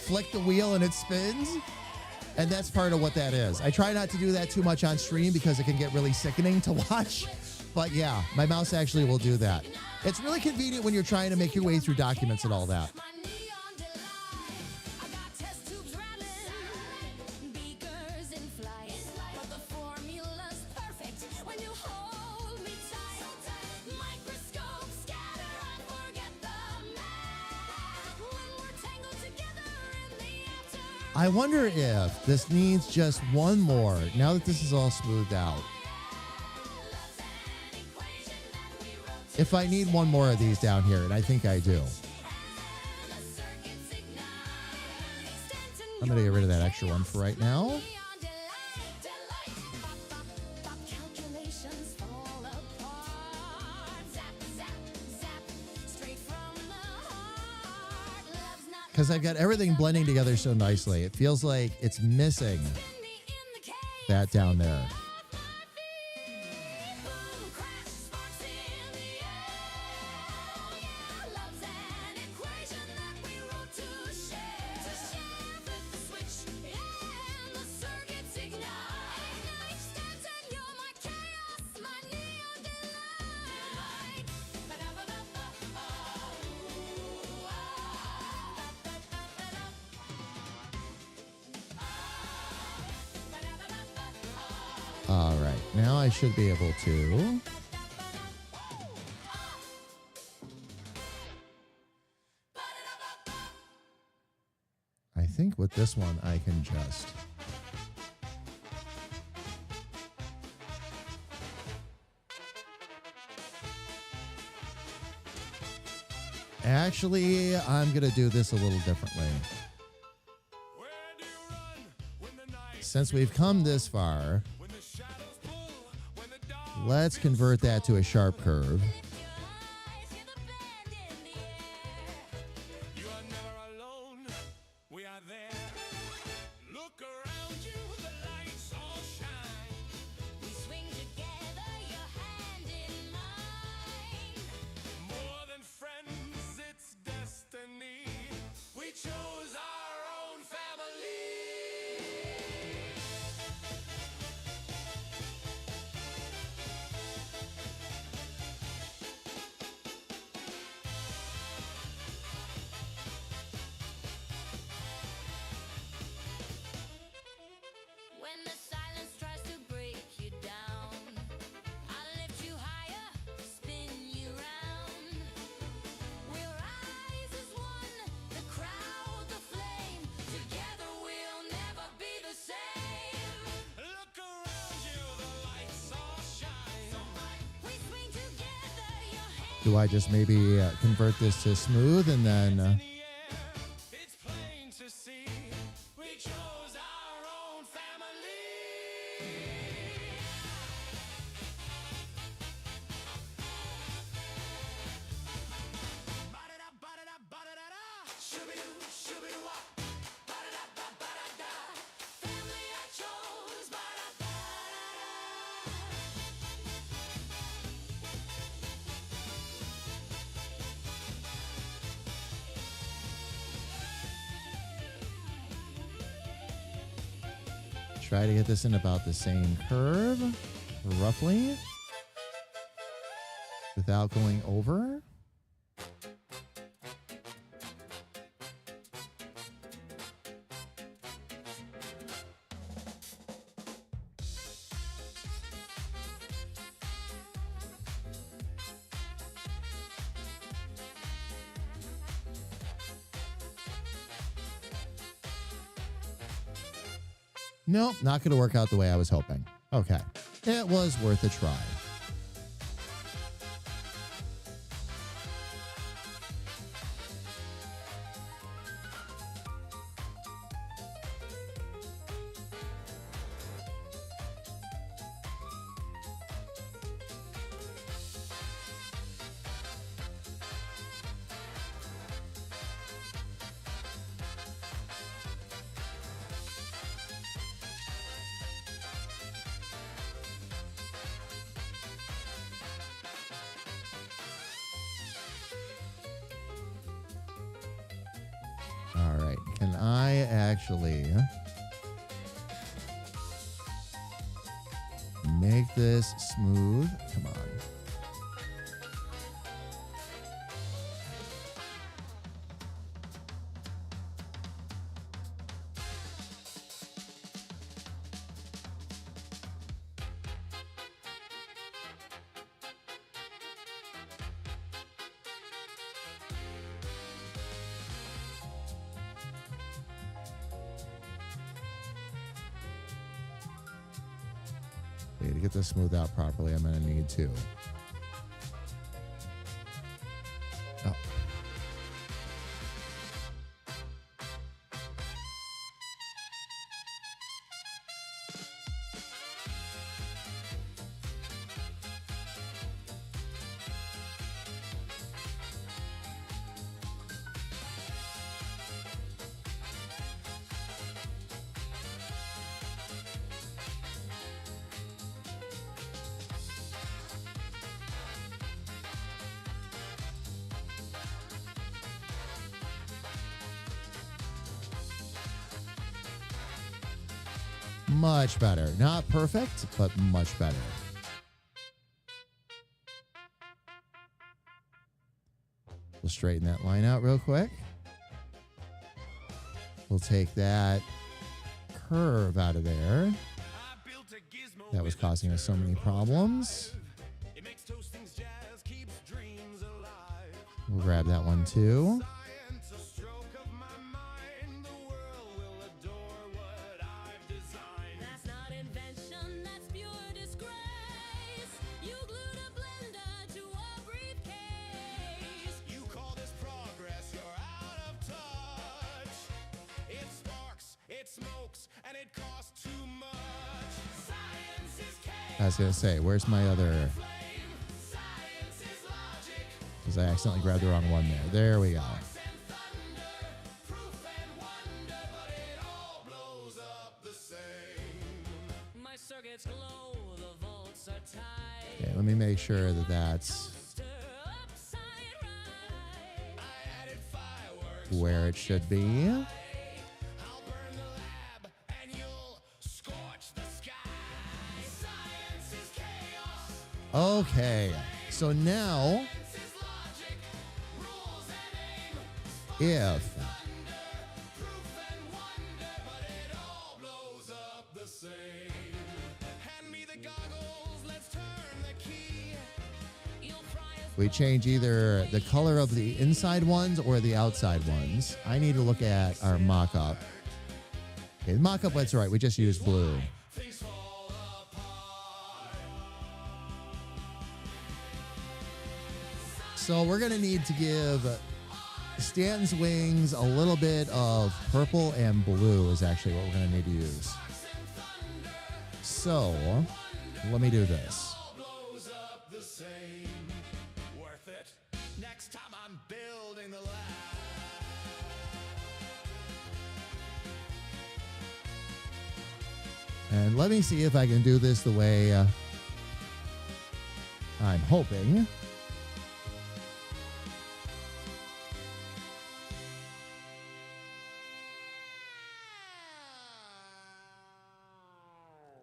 flick the wheel and it spins. And that's part of what that is. I try not to do that too much on stream because it can get really sickening to watch. But yeah, my mouse actually will do that. It's really convenient when you're trying to make your way through documents and all that. My neon delight. I got test tubes rattling, beakers in flight. But the formula's perfect when you hold me tight. Microscope scatter and forget the math. When we're tangled together in the after. I wonder if this needs just one more, now that this is all smoothed out. If I need one more of these down here, and I think I do. I'm going to get rid of that extra one for right now. Because I've got everything blending together so nicely. It feels like it's missing that down there. All right, now I should be able to. I think with this one, I can just. Actually, I'm going to do this a little differently. Since we've come this far, let's convert that to a sharp curve. Do I just maybe convert this to smooth and then... It's plain to see we chose our own family. Ba-da-da, ba-da-da, ba-da-da-da. Shoo-be-doo, shoo-be-doo-wop. Ba-da-da, ba-ba-da-da. Family I chose. Ba-da-da-da-da. Try to get this in about the same curve, roughly, without going over. Nope, not going to work out the way I was hoping. Okay. It was worth a try. All right. Can I actually make this smooth? Come on. Okay, to get this smoothed out properly, I'm going to need to. Oh. Much better. Not perfect, but much better. We'll straighten that line out real quick. We'll take that curve out of there. That was causing us so many problems. We'll grab that one too. That's not invention, that's pure disgrace. You glued a blender to a briefcase. You call this progress, you're out of touch. It sparks, it smokes, and it costs too much. Science is chaos. I was going to say, where's my other... Science is logic. Because I accidentally grabbed the wrong one there. There we go. And thunder, proof and wonder, but it all blows up the same. My circuits glow, the volts are tight. Okay, let me make sure that that's Stir upside right. I added fireworks. where it should be. I'll burn the lab and you'll scorch the sky. Science is chaos. Okay, so now Science is logic. Rules and aim. if Proof and wonder, but it all blows up the same. Hand me the goggles, let's turn the key. You'll fry us we change either the color of the inside ones or the outside ones, I need to look at our mock-up. Okay, the mock-up, that's right, we just used blue. Things fall apart. So we're going to need to give Stanton's wings a little bit of purple and blue is actually what we're going to need to use. So let me do this. Blows up the same. Worth it. Next time I'm building the lab. And let me see if I can do this the way I'm hoping.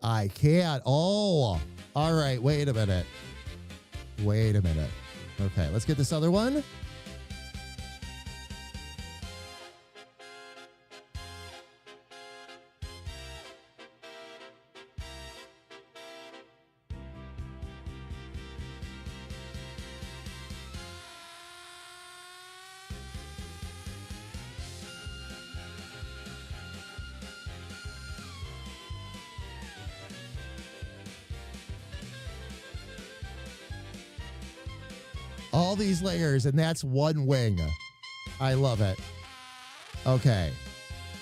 I can't. Oh, all right. Wait a minute. Wait a minute. Okay, let's get this other one. All these layers, and that's one wing. I love it. Okay.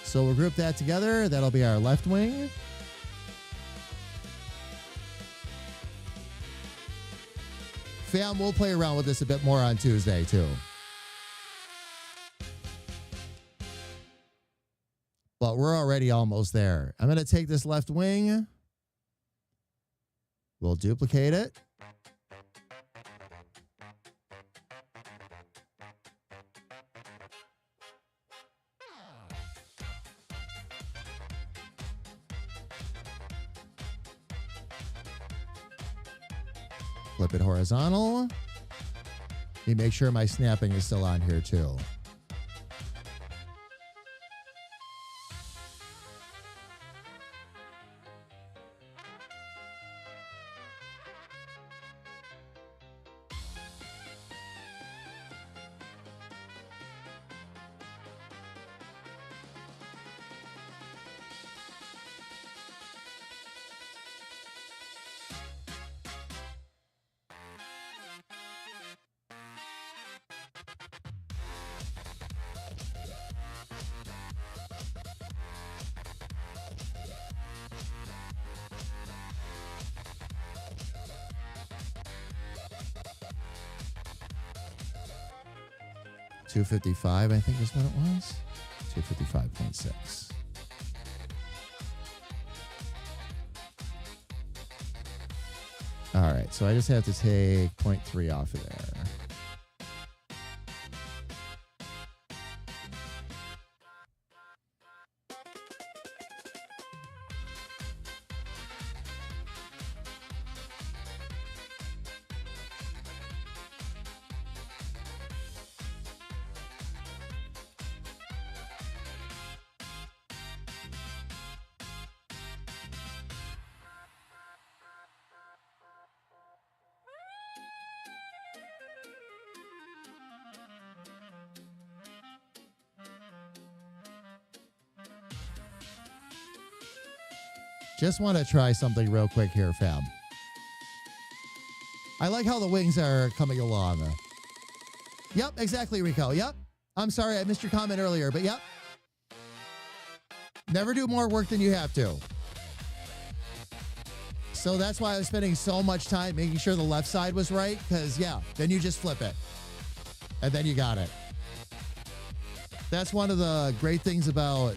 So we'll group that together. That'll be our left wing. Fam, we'll play around with this a bit more on Tuesday, too. But we're already almost there. I'm going to take this left wing. We'll duplicate it. Flip it horizontal. Let me make sure my snapping is still on here too. $255, I think is what it was. 255.6. All right, so I just have to take 0.3 off of there. Just want to try something real quick here, fam. I like how the wings are coming along. Yep, exactly, Rico. Yep. I'm sorry, I missed your comment earlier, but yep. Never do more work than you have to. So that's why I was spending so much time making sure the left side was right, because, yeah, then you just flip it. And then you got it. That's one of the great things about...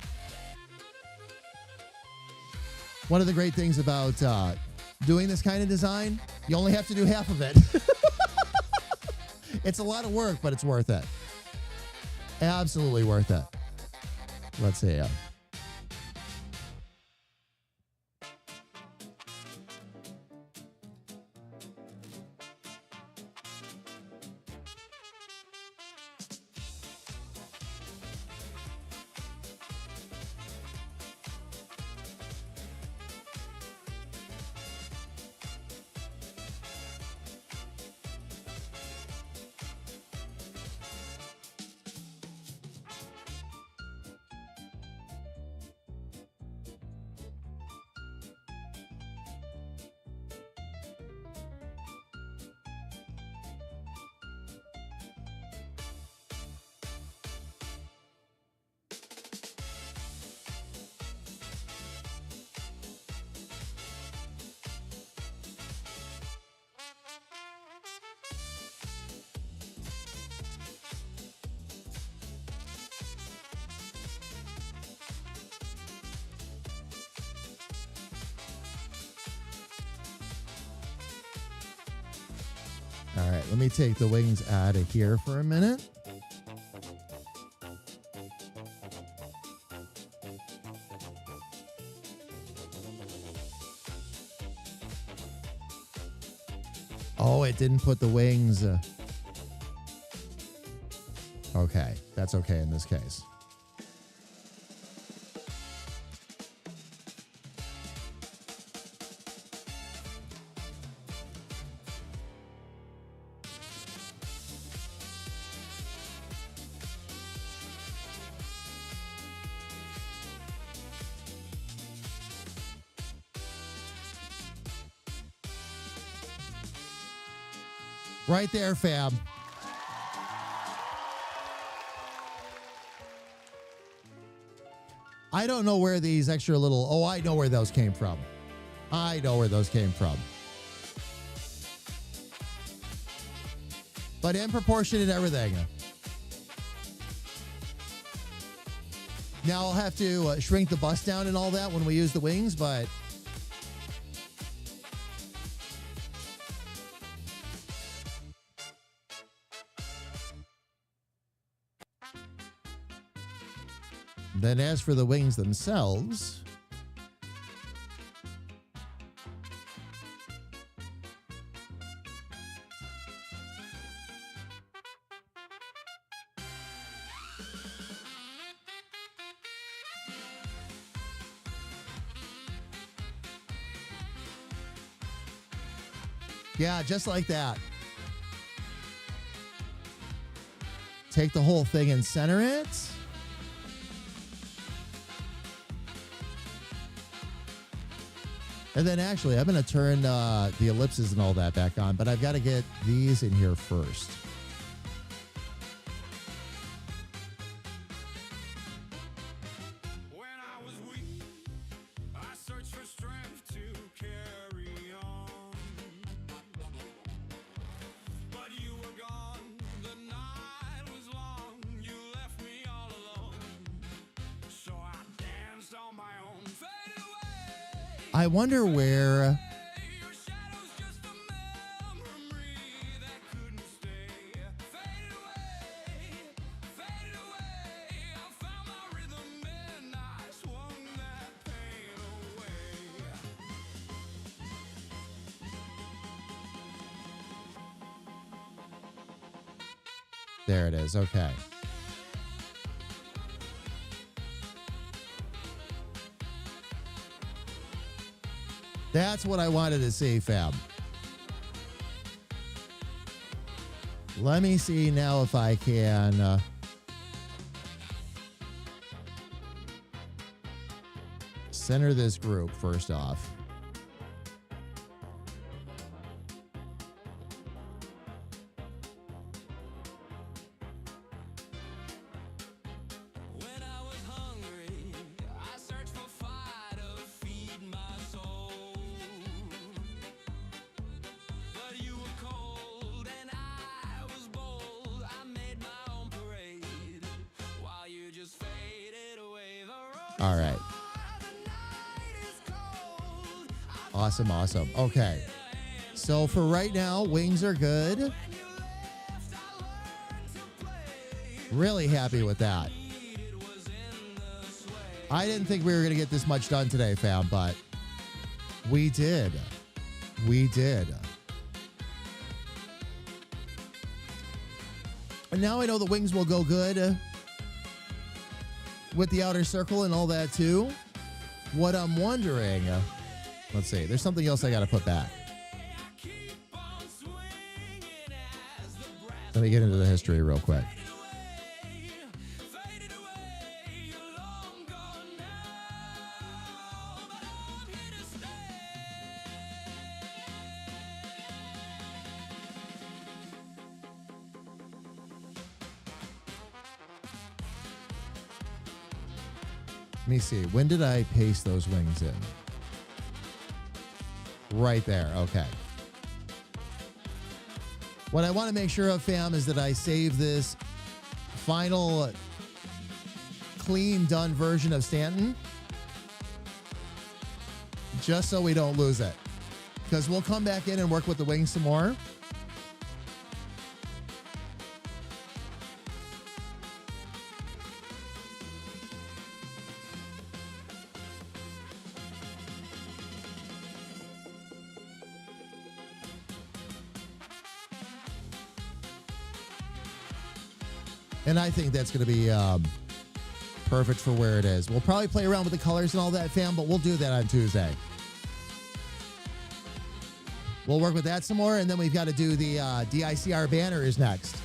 One of the great things about doing this kind of design, you only have to do half of it. It's a lot of work, but it's worth it. Absolutely worth it. Let's see. All right, let me take the wings out of here for a minute. Oh, it didn't put the wings. Okay, that's okay in this case. Right there, fam. I don't know where these extra little... Oh, I know where those came from. I know where those came from. But in proportion and everything. Now I'll have to shrink the bust down and all that when we use the wings, but... Then as for the wings themselves, yeah, just like that. Take the whole thing and center it. And then actually, I'm going to turn the ellipses and all that back on, but I've got to get these in here first. When I was weak, I searched for strength to carry on. But you were gone, the night was long, you left me all alone. So I danced on my own, faded away. I wonder where... Your shadow's just a memory that couldn't stay. Faded away, I found my rhythm and I swung that pain away. There it is. Okay. That's what I wanted to see, fam. Let me see now if I can... center this group first off. When I was hungry, I searched for fire to feed my soul. But you were cold and I was bold. I made my own parade while you just faded away. The road All right. the night is cold. Awesome, awesome. Okay. So for right now, wings are good. When you left, I learned to play. Really happy with that. It was in the sway. I didn't think we were going to get this much done today, fam, but we did. We did. And now I know the wings will go good with the outer circle and all that too. What I'm wondering, let's see, there's something else I got to put back. Keep on swinging as the brass Let me get into the history real quick. faded away. You're long gone now, but I'm here to stay. Let me see. When did I paste those wings in? Right there. Okay. What I want to make sure of, fam, is that I save this final clean, done version of Stanton just so we don't lose it. Because we'll come back in and work with the wings some more. And I think that's going to be perfect for where it is. We'll probably play around with the colors and all that, fam, but we'll do that on Tuesday. We'll work with that some more, and then we've got to do the DICR banners next.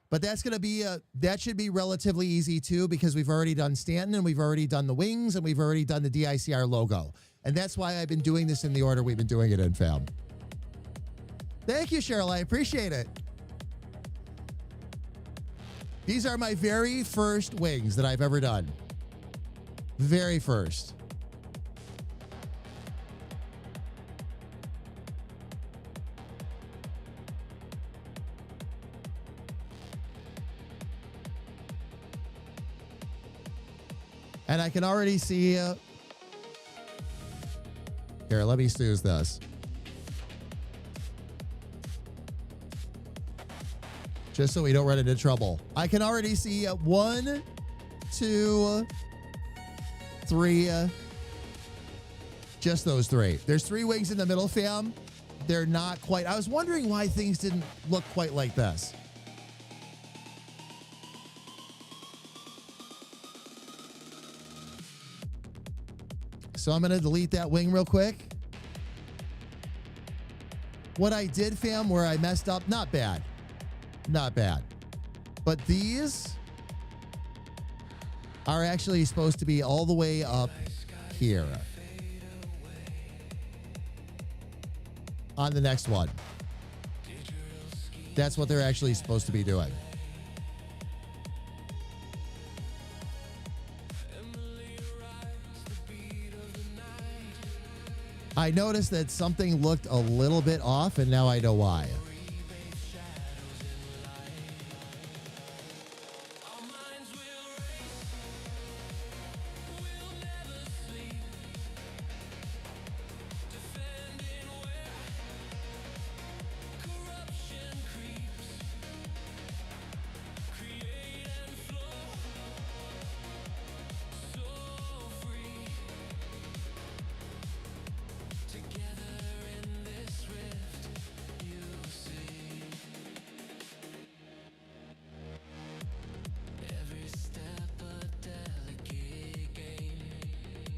But that's going to be, that should be relatively easy too, because we've already done Stanton, and we've already done the wings, and we've already done the DICR logo. And that's why I've been doing this in the order we've been doing it in, fam. Thank you, Cheryl. I appreciate it. These are my very first wings that I've ever done. Very first. And I can already see... here, let me snooze this. Just so we don't run into trouble. I can already see 1, 2, 3. Just those 3. There's 3 wings in the middle, fam. They're not quite... I was wondering why things didn't look quite like this. So I'm going to delete that wing real quick. What I did, fam, where I messed up, not bad. Not bad. But these are actually supposed to be all the way up here. On the next one. That's what they're actually supposed to be doing. I noticed that something looked a little bit off, and now I know why.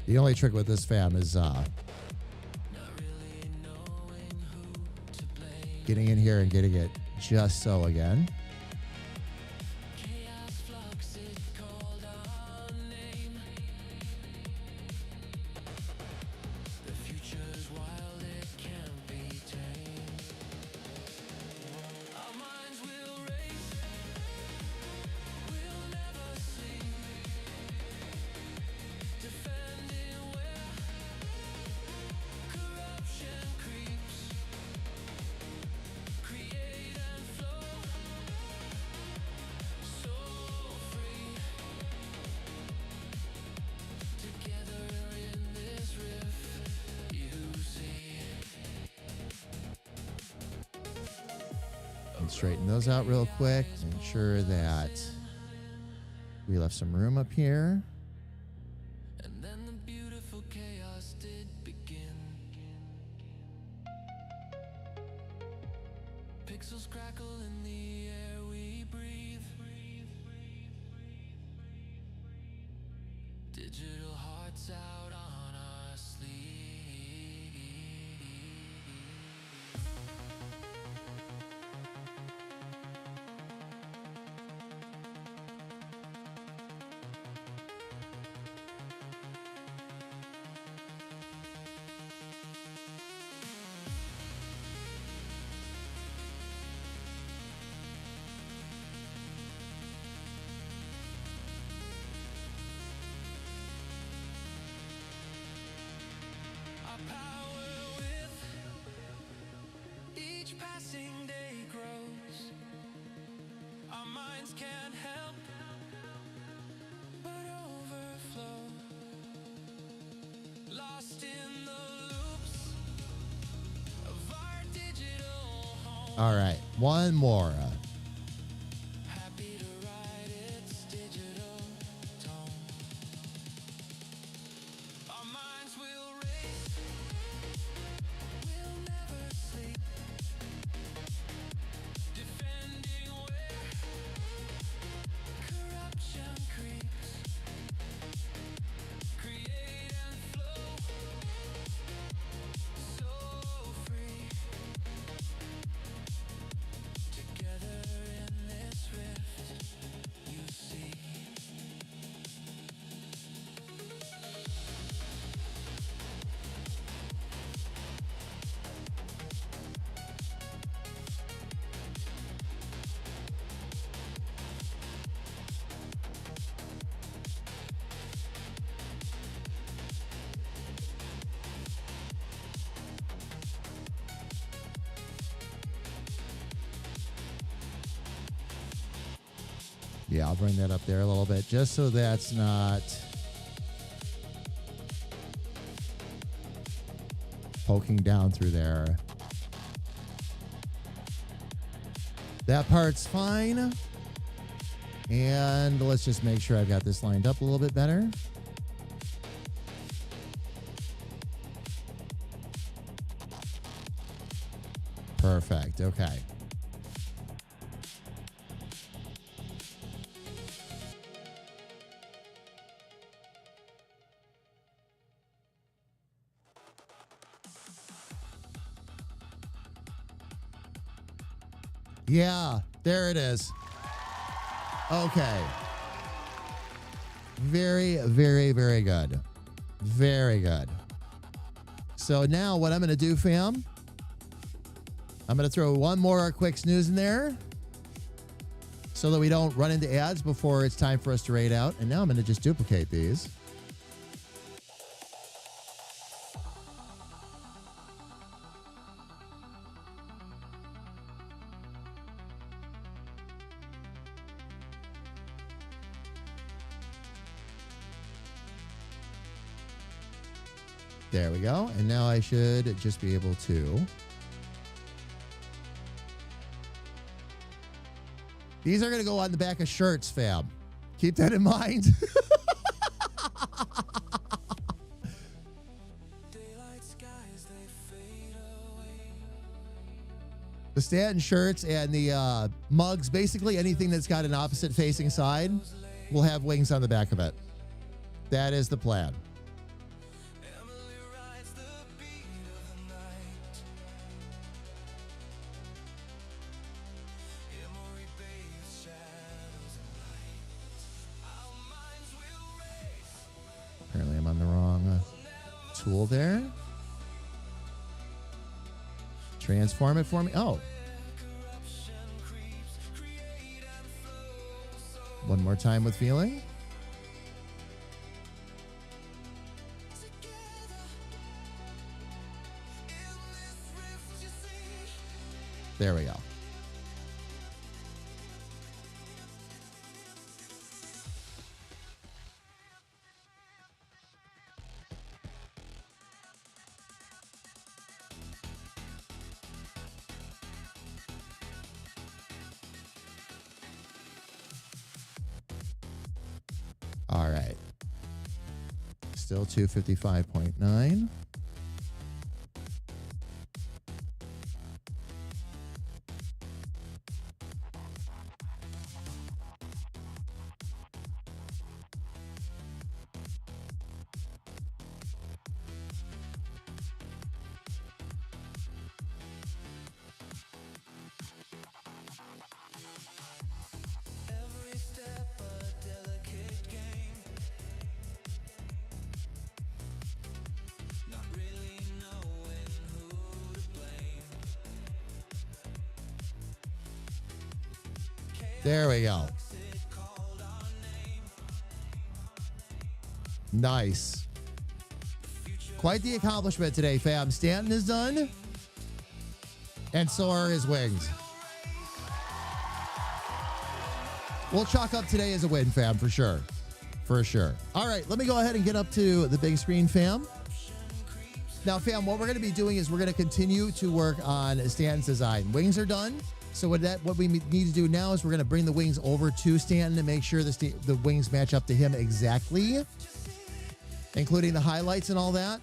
The only trick with this, fam, is getting in here and getting it just so again. Straighten those out real quick. Make sure that we left some room up here. And then the beautiful chaos did begin. Pixels crackle in the air we breathe. Digital hearts out on our sleeve. Passing day grows. Our minds can't help but overflow. Lost in the loops of our digital home. All right, one more. Happy to ride its digital tone. Our minds will race. We'll never sleep. Defending where Yeah, I'll bring that up there a little bit just so that's not poking down through there. That part's fine. And let's just make sure I've got this lined up a little bit better. Perfect. Okay. Yeah, there it is. Okay. Very, very, very good. Very good. So now what I'm going to do, fam, I'm going to throw one more quick snooze in there so that we don't run into ads before it's time for us to raid out. And now I'm going to just duplicate these. There we go. And now I should just be able to. These are going to go on the back of shirts, fam. Keep that in mind. The Stanton shirts and the mugs, basically anything that's got an opposite facing side, will have wings on the back of it. That is the plan. Apparently I'm on the wrong tool there. Transform it for me. Oh. One more time with feeling. There we go. All right. Still 255.9. There we go. Nice. Quite the accomplishment today, fam. Stanton is done. And so are his wings. We'll chalk up today as a win, fam, for sure. For sure. All right, let me go ahead and get up to the big screen, fam. Now, fam, what we're going to be doing is we're going to continue to work on Stanton's design. Wings are done. So what we need to do now is we're going to bring the wings over to Stanton to make sure the wings match up to him exactly, including the highlights and all that.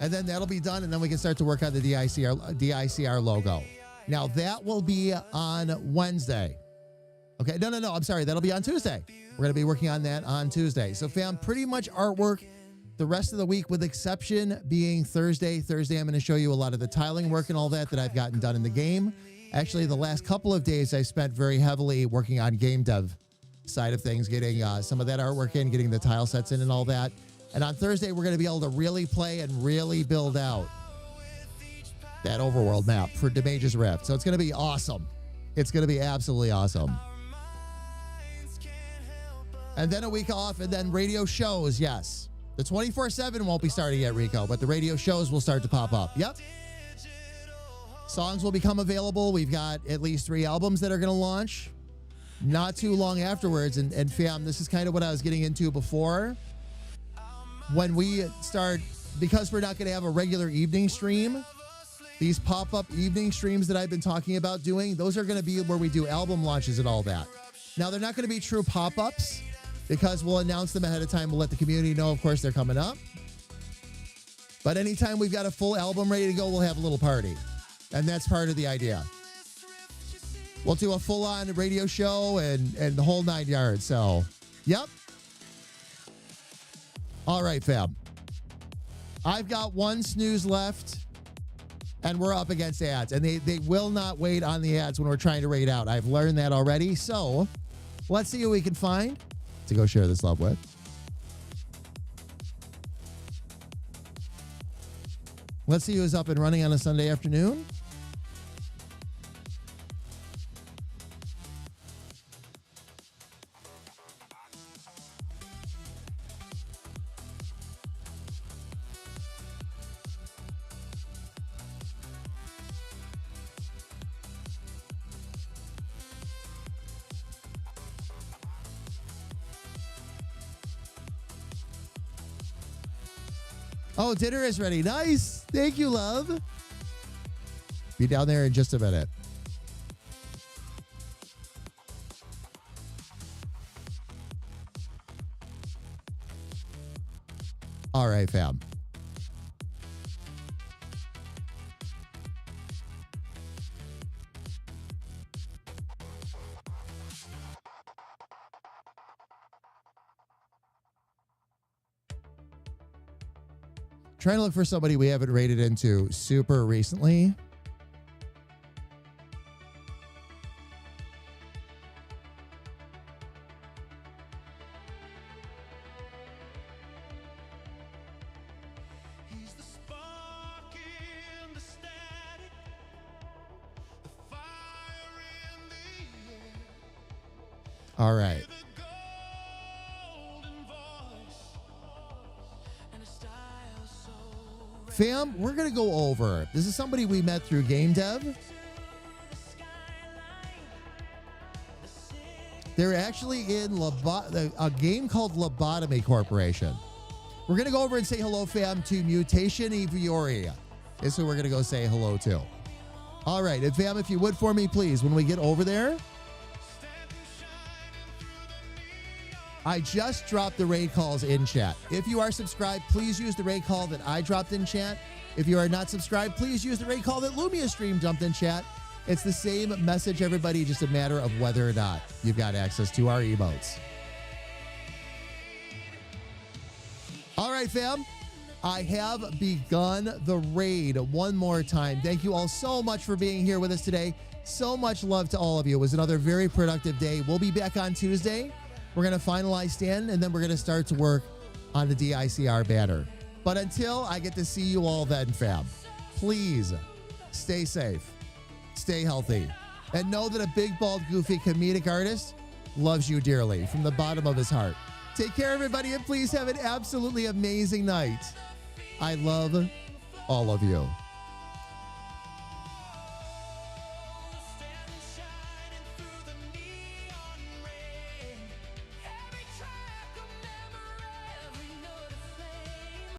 And then that'll be done, and then we can start to work on the DICR logo. Now, that will be on Wednesday. Okay, no, I'm sorry. That'll be on Tuesday. We're going to be working on that on Tuesday. So, fam, pretty much artwork the rest of the week, with exception being Thursday. Thursday, I'm going to show you a lot of the tiling work and all that I've gotten done in the game. Actually, the last couple of days, I spent very heavily working on game dev side of things, getting some of that artwork in, getting the tile sets in and all that. And on Thursday, we're going to be able to really play and really build out that overworld map for Demage's Rift. So it's going to be awesome. It's going to be absolutely awesome. And then a week off, and then radio shows, yes. The 24/7 won't be starting yet, Rico, but the radio shows will start to pop up. Yep. Songs will become available. We've got at least 3 albums that are going to launch. not too long afterwards. And fam, this is kind of what I was getting into before. When we start, because we're not going to have a regular evening stream, these pop-up evening streams that I've been talking about doing, those are going to be where we do album launches and all that. Now, they're not going to be true pop-ups because we'll announce them ahead of time. We'll let the community know, of course, they're coming up. But anytime we've got a full album ready to go, we'll have a little party. And that's part of the idea. We'll do a full-on radio show and the whole 9 yards. So, yep. All right, fam. I've got one snooze left, and we're up against ads. And they will not wait on the ads when we're trying to rate out. I've learned that already. So, let's see who we can find to go share this love with. Let's see who's up and running on a Sunday afternoon. Oh, dinner is ready. Nice. Thank you, love. Be down there in just a minute. All right, fam. Trying to look for somebody we haven't rated into super recently. He's the spark in the static, the fire in the air, All right. the golden voice, and a style so Fam, we're going to go over. This is somebody we met through game dev. They're actually in a game called Lobotomy Corporation. We're going to go over and say hello, fam, to Mutation Eviori. Is who we're going to go say hello to. All right. And fam, if you would for me, please, when we get over there, I just dropped the raid calls in chat. If you are subscribed, please use the raid call that I dropped in chat. If you are not subscribed, please use the raid call that Lumia Stream dumped in chat. It's the same message, everybody, just a matter of whether or not you've got access to our emotes. All right, fam. I have begun the raid one more time. Thank you all so much for being here with us today. So much love to all of you. It was another very productive day. We'll be back on Tuesday. We're going to finalize Stanton, and then we're going to start to work on the DICR banner. But until I get to see you all then, fam, please stay safe, stay healthy, and know that a big, bald, goofy comedic artist loves you dearly from the bottom of his heart. Take care, everybody, and please have an absolutely amazing night. I love all of you.